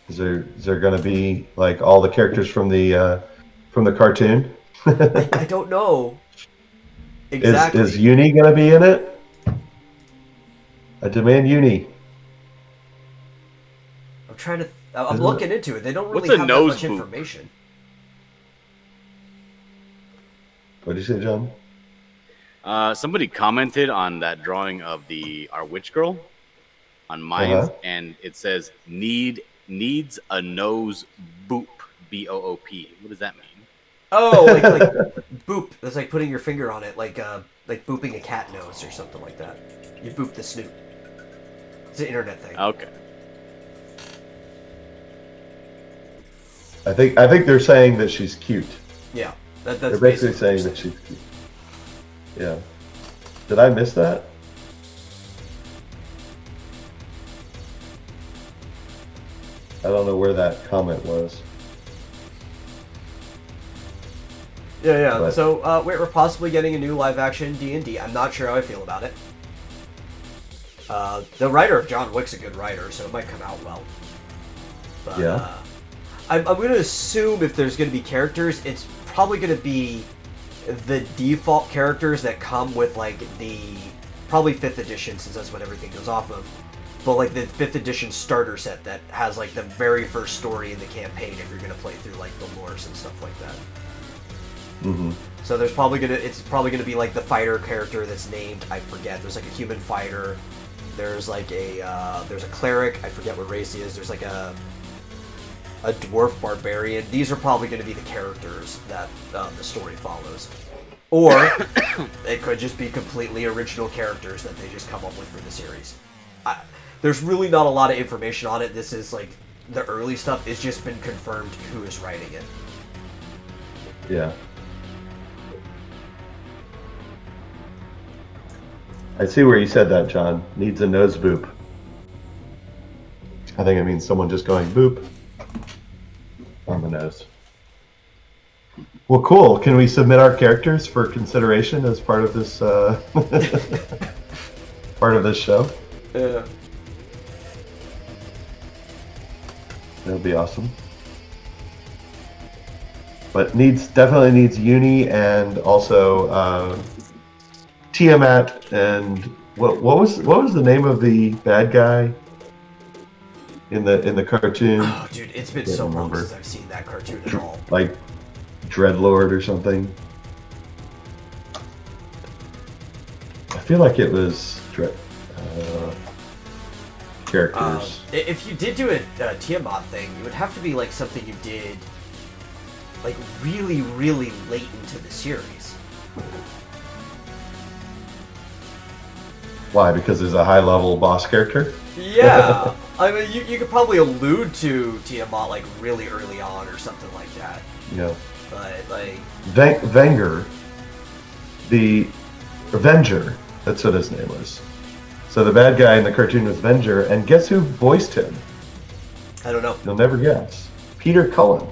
B: Is there going to be like all the characters from the cartoon?
A: I don't know exactly.
B: Is Uni going to be in it? I demand Uni.
A: I'm trying to. I'm
B: Isn't
A: looking into it. They don't
C: What's
A: really
C: a
A: have that
C: nose
A: much
C: boop?
A: information.
B: What did you say, John?
C: Somebody commented on that drawing of our witch girl on mine, and it says needs a nose boop, BOOP. What does that mean?
A: Oh, like boop. That's like putting your finger on it, like booping a cat nose or something like that. You boop the snoot. It's an internet thing.
C: Okay.
B: I think they're saying that she's cute.
A: Yeah, that's
B: They're basically saying that she's cute. Yeah. Did I miss that? I don't know where that comment was.
A: Yeah.
B: But-
A: So we're possibly getting a new live-action D&D. I'm not sure how I feel about it. The writer of John Wick's a good writer, so it might come out well. But,
B: Yeah.
A: I'm going to assume if there's going to be characters, it's probably going to be the default characters that come with like the probably 5th edition, since that's what everything goes off of. But like the 5th edition starter set that has like the very first story in the campaign if you're going to play through like the lores and stuff like that.
B: Mm-hmm.
A: So it's probably gonna be like the fighter character that's named, I forget. There's like a human fighter. There's like there's a cleric. I forget what race he is. There's like a dwarf barbarian. These are probably going to be the characters that the story follows. Or it could just be completely original characters that they just come up with for the series. There's really not a lot of information on it. This is like the early stuff. It's just been confirmed who is writing it.
B: Yeah. I see where you said that, John. Needs a nose boop. I think it means someone just going boop on the nose. Well, cool. Can we submit our characters for consideration as part of this part of this show?
A: Yeah.
B: That would be awesome. But definitely needs Uni and also Tiamat and what was the name of the bad guy in the cartoon?
A: Oh, dude, it's been so long
B: remember.
A: since I've seen that cartoon at all.
B: Like Dreadlord or something. I feel like it was characters.
A: If you did do a Tiamat thing, it would have to be like something you did like really, really late into the series.
B: Why? Because there's a high-level boss character?
A: Yeah, I mean, you could probably allude to Tiamat like really early on or something like that.
B: Yeah.
A: But like,
B: Venger, the Avenger, that's what his name was. So the bad guy in the cartoon was Venger, and guess who voiced him?
A: I don't know.
B: You'll never guess. Peter Cullen.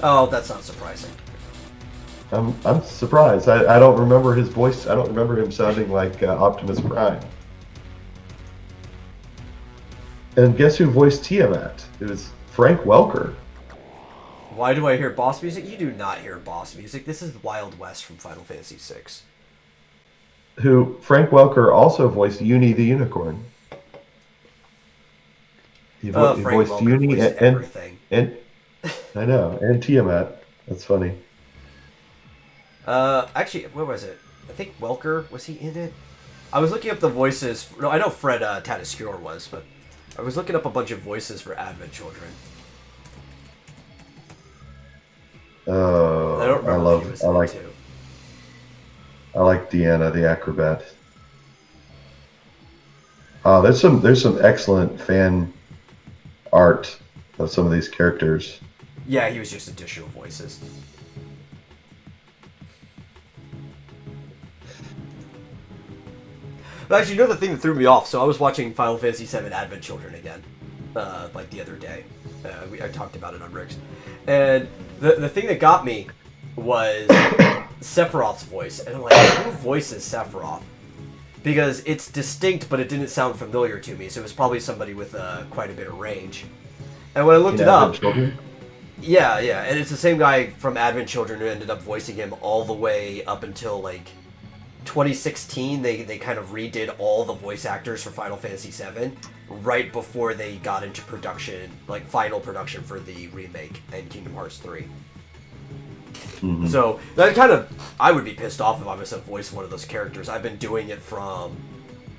A: Oh, that's not surprising.
B: I'm surprised. I don't remember his voice. I don't remember him sounding like Optimus Prime. And guess who voiced Tiamat? It was Frank Welker.
A: Why do I hear boss music? You do not hear boss music. This is Wild West from Final Fantasy VI.
B: Who Frank Welker also voiced Uni the Unicorn. He
A: Frank
B: voiced
A: Welker
B: Uni
A: voiced everything.
B: and I know, and Tiamat. That's funny.
A: Actually, where was it? I think Welker, was he in it? I was looking up the voices. No, I know Fred Tatasciore was, but I was looking up a bunch of voices for Advent Children.
B: Oh,
A: I don't remember if he was in it too.
B: I like Deanna the acrobat. There's some excellent fan art of some of these characters.
A: Yeah, he was just additional voices. But actually, you know the thing that threw me off? So I was watching Final Fantasy VII Advent Children again, like the other day. I talked about it on Rick's. And the thing that got me was Sephiroth's voice. And I'm like, who voices Sephiroth? because it's distinct, but it didn't sound familiar to me. So it was probably somebody with quite a bit of range. And when I looked it up, yeah, and it's the same guy from Advent Children who ended up voicing him all the way up until like 2016. They kind of redid all the voice actors for Final Fantasy VII right before they got into production, like final production for the remake and Kingdom Hearts 3.
B: Mm-hmm.
A: So that kind of, I would be pissed off if I was to voice one of those characters. I've been doing it from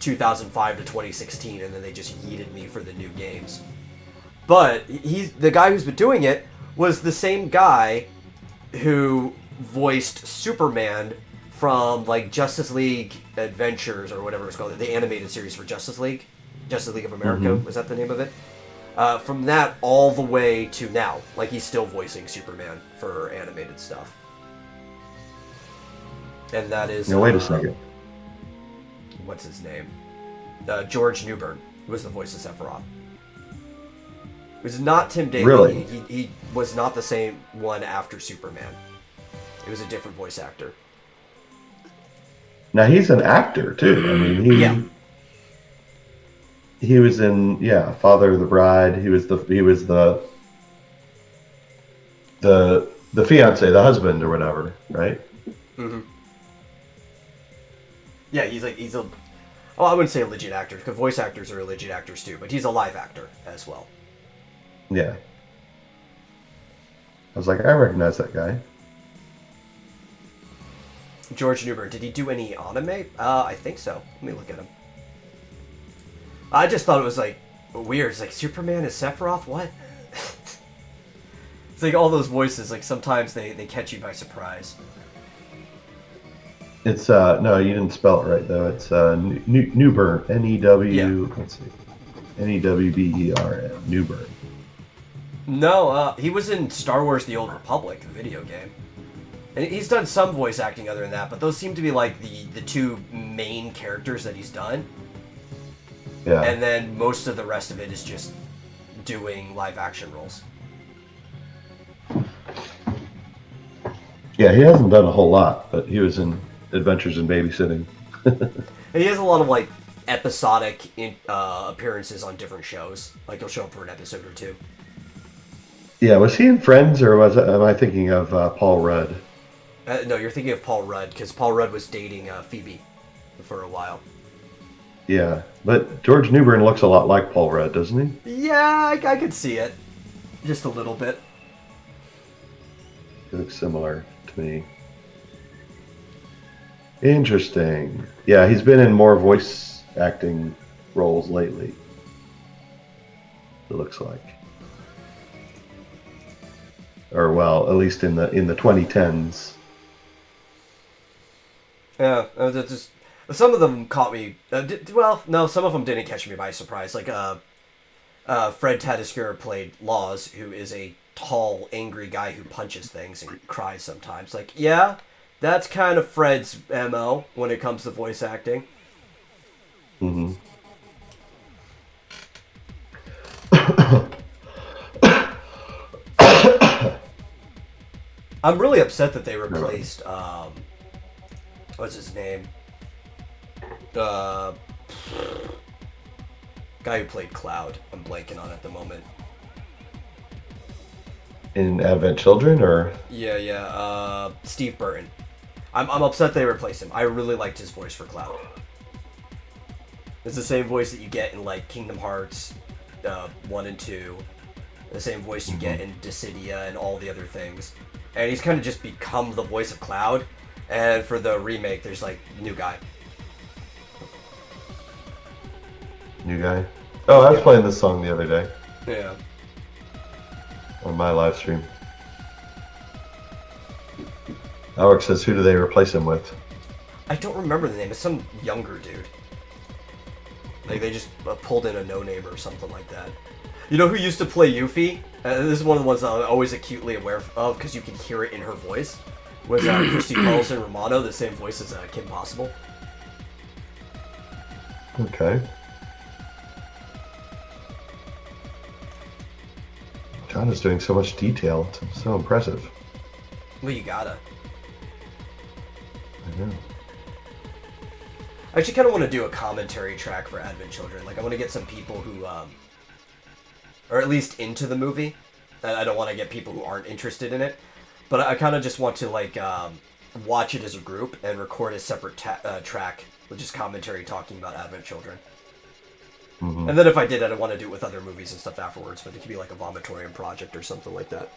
A: 2005 to 2016, and then they just yeeted me for the new games. But he's the guy who's been doing it was the same guy who voiced Superman from like Justice League Adventures or whatever it's called, the animated series for Justice League of America. Was that the name of it? From that all the way to now, like he's still voicing Superman for animated stuff. And that is.
B: Now wait a second.
A: What's his name? George Newbern, who was the voice of Sephiroth. It was not Tim Daly.
B: Really?
A: He was not the same one after Superman. It was a different voice actor.
B: Now he's an actor too. I mean, he was in Father of the Bride. He was the fiance, the husband or whatever, right?
A: Mm-hmm. Yeah, he's a. Oh, I wouldn't say a legit actor because voice actors are legit actors too, but he's a live actor as well.
B: Yeah. I was like, I recognize that guy.
A: George Newbern, did he do any anime? I think so. Let me look at him. I just thought it was like weird. It's like Superman is Sephiroth? What? It's like all those voices, like sometimes they catch you by surprise.
B: It's no, you didn't spell it right though. It's Newbern, N-E-W. Let's see, N-E-W-B-E-R-N, Newbern.
A: No, he was in Star Wars: The Old Republic, the video game, and he's done some voice acting other than that. But those seem to be like the two main characters that he's done.
B: Yeah.
A: And then most of the rest of it is just doing live action roles.
B: Yeah, he hasn't done a whole lot, but he was in Adventures in Babysitting.
A: And he has a lot of like episodic appearances on different shows. Like he'll show up for an episode or two.
B: Yeah, was he in Friends, or am I thinking of Paul Rudd?
A: No, you're thinking of Paul Rudd, because Paul Rudd was dating Phoebe for a while.
B: Yeah, but George Newbern looks a lot like Paul Rudd, doesn't he?
A: Yeah, I could see it. Just a little bit.
B: He looks similar to me. Interesting. Yeah, he's been in more voice acting roles lately. It looks like. Or well, at least in the 2010s.
A: Yeah, just some of them caught me. Well, no, some of them didn't catch me by surprise. Like Fred Tatasciore played Laws, who is a tall, angry guy who punches things and cries sometimes. Like, yeah, that's kind of Fred's MO when it comes to voice acting.
B: Mm-hmm.
A: I'm really upset that they replaced, what's his name? Guy who played Cloud. I'm blanking on it at the moment.
B: In Advent Children, or?
A: Yeah, Steve Burton. I'm upset they replaced him. I really liked his voice for Cloud. It's the same voice that you get in, like, Kingdom Hearts 1 and 2. The same voice you get in Dissidia and all the other things. And he's kind of just become the voice of Cloud. And for the remake, there's, like, new guy.
B: New guy? Oh, I was playing this song the other day.
A: Yeah.
B: On my live stream. Alex says, who do they replace him with?
A: I don't remember the name. It's some younger dude. Like, they just pulled in a no-name or something like that. You know who used to play Yuffie? This is one of the ones that I'm always acutely aware of, because you can hear it in her voice. Was Christy Carlson Romano, the same voice as Kim Possible.
B: Okay. John is doing so much detail. It's so impressive.
A: Well, you gotta.
B: I know.
A: I actually kind of want to do a commentary track for Advent Children. Like, I want to get some people who, or at least into the movie. I don't want to get people who aren't interested in it. But I kind of just want to, like, watch it as a group and record a separate track with just commentary talking about Advent Children. And then if I did, I'd want to do it with other movies and stuff afterwards, but it could be like a Vomitorium project or something like that.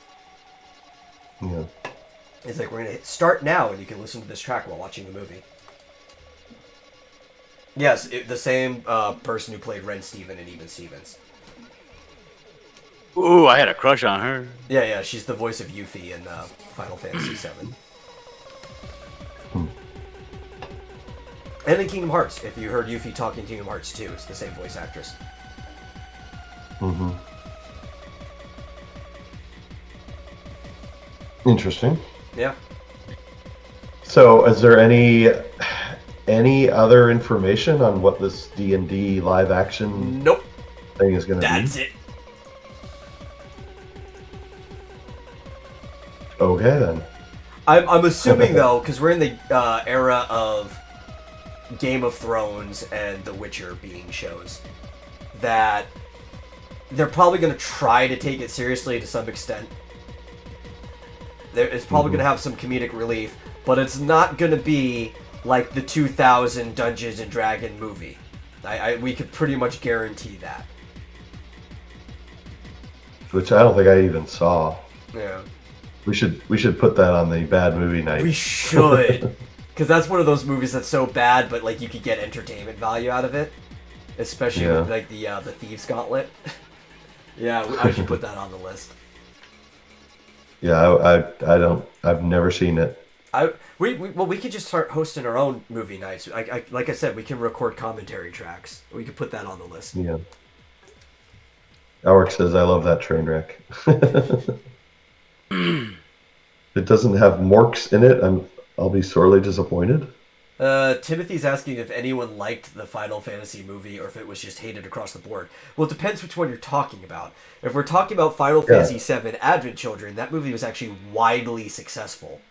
B: Yeah.
A: It's like, we're going to start now, and you can listen to this track while watching the movie. Yes, the same person who played Ren Steven in Even Stevens.
C: Ooh, I had a crush on her.
A: Yeah, she's the voice of Yuffie in Final Fantasy VII. And in Kingdom Hearts, if you heard Yuffie talk in Kingdom Hearts 2, it's the same voice actress.
B: Interesting.
A: Yeah.
B: So, is there any other information on what this D&D live action
A: Nope.
B: thing is going to be?
A: That's it.
B: Okay, then.
A: I'm assuming, though, because we're in the era of Game of Thrones and The Witcher being shows, that they're probably going to try to take it seriously to some extent. It's probably going to have some comedic relief, but it's not going to be like the 2000 Dungeons and Dragon movie. We could pretty much guarantee that.
B: Which I don't think I even saw.
A: Yeah.
B: We should put that on the bad movie night.
A: We should. Because that's one of those movies that's so bad, but like you could get entertainment value out of it. Especially with like the Thieves' Gauntlet. Yeah, I should put that on the list.
B: Yeah, I've never seen it.
A: We could just start hosting our own movie nights. Like I said, we can record commentary tracks. We could put that on the list.
B: Yeah. Alric says, I love that train wreck. It doesn't have Morks in it. I'll be sorely disappointed.
A: Timothy's asking if anyone liked the Final Fantasy movie or if it was just hated across the board. Well, it depends which one you're talking about. If we're talking about Final Fantasy VII Advent Children, that movie was actually widely successful.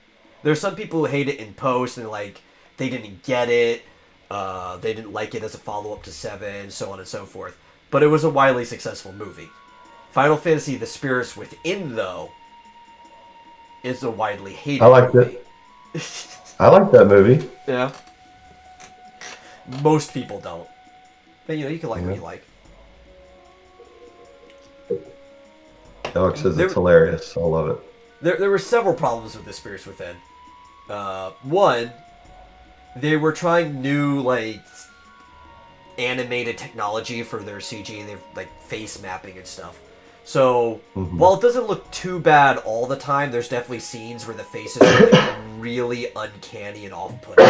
A: There's some people who hate it in post and like they didn't get it, they didn't like it as a follow-up to 7, so on and so forth. But it was a widely successful movie. Final Fantasy The Spirits Within, though, is a widely hated movie.
B: I like that movie.
A: Yeah. Most people don't. But you can like what you like.
B: Alex says it's hilarious. I love it.
A: There were several problems with The Spirits Within. One, they were trying new, like, animated technology for their CG, they're like face mapping and stuff. So, while it doesn't look too bad all the time, there's definitely scenes where the faces are like really uncanny and off-putting.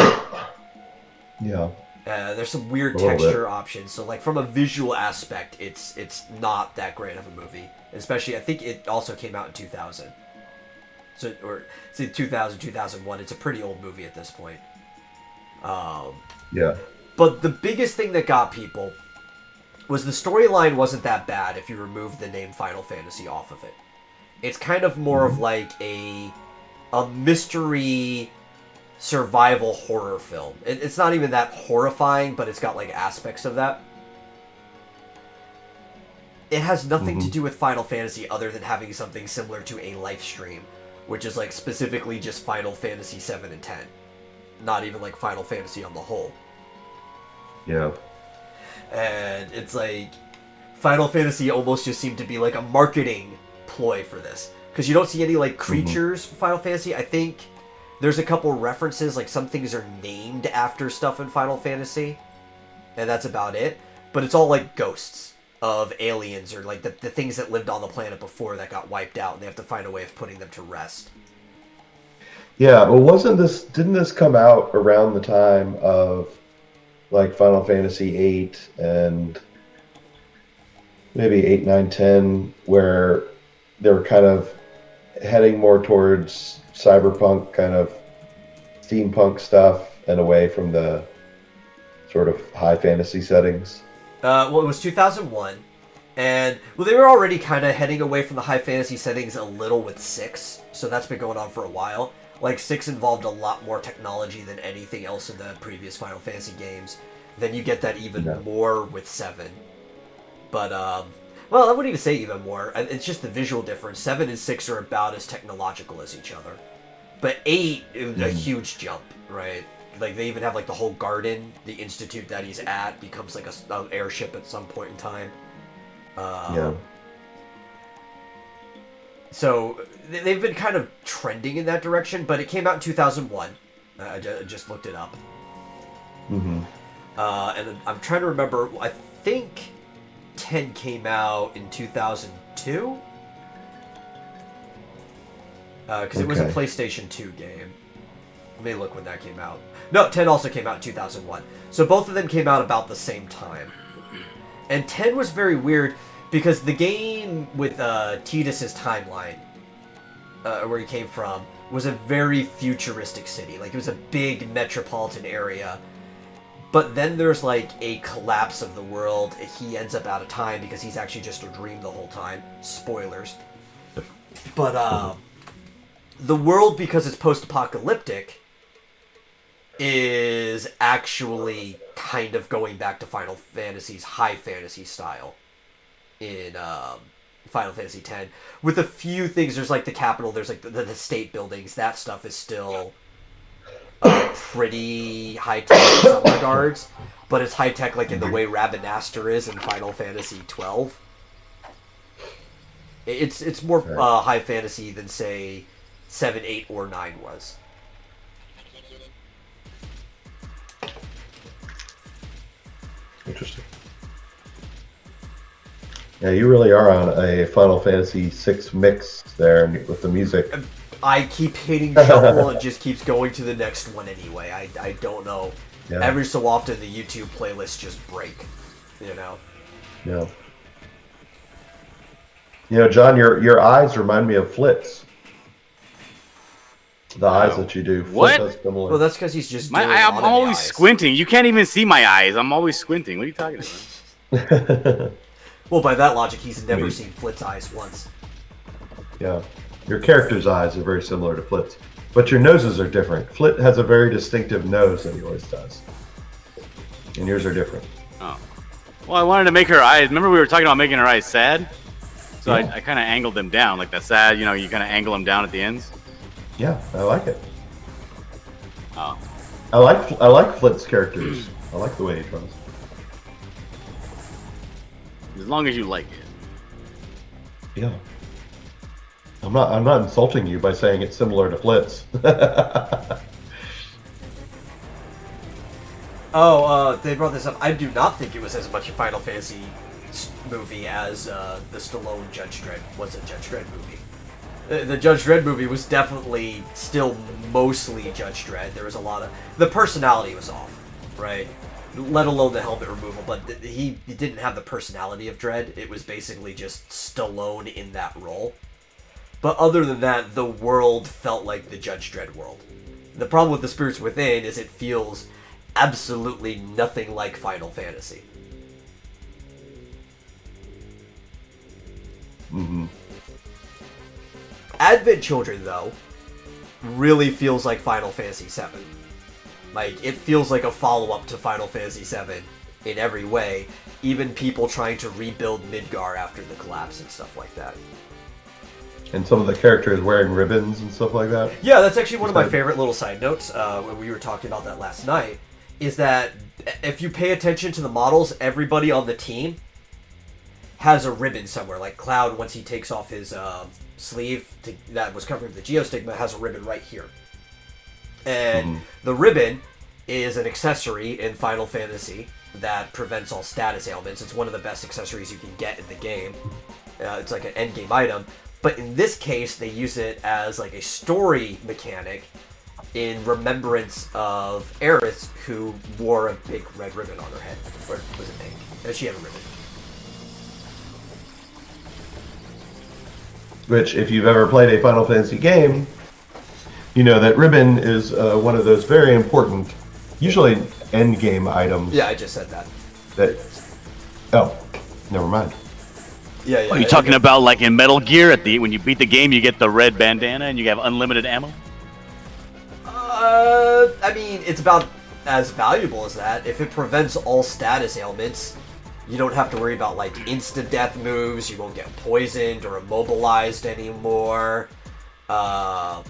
B: Yeah.
A: There's some weird texture options, so like from a visual aspect, it's not that great of a movie. Especially, I think it also came out in 2000. So, or say 2000, 2001. It's a pretty old movie at this point.
B: Yeah.
A: But the biggest thing that got people was the storyline wasn't that bad if you remove the name Final Fantasy off of it. It's kind of more of like a mystery survival horror film. It's not even that horrifying, but it's got like aspects of that. It has nothing to do with Final Fantasy other than having something similar to a live stream, which is like specifically just Final Fantasy 7 and 10. Not even like Final Fantasy on the whole.
B: Yeah.
A: And it's like Final Fantasy almost just seemed to be like a marketing ploy for this, because you don't see any like creatures for Final Fantasy. I think there's a couple references, like some things are named after stuff in Final Fantasy, and that's about it. But it's all like ghosts of aliens or like the things that lived on the planet before that got wiped out, and they have to find a way of putting them to rest.
B: Yeah, well, didn't this come out around the time of like Final Fantasy VIII and maybe 8, 9, 10, where they were kind of heading more towards cyberpunk kind of steampunk stuff and away from the sort of high fantasy settings?
A: Well, it was 2001, and well, they were already kind of heading away from the high fantasy settings a little with 6, so that's been going on for a while. Like 6 involved a lot more technology than anything else in the previous Final Fantasy games. Then you get that even more with 7. But well, I wouldn't even say even more. It's just the visual difference. 7 and 6 are about as technological as each other. But 8 is a huge jump, right? Like, they even have, like, the whole garden, the institute that he's at becomes, like, an airship at some point in time. So, they've been kind of trending in that direction, but it came out in 2001. I just looked it up. And I'm trying to remember, I think 10 came out in 2002? Because it was a PlayStation 2 game. Let me look when that came out. No, 10 also came out in 2001. So both of them came out about the same time. And 10 was very weird because the game with Tidus's timeline, where he came from, was a very futuristic city. Like, it was a big metropolitan area. But then there's, like, a collapse of the world. He ends up out of time because he's actually just a dream the whole time. Spoilers. But, the world, because it's post-apocalyptic, is actually kind of going back to Final Fantasy's high fantasy style in Final Fantasy X. With a few things, there's like the capital, there's like the state buildings, that stuff is still pretty high-tech in some regards, but it's high-tech like in the way Rabanastre is in Final Fantasy XII. It's more high fantasy than, say, 7, 8, or 9 was.
B: Interesting. Yeah, you really are on a Final Fantasy VI mix there with the music.
A: I keep hitting shuffle and it just keeps going to the next one anyway. I don't know. Yeah. Every so often the YouTube playlists just break, you know?
B: Yeah. You know, John, your eyes remind me of Flit's. The eyes that you do.
C: What?
A: Well, that's because he's just doing
C: I'm always squinting. You can't even see my eyes. I'm always squinting. What are you talking about?
A: Well, by that logic, he's never seen Flit's eyes once.
B: Yeah. Your character's eyes are very similar to Flit's. But your noses are different. Flit has a very distinctive nose that he always does. And yours are different.
C: Oh. Well, I wanted to make her eyes... Remember we were talking about making her eyes sad? So I kind of angled them down. Like that sad, you know, you kind of angle them down at the ends.
B: Yeah, I like it.
C: Oh.
B: I like Flit's characters. I like the way he draws.
C: As long as you like it.
B: Yeah. I'm not insulting you by saying it's similar to Flit's.
A: They brought this up. I do not think it was as much a Final Fantasy movie as the Stallone Judge Dredd was a Judge Dredd movie. The Judge Dredd movie was definitely still mostly Judge Dredd. There was a lot of... The personality was off, right? Let alone the helmet removal, but he didn't have the personality of Dredd. It was basically just Stallone in that role. But other than that, the world felt like the Judge Dredd world. The problem with the Spirits Within is it feels absolutely nothing like Final Fantasy.
B: Mm-hmm.
A: Advent Children, though, really feels like Final Fantasy VII. Like, it feels like a follow-up to Final Fantasy VII in every way. Even people trying to rebuild Midgar after the collapse and stuff like that.
B: And some of the characters wearing ribbons and stuff like that?
A: Yeah, that's actually one of my favorite little side notes when we were talking about that last night, is that if you pay attention to the models, everybody on the team has a ribbon somewhere. Like Cloud, once he takes off his sleeve that was covering the geostigma, has a ribbon right here. And the ribbon is an accessory in Final Fantasy that prevents all status ailments. It's one of the best accessories you can get in the game. It's like an endgame item. But in this case, they use it as like a story mechanic in remembrance of Aerith, who wore a big red ribbon on her head. Or was it pink? And she had a ribbon.
B: Which, if you've ever played a Final Fantasy game, you know that ribbon is one of those very important, usually endgame items.
A: Yeah, I just said that.
B: Oh, never mind.
A: Yeah.
C: Are you talking about like in Metal Gear when you beat the game, you get the red bandana and you have unlimited ammo?
A: I mean, it's about as valuable as that. If it prevents all status ailments, you don't have to worry about, like, insta-death moves, you won't get poisoned or immobilized anymore. All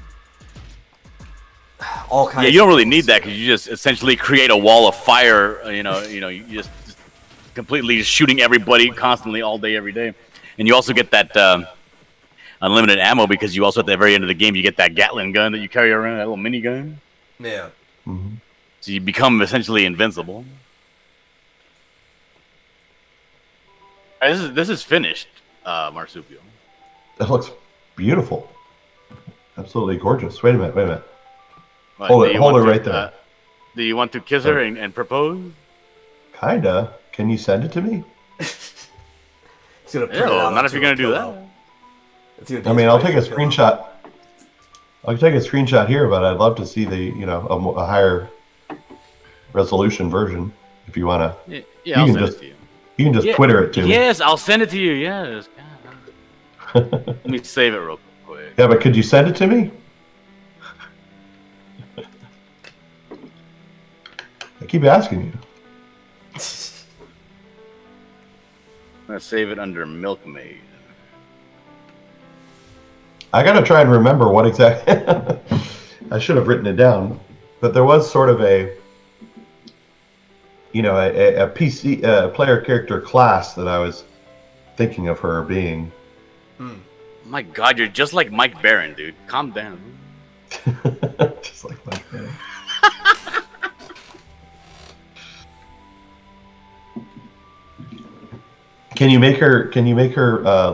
A: kinds.
C: Yeah, you don't really need that because you just essentially create a wall of fire. You just completely shooting everybody constantly all day, every day, and you also get that unlimited ammo because you also at the very end of the game you get that Gatling gun that you carry around, that little mini gun.
A: Yeah.
B: Mm-hmm.
C: So you become essentially invincible. This is finished, Marsupial.
B: That looks beautiful. Absolutely gorgeous. Wait a minute.
C: What,
B: Hold it right there.
C: Do you want to kiss her and propose?
B: Kinda. Can you send it to me?
A: He's gonna print it
C: No,
A: out
C: not if
A: onto
C: you're gonna
A: a
C: do
A: pillow.
C: that.
A: It's gonna be
B: I mean,
A: his
B: I'll take a
A: wife's pillow.
B: screenshot. I'll take a screenshot here, but I'd love to see the, a higher resolution version if you want to.
C: Yeah, I'll
B: can
C: send
B: just-
C: it to you.
B: You can just Twitter it to me.
C: Yes, I'll send it to you. Yes. Let me save it real quick.
B: Yeah, but could you send it to me? I keep asking you.
C: I'm gonna save it under Milkmaid.
B: I gotta try and remember what exactly. I should have written it down, but there was sort of a PC player character class that I was thinking of her being.
C: My God, you're just like Mike Barron, dude. Calm down.
B: Just like my fan. Can you make her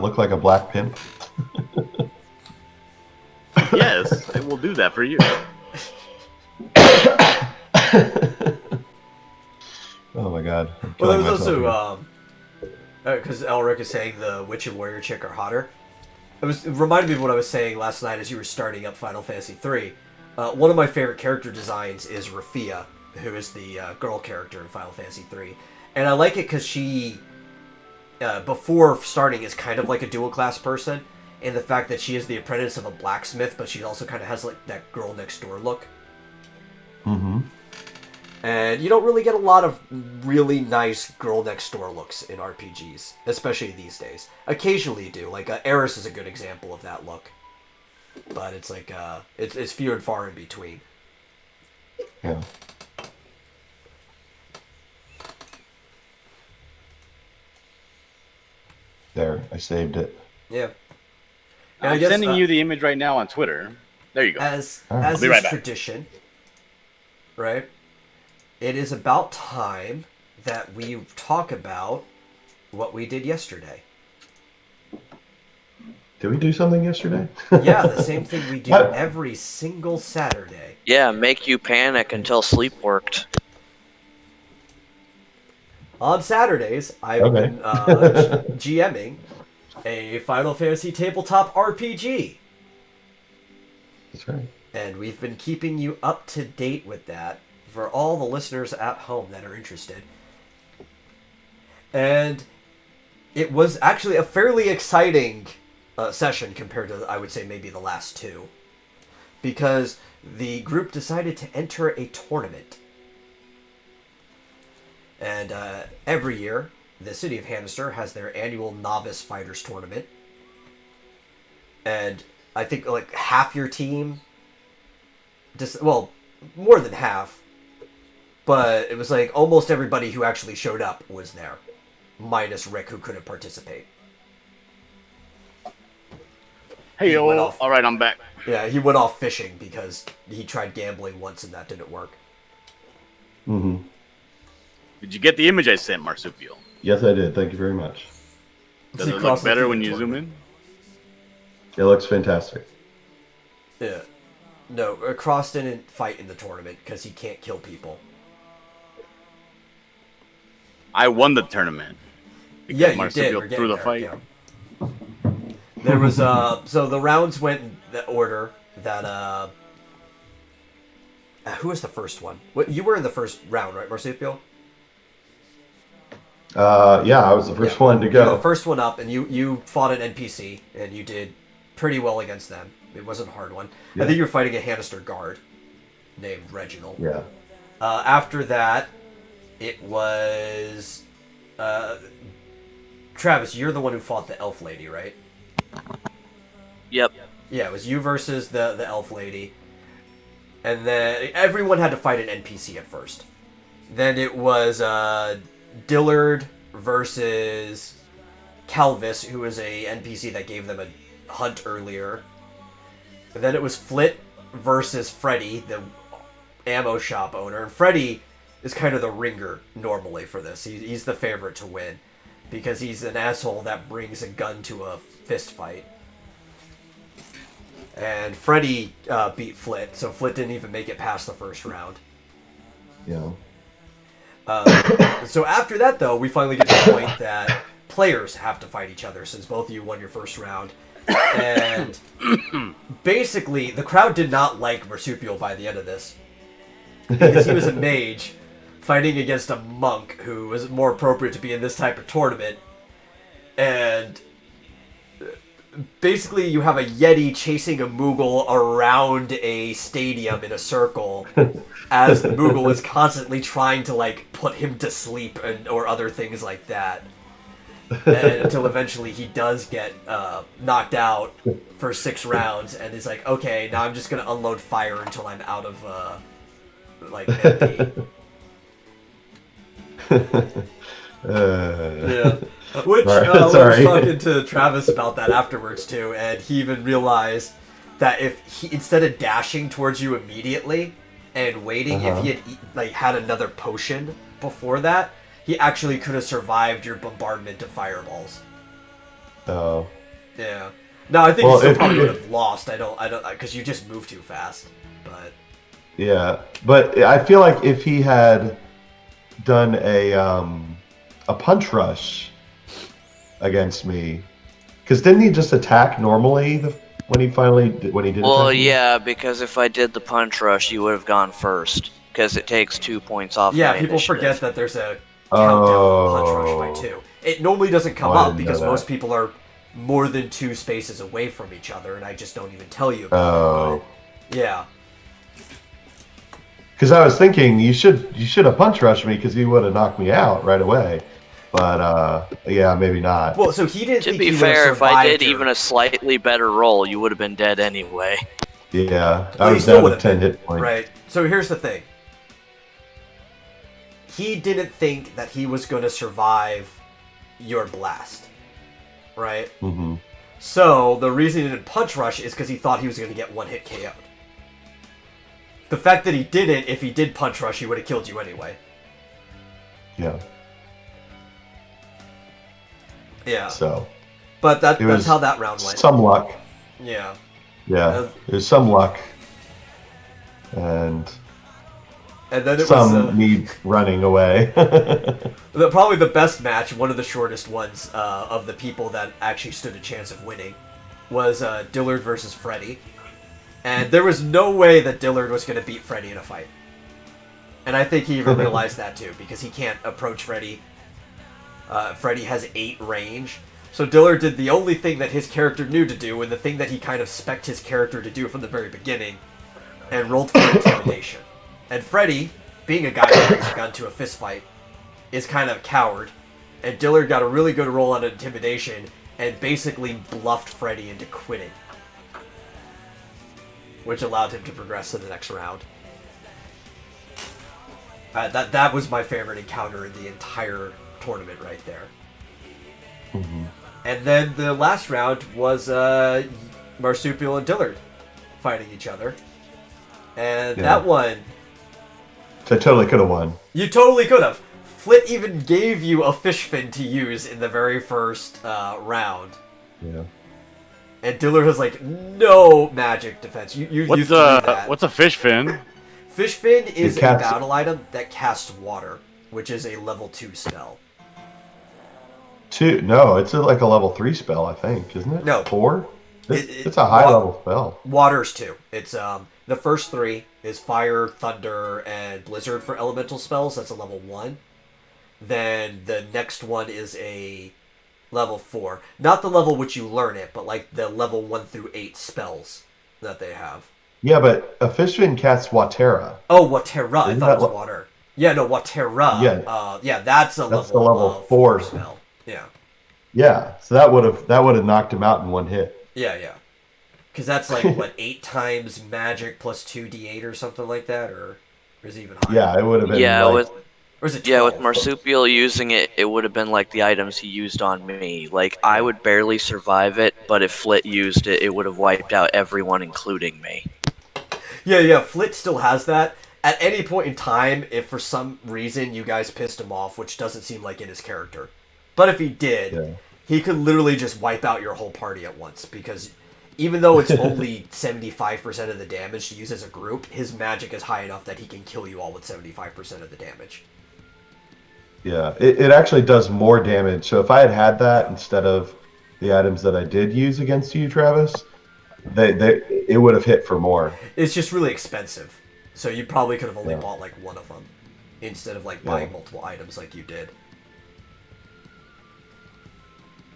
B: look like a black pimp?
C: Yes, I will do that for you.
B: Oh my god. I'm
A: Well, there
B: killing
A: was
B: myself
A: also
B: here.
A: because Elric is saying the witch and warrior chick are hotter. It reminded me of what I was saying last night as you were starting up Final Fantasy III. One of my favorite character designs is Rafia, who is the girl character in Final Fantasy III, and I like it because she, before starting, is kind of like a dual class person, in the fact that she is the apprentice of a blacksmith, but she also kind of has like that girl next door look.
B: Mm-hmm.
A: And you don't really get a lot of really nice girl next door looks in RPGs, especially these days. Occasionally you do, like Eris is a good example of that look, but it's like it's few and far in between.
B: Yeah. There, I saved it.
A: Yeah. And I
C: I'm
A: guess,
C: sending you the image right now on Twitter. There you go.
A: as
B: I'll
A: as
C: be
A: is
C: right back.
A: tradition, right? It is about time that we talk about what we did yesterday.
B: Did we do something yesterday?
A: Yeah, the same thing we do
B: What?
A: every single Saturday.
D: Yeah, make you panic until sleep worked.
A: On Saturdays, I've
B: Okay.
A: been GMing a Final Fantasy tabletop RPG,
B: That's right.
A: and we've been keeping you up to date with that for all the listeners at home that are interested. And it was actually a fairly exciting session compared to, I would say, maybe the last two, because the group decided to enter a tournament. And every year, the city of Hannister has their annual Novice Fighters Tournament. And I think like half your team, well, more than half, but it was like almost everybody who actually showed up was there, minus Rick, who couldn't participate.
C: Hey,
A: He went
C: yo,
A: off.
C: all right, I'm back.
A: Yeah, he went off fishing because he tried gambling once and that didn't work.
B: Mm-hmm.
C: Did you get the image I sent, Marsupial?
B: Yes, I did. Thank you very much.
C: Does
A: He
C: it look
A: crosses
C: better
A: through
C: when
A: the
C: you zoom
A: tournament.
C: in?
B: It looks fantastic.
A: Yeah. No, Cross didn't fight in the tournament because he can't kill people.
C: I won the tournament. Because
A: Yeah, you did.
C: Marsupial
A: We're
C: threw
A: getting
C: the
A: there,
C: fight.
A: yeah. There was so the rounds went in the order that who was the first one? What, you were in the first round, right, Marsupial?
B: Yeah, I was the first one to
A: You were
B: go.
A: the first one up, and you fought an NPC, and you did pretty well against them. It wasn't a hard one.
B: Yeah.
A: I think you were fighting a Hannister guard. named Reginald.
B: Yeah.
A: After that, it was Travis. You're the one who fought the elf lady, right?
D: Yep.
A: Yeah, it was you versus the elf lady, and then everyone had to fight an NPC at first. Then it was Dillard versus Calvis, who was a NPC that gave them a hunt earlier. And then it was Flit versus Freddy, the ammo shop owner. And Freddy is kind of the ringer normally for this. He's the favorite to win because he's an asshole that brings a gun to a fist fight. And Freddy beat Flit, so Flit didn't even make it past the first round.
B: Yeah.
A: So after that, though, we finally get to the point that players have to fight each other since both of you won your first round. And basically, the crowd did not like Marsupial by the end of this. Because he was a mage fighting against a monk who was more appropriate to be in this type of tournament. And basically, you have a Yeti chasing a Moogle around a stadium in a circle as the Moogle is constantly trying to, like, put him to sleep or other things like that. And until eventually he does get knocked out for 6 rounds and is like, okay, now I'm just going to unload fire until I'm out of, MP. Yeah. Which, we were talking to Travis about that afterwards, too, and he even realized that if he, instead of dashing towards you immediately and waiting, if he had had another potion before that, he actually could have survived your bombardment of fireballs.
B: Oh.
A: Yeah. No, I think he still probably would have lost. I don't, because you just move too fast. But
B: yeah, but I feel like if he had done a punch rush against me, because didn't he just attack normally when he did?
D: Well,
B: attack me?
D: yeah, because if I did the punch rush, you would have gone first because it takes 2 points off.
A: Yeah,
D: my
A: people
D: initiative.
A: forget that there's a countdown punch rush by 2. It normally doesn't come up because most people are more than 2 spaces away from each other, and I just don't even tell you about it. But, yeah.
B: Because I was thinking you should have punch rushed me because you would have knocked me out right away. But yeah, maybe not.
A: Well, so he didn't.
D: To
A: think
D: be
A: he
D: fair, if I did
A: your...
D: even a slightly better roll, you would have been dead anyway.
B: Yeah,
A: well,
B: I was down to 10 hit points.
A: Right. So here's the thing. He didn't think that he was going to survive your blast. Right?
B: Mm-hmm.
A: So the reason he didn't punch rush is because he thought he was going to get 1-hit KO'd. The fact that he didn't, if he did punch rush, he would have killed you anyway.
B: Yeah.
A: Yeah.
B: So.
A: But that's how that round went.
B: Some luck.
A: Yeah.
B: Yeah. It was some luck. And
A: then it
B: was me running away.
A: Probably the best match, one of the shortest ones of the people that actually stood a chance of winning, was Dillard versus Freddy. And there was no way that Dillard was going to beat Freddy in a fight. And I think he even realized that too, because he can't approach Freddy. Freddy has 8 range. So Dillard did the only thing that his character knew to do, and the thing that he kind of spec'd his character to do from the very beginning, and rolled for intimidation. And Freddy, being a guy who brings a gun to a fist fight, is kind of a coward. And Dillard got a really good roll on intimidation, and basically bluffed Freddy into quitting. Which allowed him to progress to the next round. That was my favorite encounter in the entire tournament right there.
B: Mm-hmm.
A: And then the last round was Marsupial and Dillard fighting each other. And that one...
B: So I totally could have won.
A: You totally could have. Flit even gave you a fish fin to use in the very first round.
B: Yeah.
A: And Dillard has like no magic defense.
C: What's a fish fin?
A: Fish fin is a battle item that casts water, which is a level 2 spell.
B: 2? No, it's like a level 3 spell, I think, isn't it?
A: No,
B: 4. It's a high level spell.
A: Water's 2. It's the first 3 is fire, thunder, and blizzard for elemental spells. That's a level 1. Then the next one is a level 4. Not the level which you learn it, but like the level 1 through 8 spells that they have.
B: Yeah, but a fish fin cat's Watera.
A: Oh, Watera. I
B: Isn't
A: thought it
B: that
A: was water. Yeah, no, Watera.
B: yeah,
A: Yeah, that's a
B: that's the
A: level
B: level 4.
A: 4 spell. Yeah.
B: Yeah, so that would have knocked him out in one hit.
A: Yeah, yeah. Because that's like, what, 8 times magic plus 2d8 or something like that? Or is it even higher?
B: Yeah, it would have been
D: Yeah,
B: like
D: with
A: Or is it 12?
D: yeah, with Marsupial using it, it would have been like the items he used on me. Like I would barely survive it, but if Flit used it, it would have wiped out everyone, including me.
A: Yeah, yeah, Flit still has that. At any point in time, if for some reason you guys pissed him off, which doesn't seem like in his character, but if he did,
B: yeah.
A: he could literally just wipe out your whole party at once, because even though it's only 75% of the damage to use as a group, his magic is high enough that he can kill you all with 75% of the damage.
B: Yeah, it actually does more damage. So if I had had that instead of the items that I did use against you, Travis, it would have hit for more.
A: It's just really expensive, so you probably could have only
B: Yeah.
A: bought like one of them, instead of like buying
B: Yeah.
A: multiple items like you did.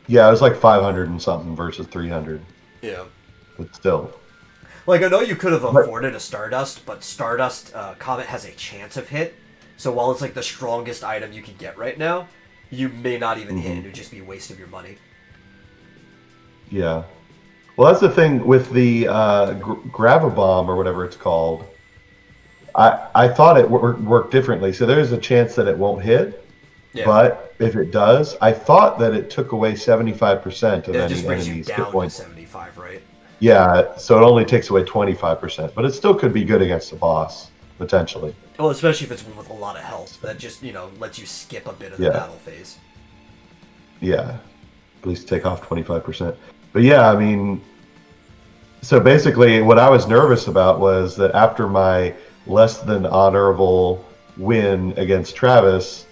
B: Yeah, it was like 500 and something versus 300,
A: Yeah.
B: but still.
A: Like, I know you could have
B: But-
A: afforded a Stardust, but Stardust Comet has a chance of hit. So while it's like the strongest item you can get right now, you may not even hit. It would just be a waste of your money.
B: Yeah. Well, that's the thing with the Gravabomb or whatever it's called. I thought it worked differently. So there's a chance that it won't hit,
A: Yeah.
B: but if it does, I thought that it took away 75% of
A: It
B: any
A: just brings you
B: enemy's hit
A: down to
B: points.
A: 75, right?
B: Yeah, so it only takes away 25%, but it still could be good against the boss, potentially.
A: Well, especially if it's one with a lot of health. That just, lets you skip a bit of the
B: Yeah.
A: battle phase.
B: Yeah, at least take off 25%. But yeah, I mean, so basically what I was nervous about was that after my less than honorable win against Travis,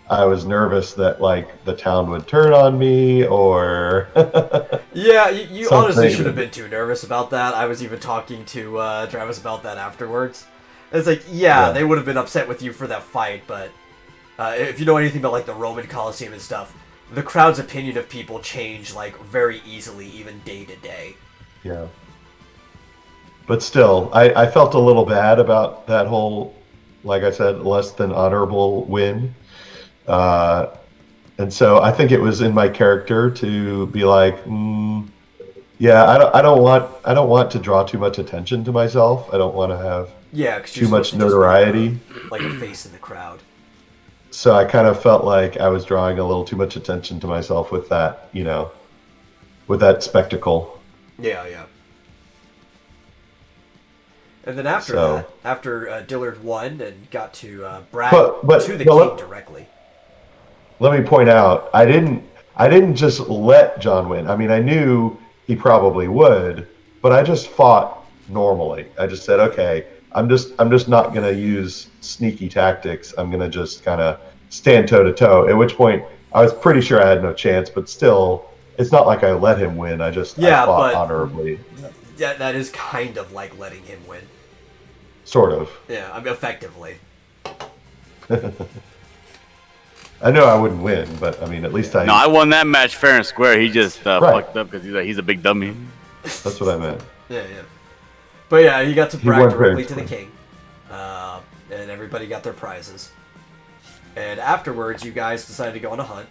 B: I was nervous that like the town would turn on me or
A: Yeah, you
B: Something.
A: honestly should have been too nervous about that. I was even talking to Travis about that afterwards. It's like, yeah,
B: Yeah.
A: they would have been upset with you for that fight, but if you know anything about like the Roman Colosseum and stuff, the crowd's opinion of people change like very easily, even day to day.
B: yeah. But still, I felt a little bad about that whole, like I said, less than honorable win. And so I think it was in my character to be like, yeah, I don't want to draw too much attention to myself. I don't want to have
A: Yeah, because
B: too much notoriety.
A: like a face in the crowd.
B: So I kind of felt like I was drawing a little too much attention to myself with that, with that spectacle.
A: Yeah, yeah. And then after
B: So-
A: that, after Dillard won and got to brag
B: But-
A: to the
B: no,
A: king directly.
B: Let me point out, I didn't just let John win. I mean, I knew he probably would, but I just fought normally. I just said, okay, I'm just not gonna use sneaky tactics. I'm gonna just kind of stand toe to toe. At which point, I was pretty sure I had no chance, but still, it's not like I let him win. I fought
A: but-
B: honorably,
A: Yeah, that is kind of like letting him win.
B: sort of.
A: Yeah, I mean, effectively.
B: I know I wouldn't win, but I mean, at least
C: No, I won that match fair and square. He just
B: Right.
C: fucked up because he's a big dummy.
B: That's what I meant.
A: Yeah, yeah. But yeah, he got to
B: He
A: brag
B: won
A: directly
B: fair
A: to the
B: and
A: king. And everybody got their prizes. And afterwards, you guys decided to go on a hunt.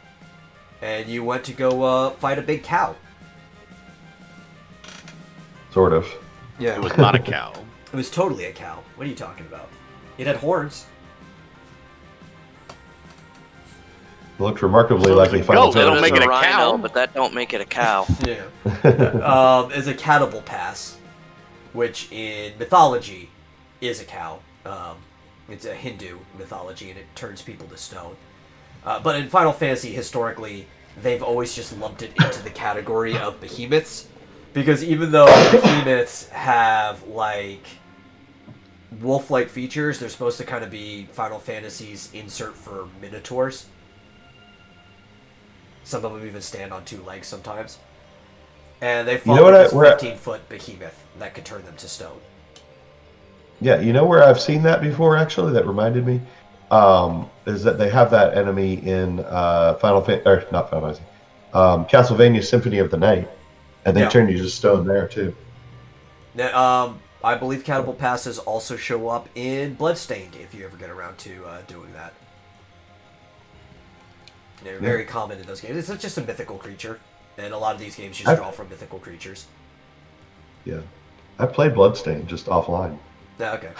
A: And you went to go fight a big cow.
B: Sort of.
A: Yeah.
C: It was not a cow.
A: It was totally a cow. What are you talking about? It had horns.
B: It looked remarkably
C: So
B: like
C: does
B: a
C: a
B: final
C: goat. They
D: So
C: don't
D: does
C: make it a
D: rhino,
C: cow.
D: but that don't make it a cow.
A: Yeah. Is a catable pass, which in mythology is a cow. It's a Hindu mythology, and it turns people to stone. But in Final Fantasy, historically, they've always just lumped it into the category of behemoths, because even though behemoths have like wolf-like features, they're supposed to kind of be Final Fantasy's insert for minotaurs. Some of them even stand on 2 legs sometimes. And they fought this 15-foot behemoth that could turn them to stone.
B: Yeah, you know where I've seen that before, actually, that reminded me? Is that they have that enemy in not Final Fantasy, Castlevania Symphony of the Night, and they
A: Yeah.
B: turn you to stone there, too.
A: Now, I believe cannibal passes also show up in Bloodstained if you ever get around to doing that. They're very common in those games. It's just a mythical creature, and a lot of these games just draw from mythical creatures.
B: Yeah, I played Bloodstained just offline.
A: Yeah, okay.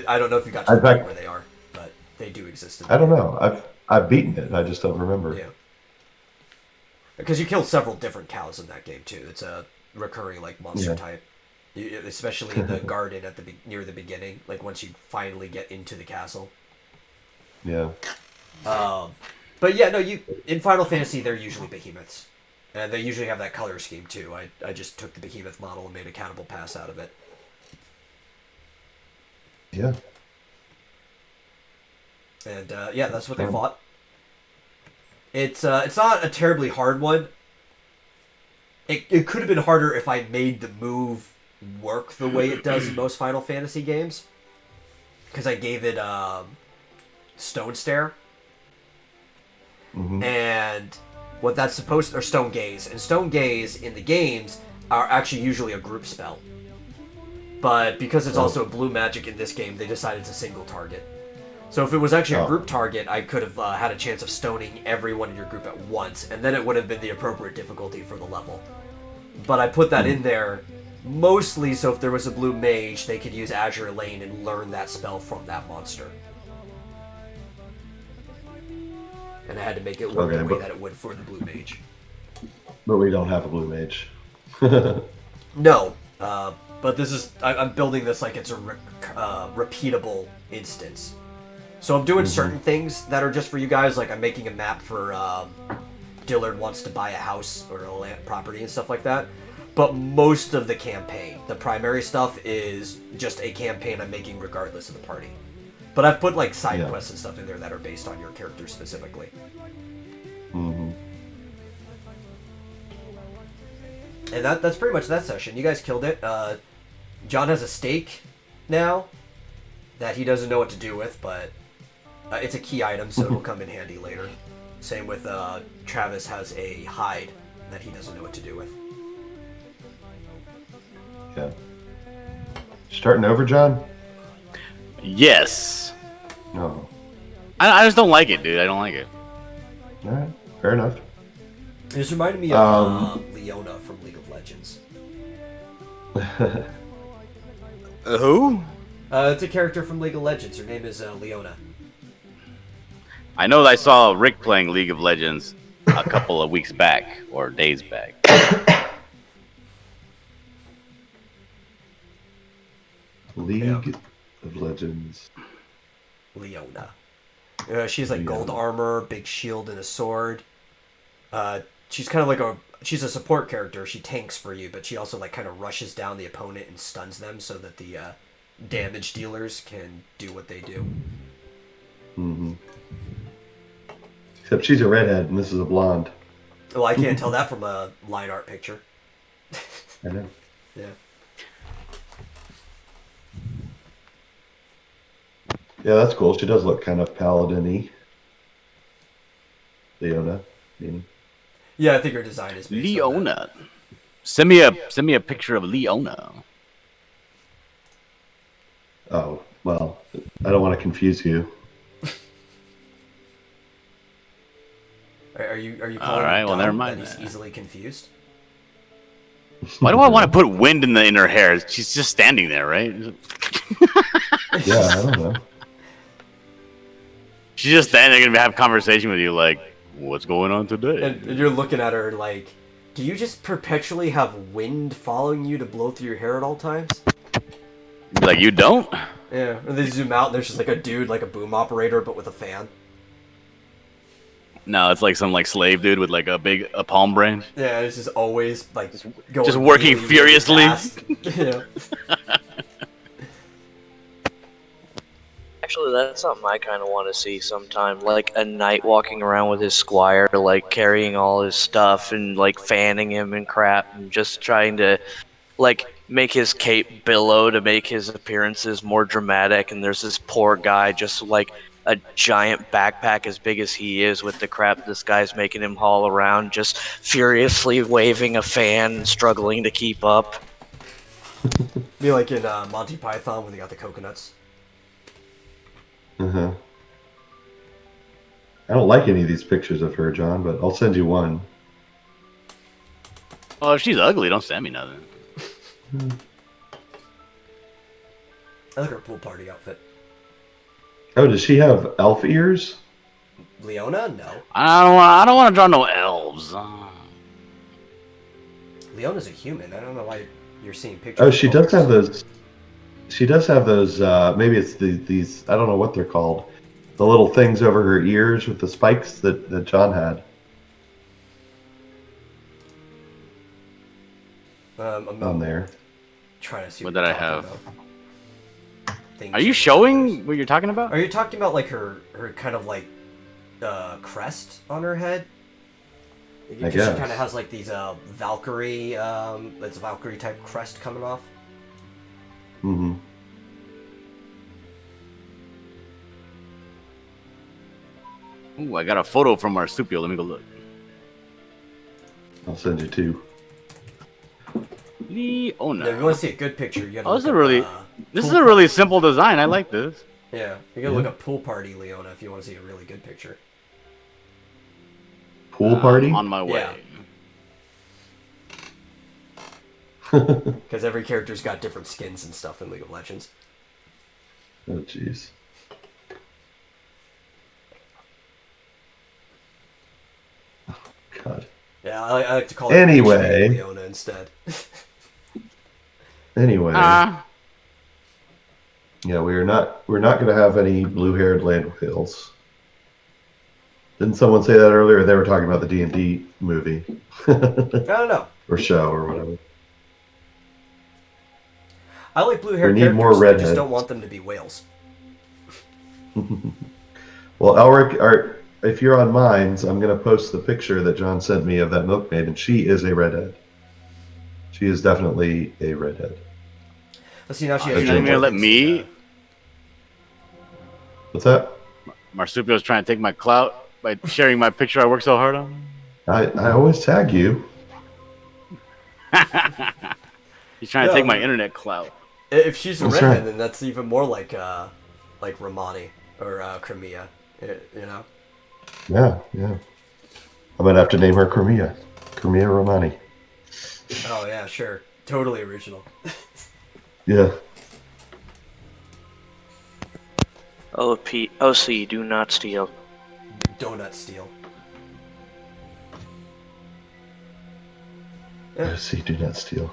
A: I don't know if you got to the point where they are, but they do exist.
B: I don't know. I've beaten it. I just don't remember.
A: Yeah. Because you kill several different cows in that game too. It's a recurring like monster type, especially in the garden at near the beginning. Like once you finally get into the castle.
B: Yeah.
A: But yeah, no. In Final Fantasy they're usually behemoths, and they usually have that color scheme too. I just took the behemoth model and made a cannibal pass out of it.
B: Yeah.
A: And yeah, that's what they fought. It's not a terribly hard one. It could have been harder if I made the move work the way it does in most Final Fantasy games. Because I gave it Stone Stare.
B: Mm-hmm.
A: And what that's supposed to... Or Stone Gaze. And Stone Gaze in the games are actually usually a group spell. But because it's also a blue magic in this game, they decided it's a single target. So if it was actually a group target, I could have had a chance of stoning everyone in your group at once, and then it would have been the appropriate difficulty for the level. But I put that in there mostly so if there was a blue mage, they could use Azure Lane and learn that spell from that monster. And I had to make it work the way that it would for the blue mage.
B: But we don't have a blue mage.
A: No, but this is... I'm building this like it's a repeatable instance. So I'm doing certain things that are just for you guys, like I'm making a map for Dillard wants to buy a house or a land property and stuff like that. But most of the campaign, the primary stuff, is just a campaign I'm making regardless of the party. But I've put like side quests and stuff in there that are based on your character specifically.
B: Mm-hmm.
A: And that's pretty much that session. You guys killed it. John has a stake now that he doesn't know what to do with, but it's a key item, so it'll come in handy later. Same with Travis has a hide that he doesn't know what to do with.
B: Yeah. Starting over, John?
C: Yes.
B: No.
C: I just don't like it, dude. I don't like it.
B: All right. Fair enough.
A: This reminded me of Leona from League of Legends.
C: Who?
A: It's a character from League of Legends. Her name is Leona.
C: I know that I saw Rick playing League of Legends a couple of weeks back or days back.
B: League of Legends.
A: Leona. She's like gold armor, big shield, and a sword. She's kind of like she's a support character. She tanks for you, but she also like kind of rushes down the opponent and stuns them so that the damage dealers can do what they do.
B: Mm-hmm. Except she's a redhead and this is a blonde.
A: Well, I can't tell that from a line art picture.
B: I know.
A: Yeah.
B: Yeah, that's cool. She does look kind of paladin-y. Leona, meaning.
A: Yeah, I think her design is based
C: Leona. Send me a picture of Leona.
B: Oh, well, I don't want to confuse you.
A: Are you calling
C: All right, well, never mind
A: that he's
C: that.
A: easily confused?
C: Why do I want to put wind in her hair? She's just standing there, right?
B: Yeah, I don't know.
C: She's just standing there gonna have a conversation with you, like, what's going on today?
A: And you're looking at her like, do you just perpetually have wind following you to blow through your hair at all times?
C: Like, you don't?
A: Yeah, and they zoom out and there's just like a dude, like a boom operator, but with a fan.
C: No, it's like some like slave dude with like a palm branch.
A: Yeah, it's just always like going
C: Just working
A: really,
C: furiously.
A: Really fast. Yeah.
D: Actually, that's something I kind of want to see sometime. Like a knight walking around with his squire, like carrying all his stuff and like fanning him and crap, and just trying to like make his cape billow to make his appearances more dramatic. And there's this poor guy just like a giant backpack as big as he is with the crap this guy's making him haul around, just furiously waving a fan and struggling to keep up.
A: Be like in Monty Python when they got the coconuts.
B: Uh-huh. I don't like any of these pictures of her, John, but I'll send you one.
C: Oh, if she's ugly, don't send me nothing.
A: I like her pool party outfit.
B: Oh, does she have elf ears?
A: Leona? No.
C: I don't want to draw no elves.
A: Leona's a human. I don't know why you're seeing pictures.
B: Oh, she does have those. She does have those. Maybe it's these. I don't know what they're called. The little things over her ears with the spikes that John had.
A: I'm
B: On there.
A: trying to see
C: What
A: you're
C: did I
A: talking
C: have?
A: about. Things
C: Are you
A: like
C: showing what you're talking about?
A: Are you talking about like her kind of like crest on her head? Because
B: guess.
A: she kind of has like these Valkyrie, that's a Valkyrie type crest coming off.
B: Mm-hmm.
C: Ooh, I got a photo from Marsupio. Let me go look.
B: I'll send you two.
C: Leona.
A: Yeah, if you want to see a good picture, you gotta
C: Oh,
A: look
C: this is
A: up,
C: a really, this is a really simple design. I like this.
A: Yeah, you gotta look up pool party Leona if you want to see a really good picture.
B: Pool party?
C: On my way.
A: Because every character's got different skins and stuff in League of Legends.
B: Oh, jeez. God.
A: Yeah, I like to call it
B: Anyway.
A: Leona instead.
B: Anyway.
C: Ah.
B: Yeah, we're not going to have any blue-haired land whales. Didn't someone say that earlier? They were talking about the D&D movie.
A: I don't know.
B: Or show or whatever.
A: I like blue-haired
B: We need
A: characters,
B: more
A: I just
B: redheads.
A: don't want them to be whales.
B: Well, Elric, if you're on Minds, I'm going to post the picture that John sent me of that milkmaid, and she is a redhead. She is definitely a redhead.
A: Let's see, now she
C: Are
A: has
C: you
B: not
C: not
A: more
C: gonna let
A: things
C: me?
A: to,
B: What's that?
C: Marsupio's trying to take my clout by sharing my picture I worked so hard on.
B: I always tag you.
C: He's trying to take my
A: Yeah.
C: internet clout.
A: If she's a
B: That's
A: redhead,
B: right.
A: then that's even more like Romani or Crimea, you know?
B: Yeah. I'm going to have to name her Crimea. Crimea Romani.
A: Oh yeah, sure. Totally original.
B: Yeah.
D: OC, do not steal.
A: Donut steal.
B: See, do not steal.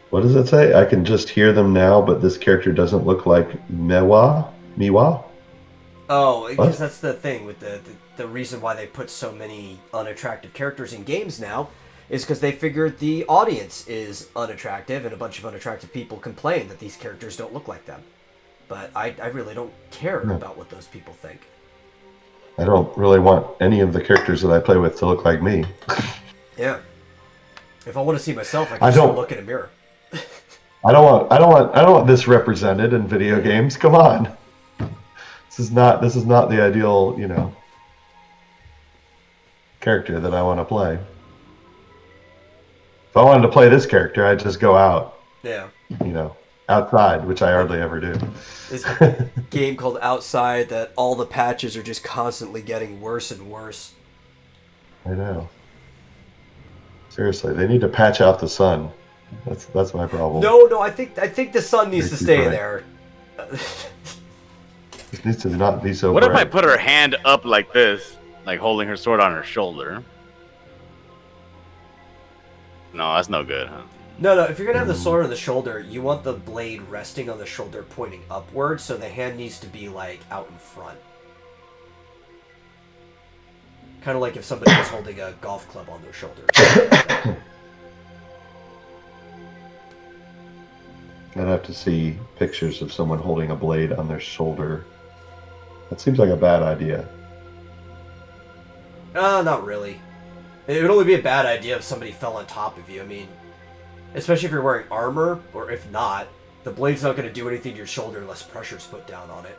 B: What does it say? I can just hear them now, but this character doesn't look like Miwa?
A: Oh, because
B: What?
A: that's the thing with the reason why they put so many unattractive characters in games now is because they figured the audience is unattractive and a bunch of unattractive people complain that these characters don't look like them. But I really don't care about what those people think.
B: I don't really want any of the characters that I play with to look like me.
A: Yeah. If I want to see myself, I
B: I
A: can just go
B: don't-
A: look in a mirror.
B: I don't want this represented in video games. Come on. This is not the ideal, character that I want to play. If I wanted to play this character, I'd just go out,
A: Yeah.
B: outside, which I hardly ever do.
A: This game called Outside that all the patches are just constantly getting worse and worse.
B: I know. Seriously, they need to patch out the sun. That's my problem.
A: No, I think the sun needs to
B: Too
A: stay
B: bright.
A: there.
B: It needs to not be so
C: What if I
B: bright.
C: put her hand up like this, like holding her sword on her shoulder? No, that's no good, huh?
A: No, if you're gonna have the sword on the shoulder, you want the blade resting on the shoulder pointing upward, so the hand needs to be like out in front. Kind of like if somebody was holding a golf club on their shoulder.
B: I'd have to see pictures of someone holding a blade on their shoulder. That seems like a bad idea.
A: Not really. It would only be a bad idea if somebody fell on top of you. I mean, especially if you're wearing armor, or if not, the blade's not going to do anything to your shoulder unless pressure's put down on it.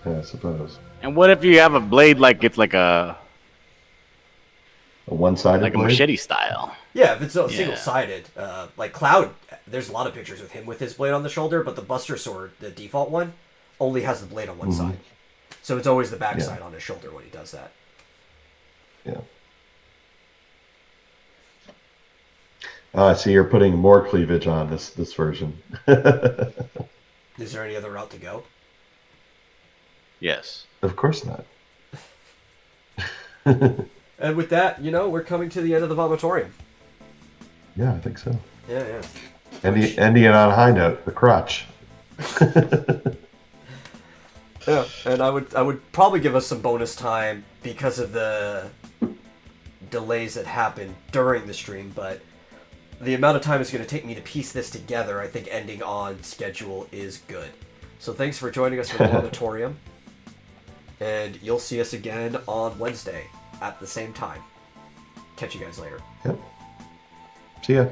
B: Yeah, I suppose.
C: And what if you have a blade like it's like a
B: A one-sided
C: like a
B: blade?
C: machete style.
A: Yeah, if it's
C: Yeah.
A: single-sided, like Cloud, there's a lot of pictures with him with his blade on the shoulder, but the Buster Sword, the default one, only has the blade on one side. So it's always the backside on his shoulder when he does that.
B: Yeah. I see you're putting more cleavage on this version.
A: Is there any other route to go?
C: Yes.
B: Of course not.
A: And with that, we're coming to the end of the Vomitorium.
B: Yeah, I think so.
A: Yeah.
B: Ending it on a high note, the crotch.
A: Yeah, and I would probably give us some bonus time because of the delays that happened during the stream, but the amount of time it's going to take me to piece this together, I think ending on schedule is good. So thanks for joining us for the Vomitorium, and you'll see us again on Wednesday at the same time. Catch you guys later.
B: Yep. See ya.